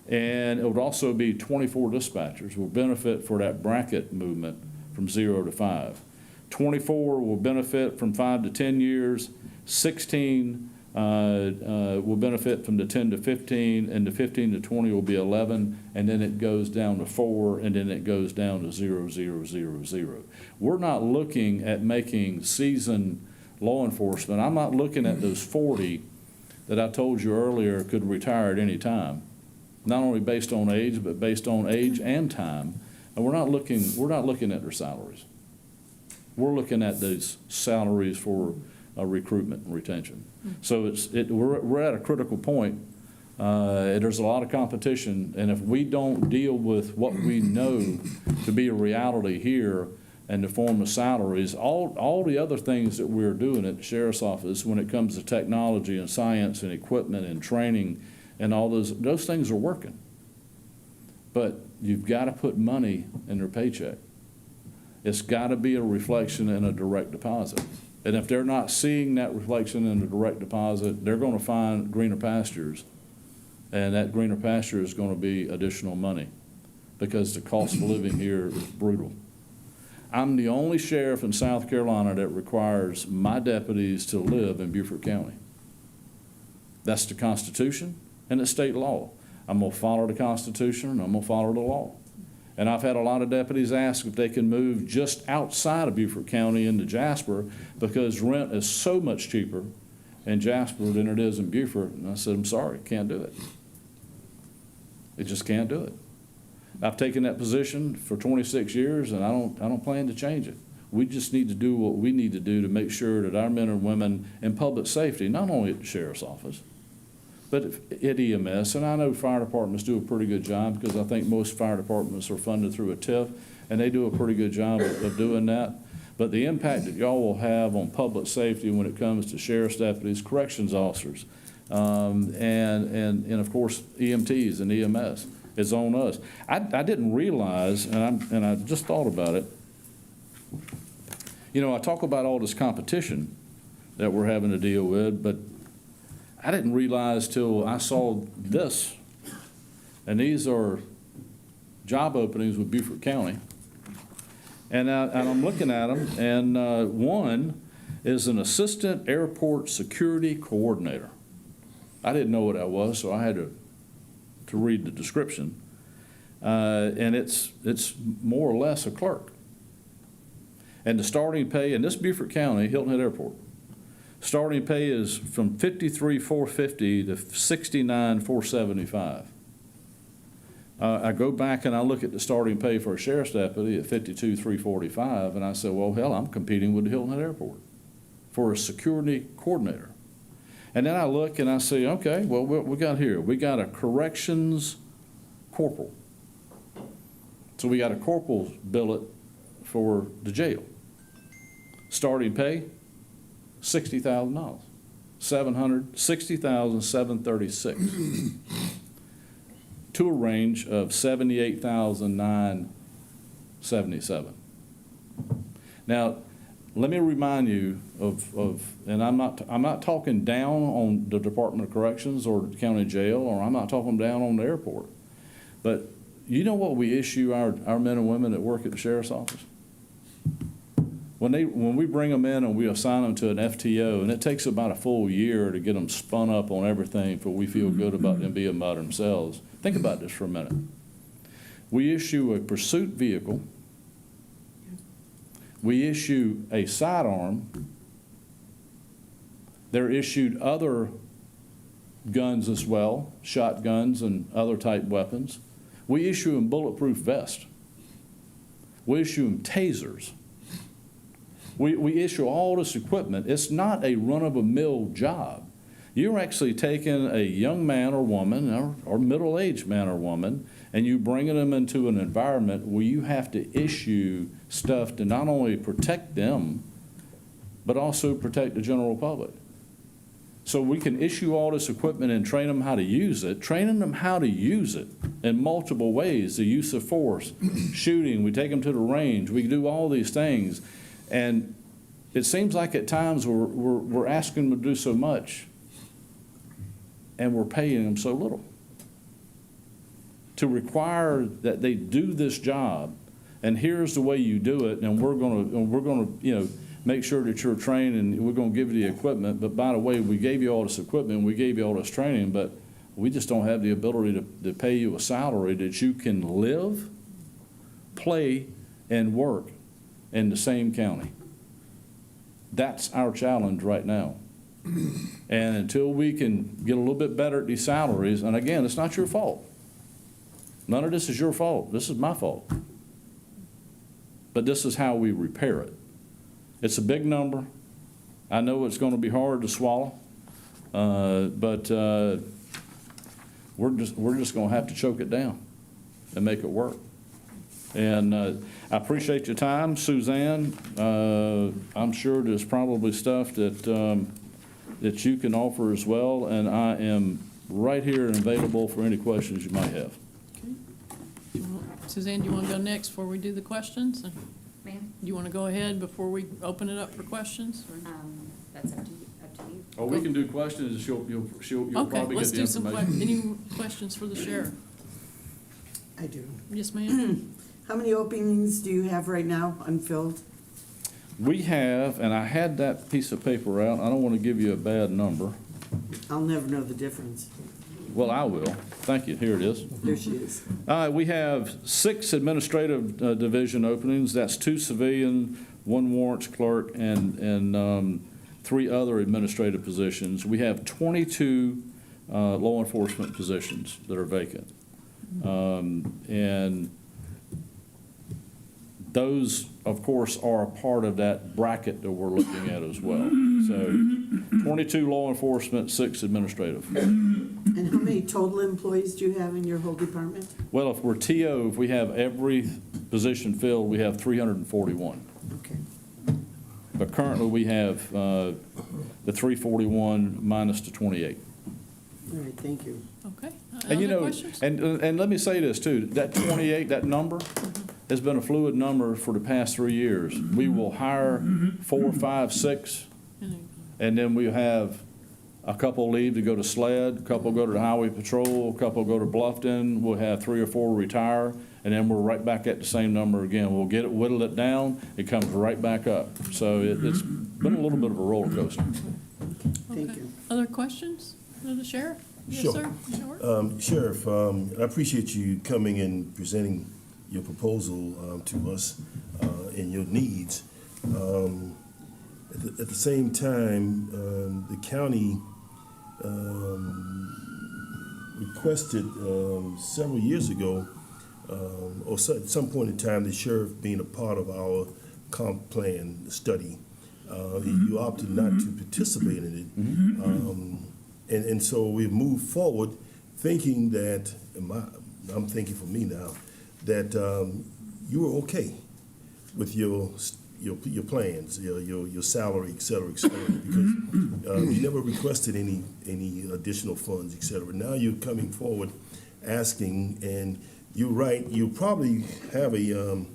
And it would also be 24 dispatchers will benefit for that bracket movement from 0 to 5. 24 will benefit from 5 to 10 years. 16 will benefit from the 10 to 15, and the 15 to 20 will be 11, and then it goes down to 4, and then it goes down to 0, 0, 0, 0. We're not looking at making seasoned law enforcement. I'm not looking at those 40 that I told you earlier could retire at any time, not only based on age, but based on age and time. And we're not looking at their salaries. We're looking at those salaries for recruitment and retention. So we're at a critical point. There's a lot of competition, and if we don't deal with what we know to be a reality here in the form of salaries, all the other things that we're doing at the sheriff's office when it comes to technology and science and equipment and training and all those things are working. But you've got to put money in their paycheck. It's got to be a reflection in a direct deposit. And if they're not seeing that reflection in a direct deposit, they're going to find greener pastures. And that greener pasture is going to be additional money because the cost of living here is brutal. I'm the only sheriff in South Carolina that requires my deputies to live in Beaufort County. That's the Constitution and it's state law. I'm going to follow the Constitution and I'm going to follow the law. And I've had a lot of deputies ask if they can move just outside of Beaufort County into Jasper because rent is so much cheaper in Jasper than it is in Beaufort. And I said, I'm sorry, can't do it. It just can't do it. I've taken that position for 26 years and I don't plan to change it. We just need to do what we need to do to make sure that our men and women in public safety, not only at the sheriff's office, but at EMS, and I know fire departments do a pretty good job because I think most fire departments are funded through a TIF, and they do a pretty good job of doing that. But the impact that y'all will have on public safety when it comes to sheriff's deputies, corrections officers, and of course EMTs and EMS is on us. I didn't realize, and I just thought about it. You know, I talk about all this competition that we're having to deal with, but I didn't realize till I saw this, and these are job openings with Beaufort County. And I'm looking at them, and one is an assistant airport security coordinator. I didn't know what that was, so I had to read the description. And it's more or less a clerk. And the starting pay in this Beaufort County, Hilton Head Airport, starting pay is from $53,450 to $69,475. I go back and I look at the starting pay for a sheriff's deputy at $52,345, and I said, well, hell, I'm competing with the Hilton Head Airport for a security coordinator. And then I look and I say, okay, well, what we got here? We got a corrections corporal. So we got a corporal's billet for the jail. Starting pay, $60,000, $736,736, to a range of $78,977. Now, let me remind you of, and I'm not talking down on the Department of Corrections or the county jail, or I'm not talking down on the airport, but you know what we issue our men and women that work at the sheriff's office? When we bring them in and we assign them to an FTO, and it takes about a full year to get them spun up on everything before we feel good about them being by themselves. Think about this for a minute. We issue a pursuit vehicle. We issue a sidearm. They're issued other guns as well, shotguns and other type weapons. We issue them bulletproof vests. We issue them tasers. We issue all this equipment. It's not a run-of-the-mill job. You're actually taking a young man or woman, or middle-aged man or woman, and you bringing them into an environment where you have to issue stuff to not only protect them, but also protect the general public. So we can issue all this equipment and train them how to use it, training them how to use it in multiple ways, the use of force, shooting, we take them to the range, we do all these things. And it seems like at times we're asking them to do so much, and we're paying them so little. To require that they do this job, and here's the way you do it, and we're gonna, you know, make sure that you're trained, and we're gonna give you the equipment, but by the way, we gave you all this equipment, we gave you all this training, but we just don't have the ability to pay you a salary that you can live, play, and work in the same county. That's our challenge right now. And until we can get a little bit better at these salaries, and again, it's not your fault. None of this is your fault. This is my fault. But this is how we repair it. It's a big number. I know it's going to be hard to swallow, but we're just going to have to choke it down and make it work. And I appreciate your time, Suzanne. I'm sure there's probably stuff that that you can offer as well, and I am right here and available for any questions you might have. Suzanne, do you want to go next before we do the questions? Ma'am? You want to go ahead before we open it up for questions? That's up to you. Oh, we can do questions, and you'll Okay, probably let's get the do some, information. any questions for the sheriff? I do. Yes, ma'am. How many openings do you have right now unfilled? We have, and I had that piece of paper out. I don't want to give you a bad number. I'll never know the difference. Well, I will. Thank you. Here it is. There she is. We have 6 administrative division openings. That's 2 civilian, 1 warrants clerk, and 3 other administrative positions. We have 22 law enforcement positions that are vacant. And those, of course, are a part of that bracket that we're looking at as well. So 22 law enforcement, 6 administrative. And how many total employees do you have in your whole department? Well, if we're TO, if we have every position filled, we have 341. Okay. But currently, we have the 341 minus the 28. All right, thank you. Okay. And you Other know, questions? and let me say this too, that 28, that number has been a fluid number for the past 3 years. We will hire 4, 5, 6, and then we have a couple leave to go to SLED, a couple go to the Highway Patrol, a couple go to Bluffton. We'll have 3 or 4 retire, and then we're right back at the same number again. We'll get it, whittle it down, it comes right back up. So it's been a little bit of a roller coaster. Thank you. Other questions for the sheriff? Yes, Sure. sir. Sure. Sheriff, I appreciate you coming and presenting your proposal to us and your needs. At the same time, the county requested several years ago, or at some point in time, the sheriff being a part of our comp plan study. You opted not to participate in it. And so we've moved forward thinking that, I'm thinking for me now, that you were okay with your plans, your salary, et cetera, because you never requested any additional funds, et cetera. Now you're coming forward asking, and you're right, you probably have a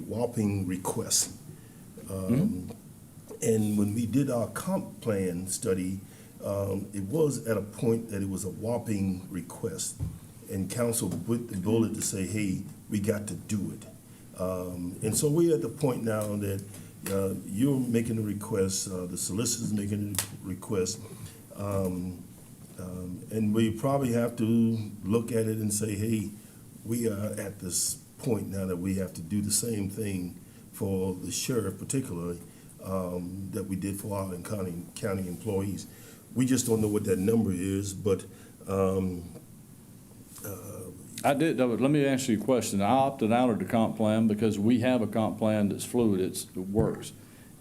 whopping request. And when we did our comp plan study, it was at a point that it was a whopping request, and council put the bullet to say, hey, we got to do it. And so we're at the point now that you're making a request, the solicitor's making a request, and we probably have to look at it and say, hey, we are at this point now that we have to do the same thing for the sheriff particularly, that we did for our county employees. We just don't know what that number is, but I did, let me ask you a question. I opted out of the comp plan because we have a comp plan that's fluid, it works,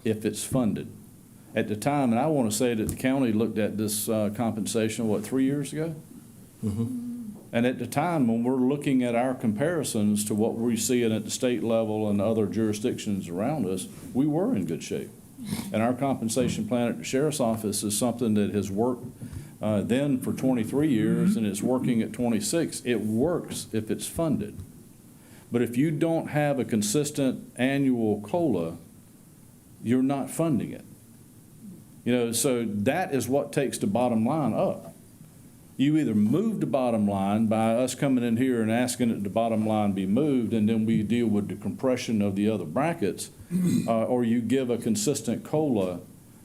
if it's funded. At the time, and I want to say that the county looked at this compensation, 3 years ago? And at the time, when we're looking at our comparisons to what we're seeing at the state level and other jurisdictions around us, we were in good shape. And our compensation plan at the sheriff's office is something that has worked then for 23 years, and it's working at 26. It works if it's funded. But if you don't have a consistent annual COLA, you're not funding it. You know, so that is what takes the bottom line up. You either move the bottom line by us coming in here and asking that the bottom line be moved, and then we deal with the compression of the other brackets, or you give a consistent COLA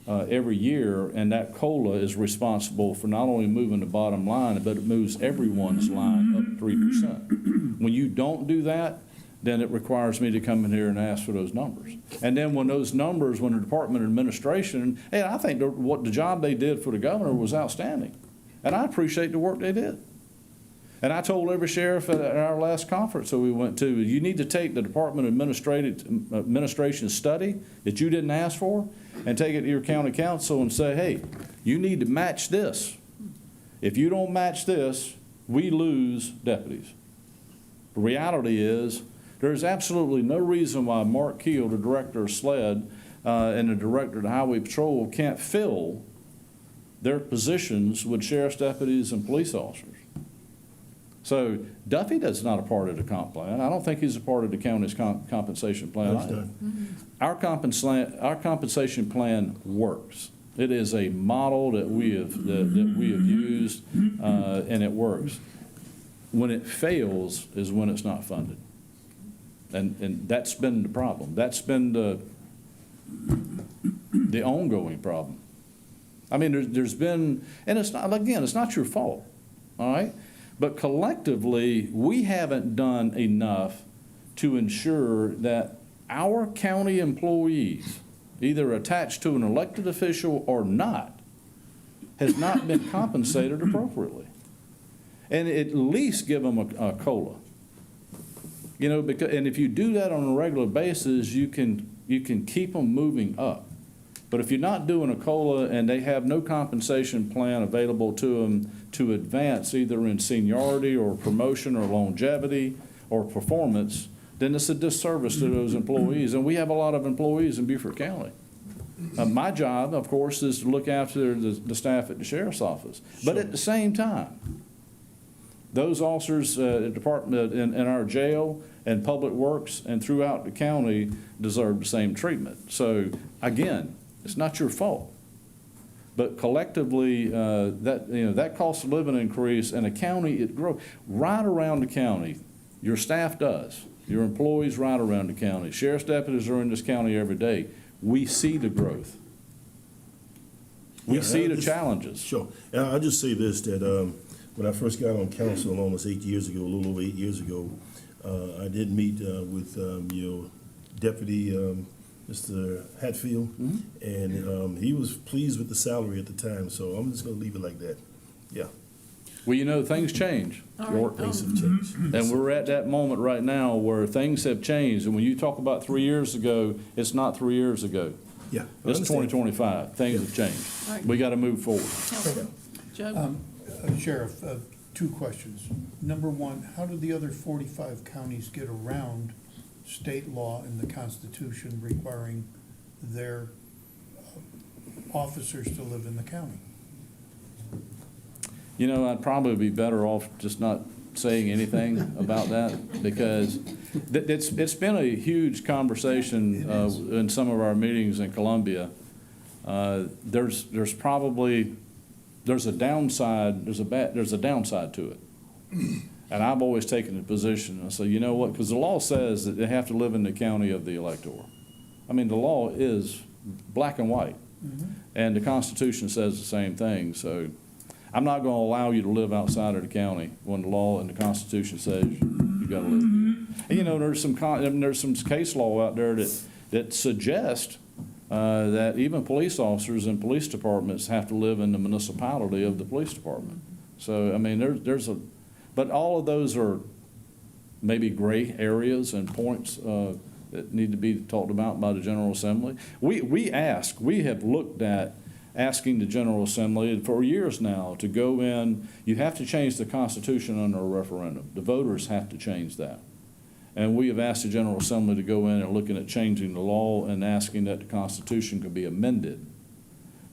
every year, and that COLA is responsible for not only moving the bottom line, but it moves everyone's line up 3%. When you don't do that, then it requires me to come in here and ask for those numbers. And then when those numbers, when the Department of Administration, hey, I think what the job they did for the governor was outstanding. And I appreciate the work they did. And I told every sheriff at our last conference that we went to, you need to take the Department of Administration study that you didn't ask for and take it to your county council and say, hey, you need to match this. If you don't match this, we lose deputies. The reality is, there's absolutely no reason why Mark Keel, the director of SLED, and the director of the Highway Patrol can't fill their positions with sheriff's deputies and police officers. So Duffy is not a part of the comp plan. I don't think he's a part of the county's compensation plan either. Our compensation plan works. It is a model that we have used, and it works. When it fails is when it's not funded. And that's been the problem. That's been the ongoing problem. I mean, there's been, and it's not, again, it's not your fault, all right? But collectively, we haven't done enough to ensure that our county employees, either attached to an elected official or not, has not been compensated appropriately. And at least give them a COLA. You know, because, and if you do that on a regular basis, you can keep them moving up. But if you're not doing a COLA and they have no compensation plan available to them to advance either in seniority or promotion or longevity or performance, then it's a disservice to those employees. And we have a lot of employees in Beaufort County. My job, of course, is to look after the staff at the sheriff's office. But at the same time, those officers department in our jail and public works and throughout the county deserve the same treatment. So again, it's not your fault. But collectively, that cost of living increase in a county, it grows. Right around the county, your staff does. Your employees right around the county. Sheriff's deputies are in this county every day. We see the growth. We see the challenges. Sure. And I'll just say this, that when I first got on council almost 8 years ago, a little over 8 years ago, I did meet with your deputy, Mr. Hatfield, and he was pleased with the salary at the time, so I'm just going to leave it like that. Yeah. Well, you know, things change. Things have changed. And we're at that moment right now where things have changed. And when you talk about 3 years ago, it's not 3 years ago. Yeah. It's 2025. Things have changed. Right. We got to move forward. Joe? Sheriff, two questions. Number one, how did the other 45 counties get around state law and the Constitution requiring their officers to live in the county? You know, I'd probably be better off just not saying anything about that, because it's been a huge conversation in some of our meetings in Columbia. There's a downside. There's a downside to it. And I've always taken the position, I say, you know what, because the law says that they have to live in the county of the elector. I mean, the law is black and white, and the Constitution says the same thing. So I'm not going to allow you to live outside of the county when the law and the Constitution says you got to live here. And, you know, there's some case law out there that suggest that even police officers in police departments have to live in the municipality of the police department. So I mean, but all of those are maybe gray areas and points that need to be talked about by the General Assembly. We have looked at asking the General Assembly for years now to go in. You have to change the Constitution under a referendum. The voters have to change that. And we have asked the General Assembly to go in and looking at changing the law and asking that the Constitution could be amended.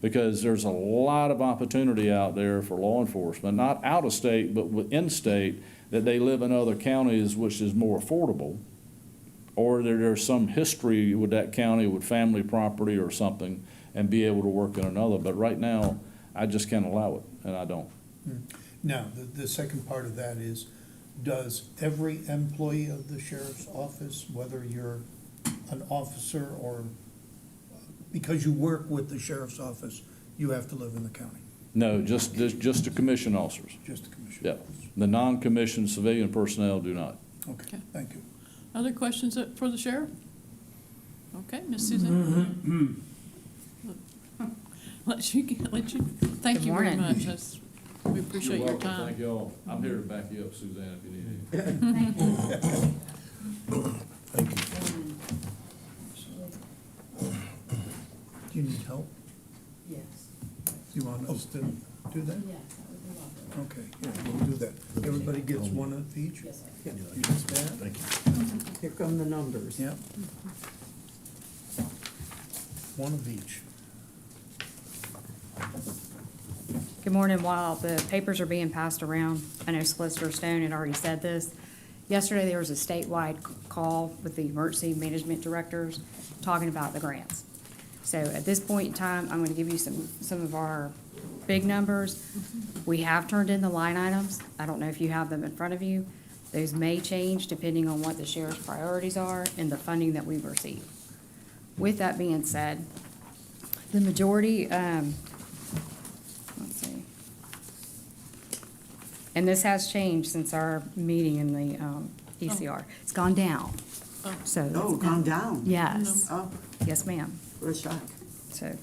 Because there's a lot of opportunity out there for law enforcement, not out of state, but within state, that they live in other counties which is more affordable, or there's some history with that county with family property or something, and be able to work in another. But right now, I just can't allow it, and I don't. Now, the second part of that is, does every employee of the sheriff's office, whether you're an officer or because you work with the sheriff's office, you have to live in the county? No, just the commission officers. Just the commission? Yeah. The non-commissioned civilian personnel do not. Okay, thank you. Other questions for the sheriff? Okay, Ms. Susan? Let you, thank you very much. We appreciate your time. Thank you all. I'm here to back you up, Suzanne, if you need anything. Do you need help? Yes. You want us to do that? Yes, that would be lovely. Okay, yeah, we'll do that. Everybody gets one of each? Yes, sir. Yeah. That's bad. Thank you. Here come the numbers. Yep. One of each. Good morning. While the papers are being passed around, I know Solicitor Stone had already said this. Yesterday, there was a statewide call with the emergency management directors talking about the grants. So at this point in time, I'm going to give you some of our big numbers. We have turned in the line items. I don't know if you have them in front of you. Those may change depending on what the sheriff's priorities are and the funding that we've received. With that being said, the majority, let's see. And this has changed since our meeting in the ECR. It's gone down. So. Oh, gone down? Yes. Oh, Yes, ma'am. what a shock. So,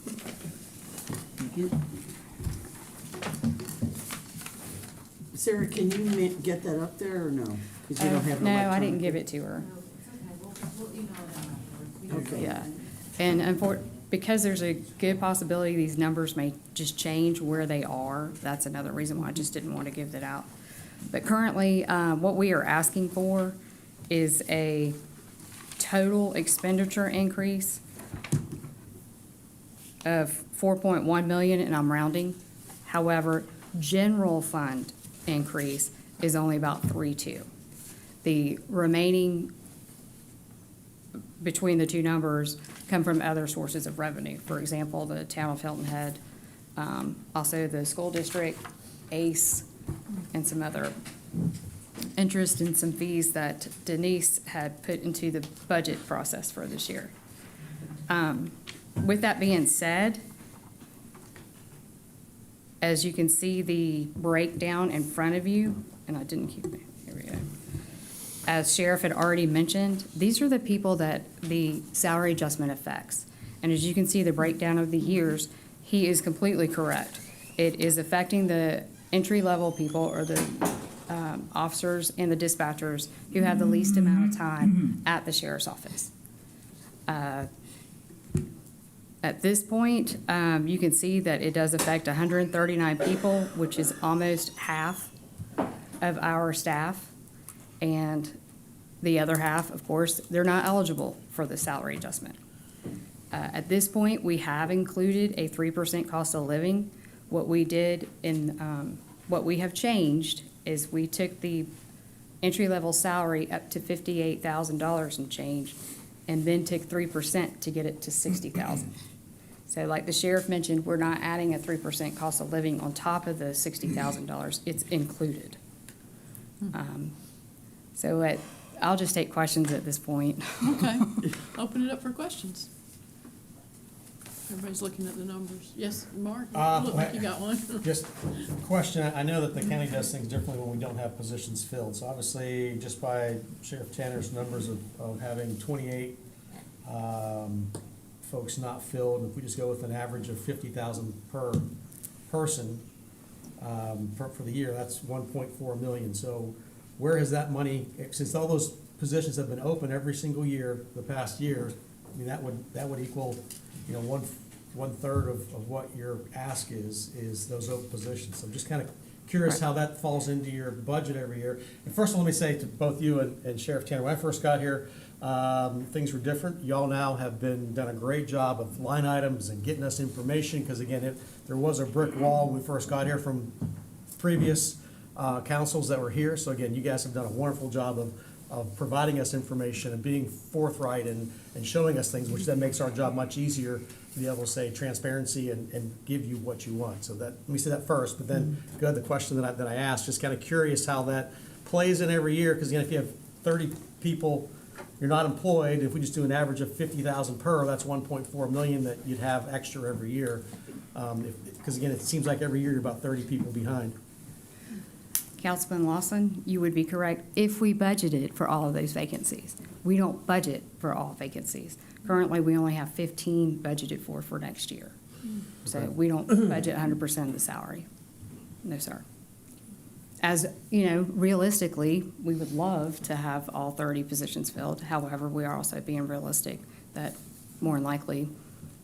Sarah, can you get that up there or no? 'Cause you don't have it no, I didn't electronic. give it to her. No, it's okay, we'll email it out afterwards. Okay. Yeah. And because there's a good possibility these numbers may just change where they are, that's another reason why I just didn't want to give that out. But currently, what we are asking for is a total expenditure increase of 4.1 million, and I'm rounding. However, general fund increase is only about 3.2. The remaining between the two numbers come from other sources of revenue. For example, the town of Hilton Head, also the school district, ACE, and some other interest and some fees that Denise had put into the budget process for this year. With that being said, as you can see the breakdown in front of you, and I didn't keep it, here we go. As Sheriff had already mentioned, these are the people that the salary adjustment affects. And as you can see the breakdown of the years, he is completely correct. It is affecting the entry-level people or the officers and the dispatchers who have the least amount of time at the sheriff's office. At this point, you can see that it does affect 139 people, which is almost half of our staff. And the other half, of course, they're not eligible for the salary adjustment. At this point, we have included a 3% cost of living. What we did what we have changed is we took the entry-level salary up to $58,000 and change, and then took 3% to get it to $60,000. So like the sheriff mentioned, we're not adding a 3% cost of living on top of the $60,000. It's included. So I'll just take questions at this point. Okay, open it up for questions. Everybody's looking at the numbers. Yes, Mark, you look like you got one. Just a question, I know that the county does things differently when we don't have positions filled. So obviously, just by Sheriff Tanner's numbers of having 28 folks not filled, and if we just go with an average of 50,000 per person for the year, that's 1.4 million. So where has that money, since all those positions have been open every single year, the past year, I mean, that would equal, you know, one third of what your ask is those open positions. So I'm just kind of curious how that falls into your budget every year. And first of all, let me say to both you and Sheriff Tanner, when I first got here, things were different. Y'all now have done a great job of line items and getting us information, because again, there was a brick wall when we first got here from previous councils that were here. So again, you guys have done a wonderful job of providing us information and being forthright and showing us things, which then makes our job much easier to be able to say transparency and give you what you want. So that, let me say that first, but then go ahead to the question that I asked, just kind of curious how that plays in every year, because again, if you have 30 people, you're not employed, if we just do an average of 50,000 per, that's 1.4 million that you'd have extra every year. Because again, it seems like every year you're about 30 people behind. Councilman Lawson, you would be correct if we budgeted for all of those vacancies. We don't budget for all vacancies. Currently, we only have 15 budgeted for next year. So we don't budget 100% of the salary. No, sir. As, you know, realistically, we would love to have all 30 positions filled. However, we are also being realistic that more than likely,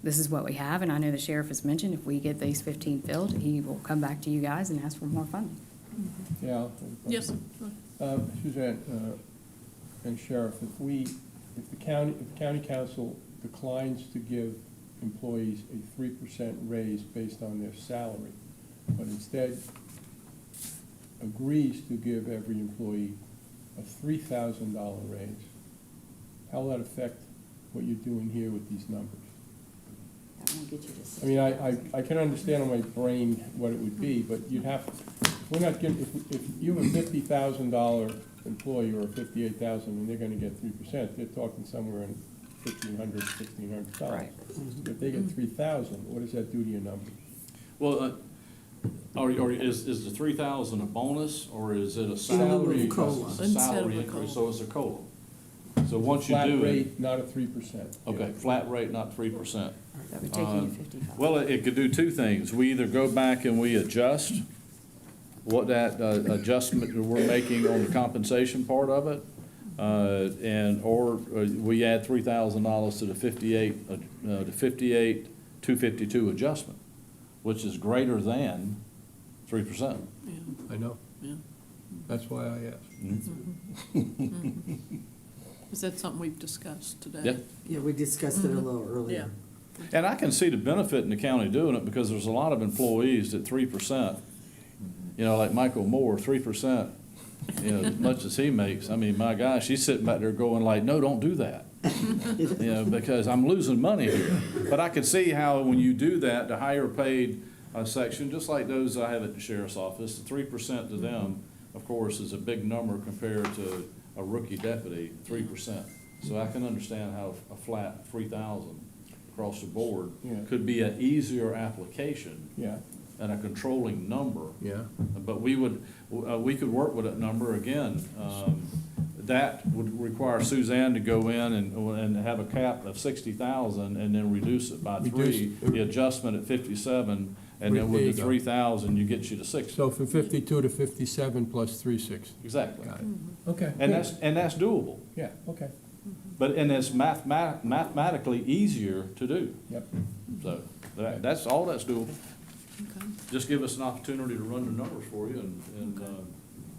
this is what we have. And I know the sheriff has mentioned if we get these 15 filled, he will come back to you guys and ask for more funding. Yeah. Yes, sir. Suzanne, and Sheriff, if the county council declines to give employees a 3% raise based on their salary, but instead agrees to give every employee a $3,000 raise, how will that affect what you're doing here with these numbers? I mean, I can understand in my brain what it would be, but you'd have, we're not getting, if you have a $50,000 employee or a $58,000, and they're gonna get 3%, they're talking somewhere in $1,500, $1,600. Right. If they get 3,000, what does that do to your numbers? Well, or is the 3,000 a bonus, or is it a lieu salary? of COLA. It's a Instead salary of a increase, COLA. so it's a COLA. So once you Flat do it, rate, not a 3%. okay, flat rate, not 3%. That would take you to 55. Well, it could do two things. We either go back and we adjust what that adjustment we're making on the compensation part of it, or we add $3,000 to the 58,252 adjustment, which is greater than 3%. Yeah, I know. yeah. That's why I asked. Is that something we've discussed today? Yeah. Yeah, we discussed it a little earlier. And I can see the benefit in the county doing it, because there's a lot of employees at 3%. You know, like Michael Moore, 3%, you know, as much as he makes. I mean, my gosh, he's sitting back there going like, no, don't do that. You know, because I'm losing money here. But I could see how when you do that, the higher paid section, just like those I have at the sheriff's office, 3% to them, of course, is a big number compared to a rookie deputy, 3%. So I can understand how a flat 3,000 across the board could be an easier application. Yeah. And a controlling number. Yeah. But we could work with that number again. That would require Suzanne to go in and have a cap of 60,000 and then reduce it by 3, the adjustment at 57, and then with the 3,000, you get you to 60. So from 52 to 57 plus 360. Exactly. Got it. Okay. And that's doable. Yeah, okay. And it's mathematically easier to do. Yep. So that's all that's doable. Just give us an opportunity to run the numbers for you and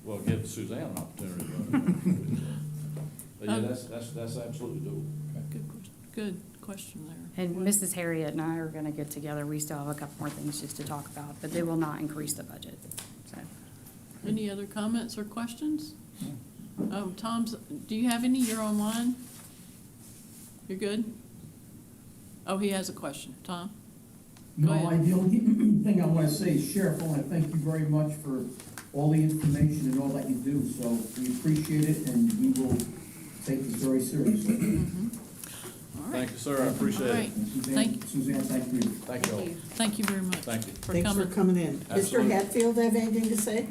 well, give Suzanne an opportunity to run the numbers for you. But yeah, that's absolutely doable. Good question there. And Mrs. Harriet and I are going to get together. We still have a couple more things just to talk about, but they will not increase the budget. So, Any other comments or questions? Tom, do you have any? You're online? You're good? Oh, he has a question. Tom? Go ahead. The only thing I want to say is, Sheriff, I want to thank you very much for all the information and all that you do. So we appreciate it, and we will take this very seriously. All right. Thank you, sir. I appreciate All right. it. Suzanne, thank you. Thank you all. Thank you very much. Thank you. Thanks for coming in. Absolutely. Mr. Hatfield, have anything to say?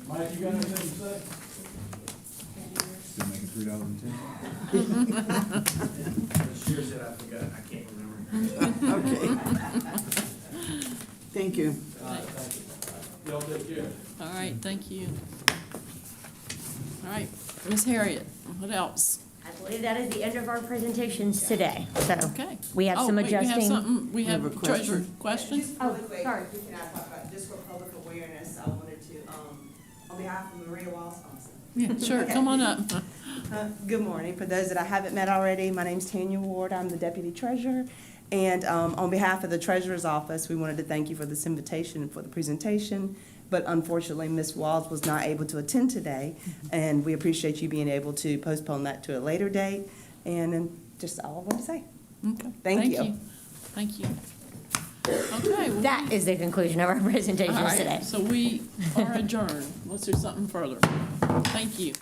Mike, you got anything to say? Still making $3.10. Sure said I forgot, I can't remember. Okay. Thank you. Thank you. Y'all take care. All right, thank you. All right, Ms. Harriet, what else? I believe that is the end of our presentations today, so. Okay. We have Oh, some wait, adjusting. We have a treasurer question? Just really quick, sorry. We cannot talk about, just for public awareness, I wanted to, on behalf of Maria Walls, Yeah, sure, come on up. Good morning. For those that I haven't met already, my name's Tanya Ward. I'm the Deputy Treasurer. And on behalf of the Treasurer's Office, we wanted to thank you for this invitation and for the presentation. But unfortunately, Ms. Walls was not able to attend today, and we appreciate you being able to postpone that to a later date. And just all I want to say. Okay. Thank you. Thank you. Okay. well, That is the conclusion of our all presentations right, today. so we are adjourned. Let's do something further. Thank you.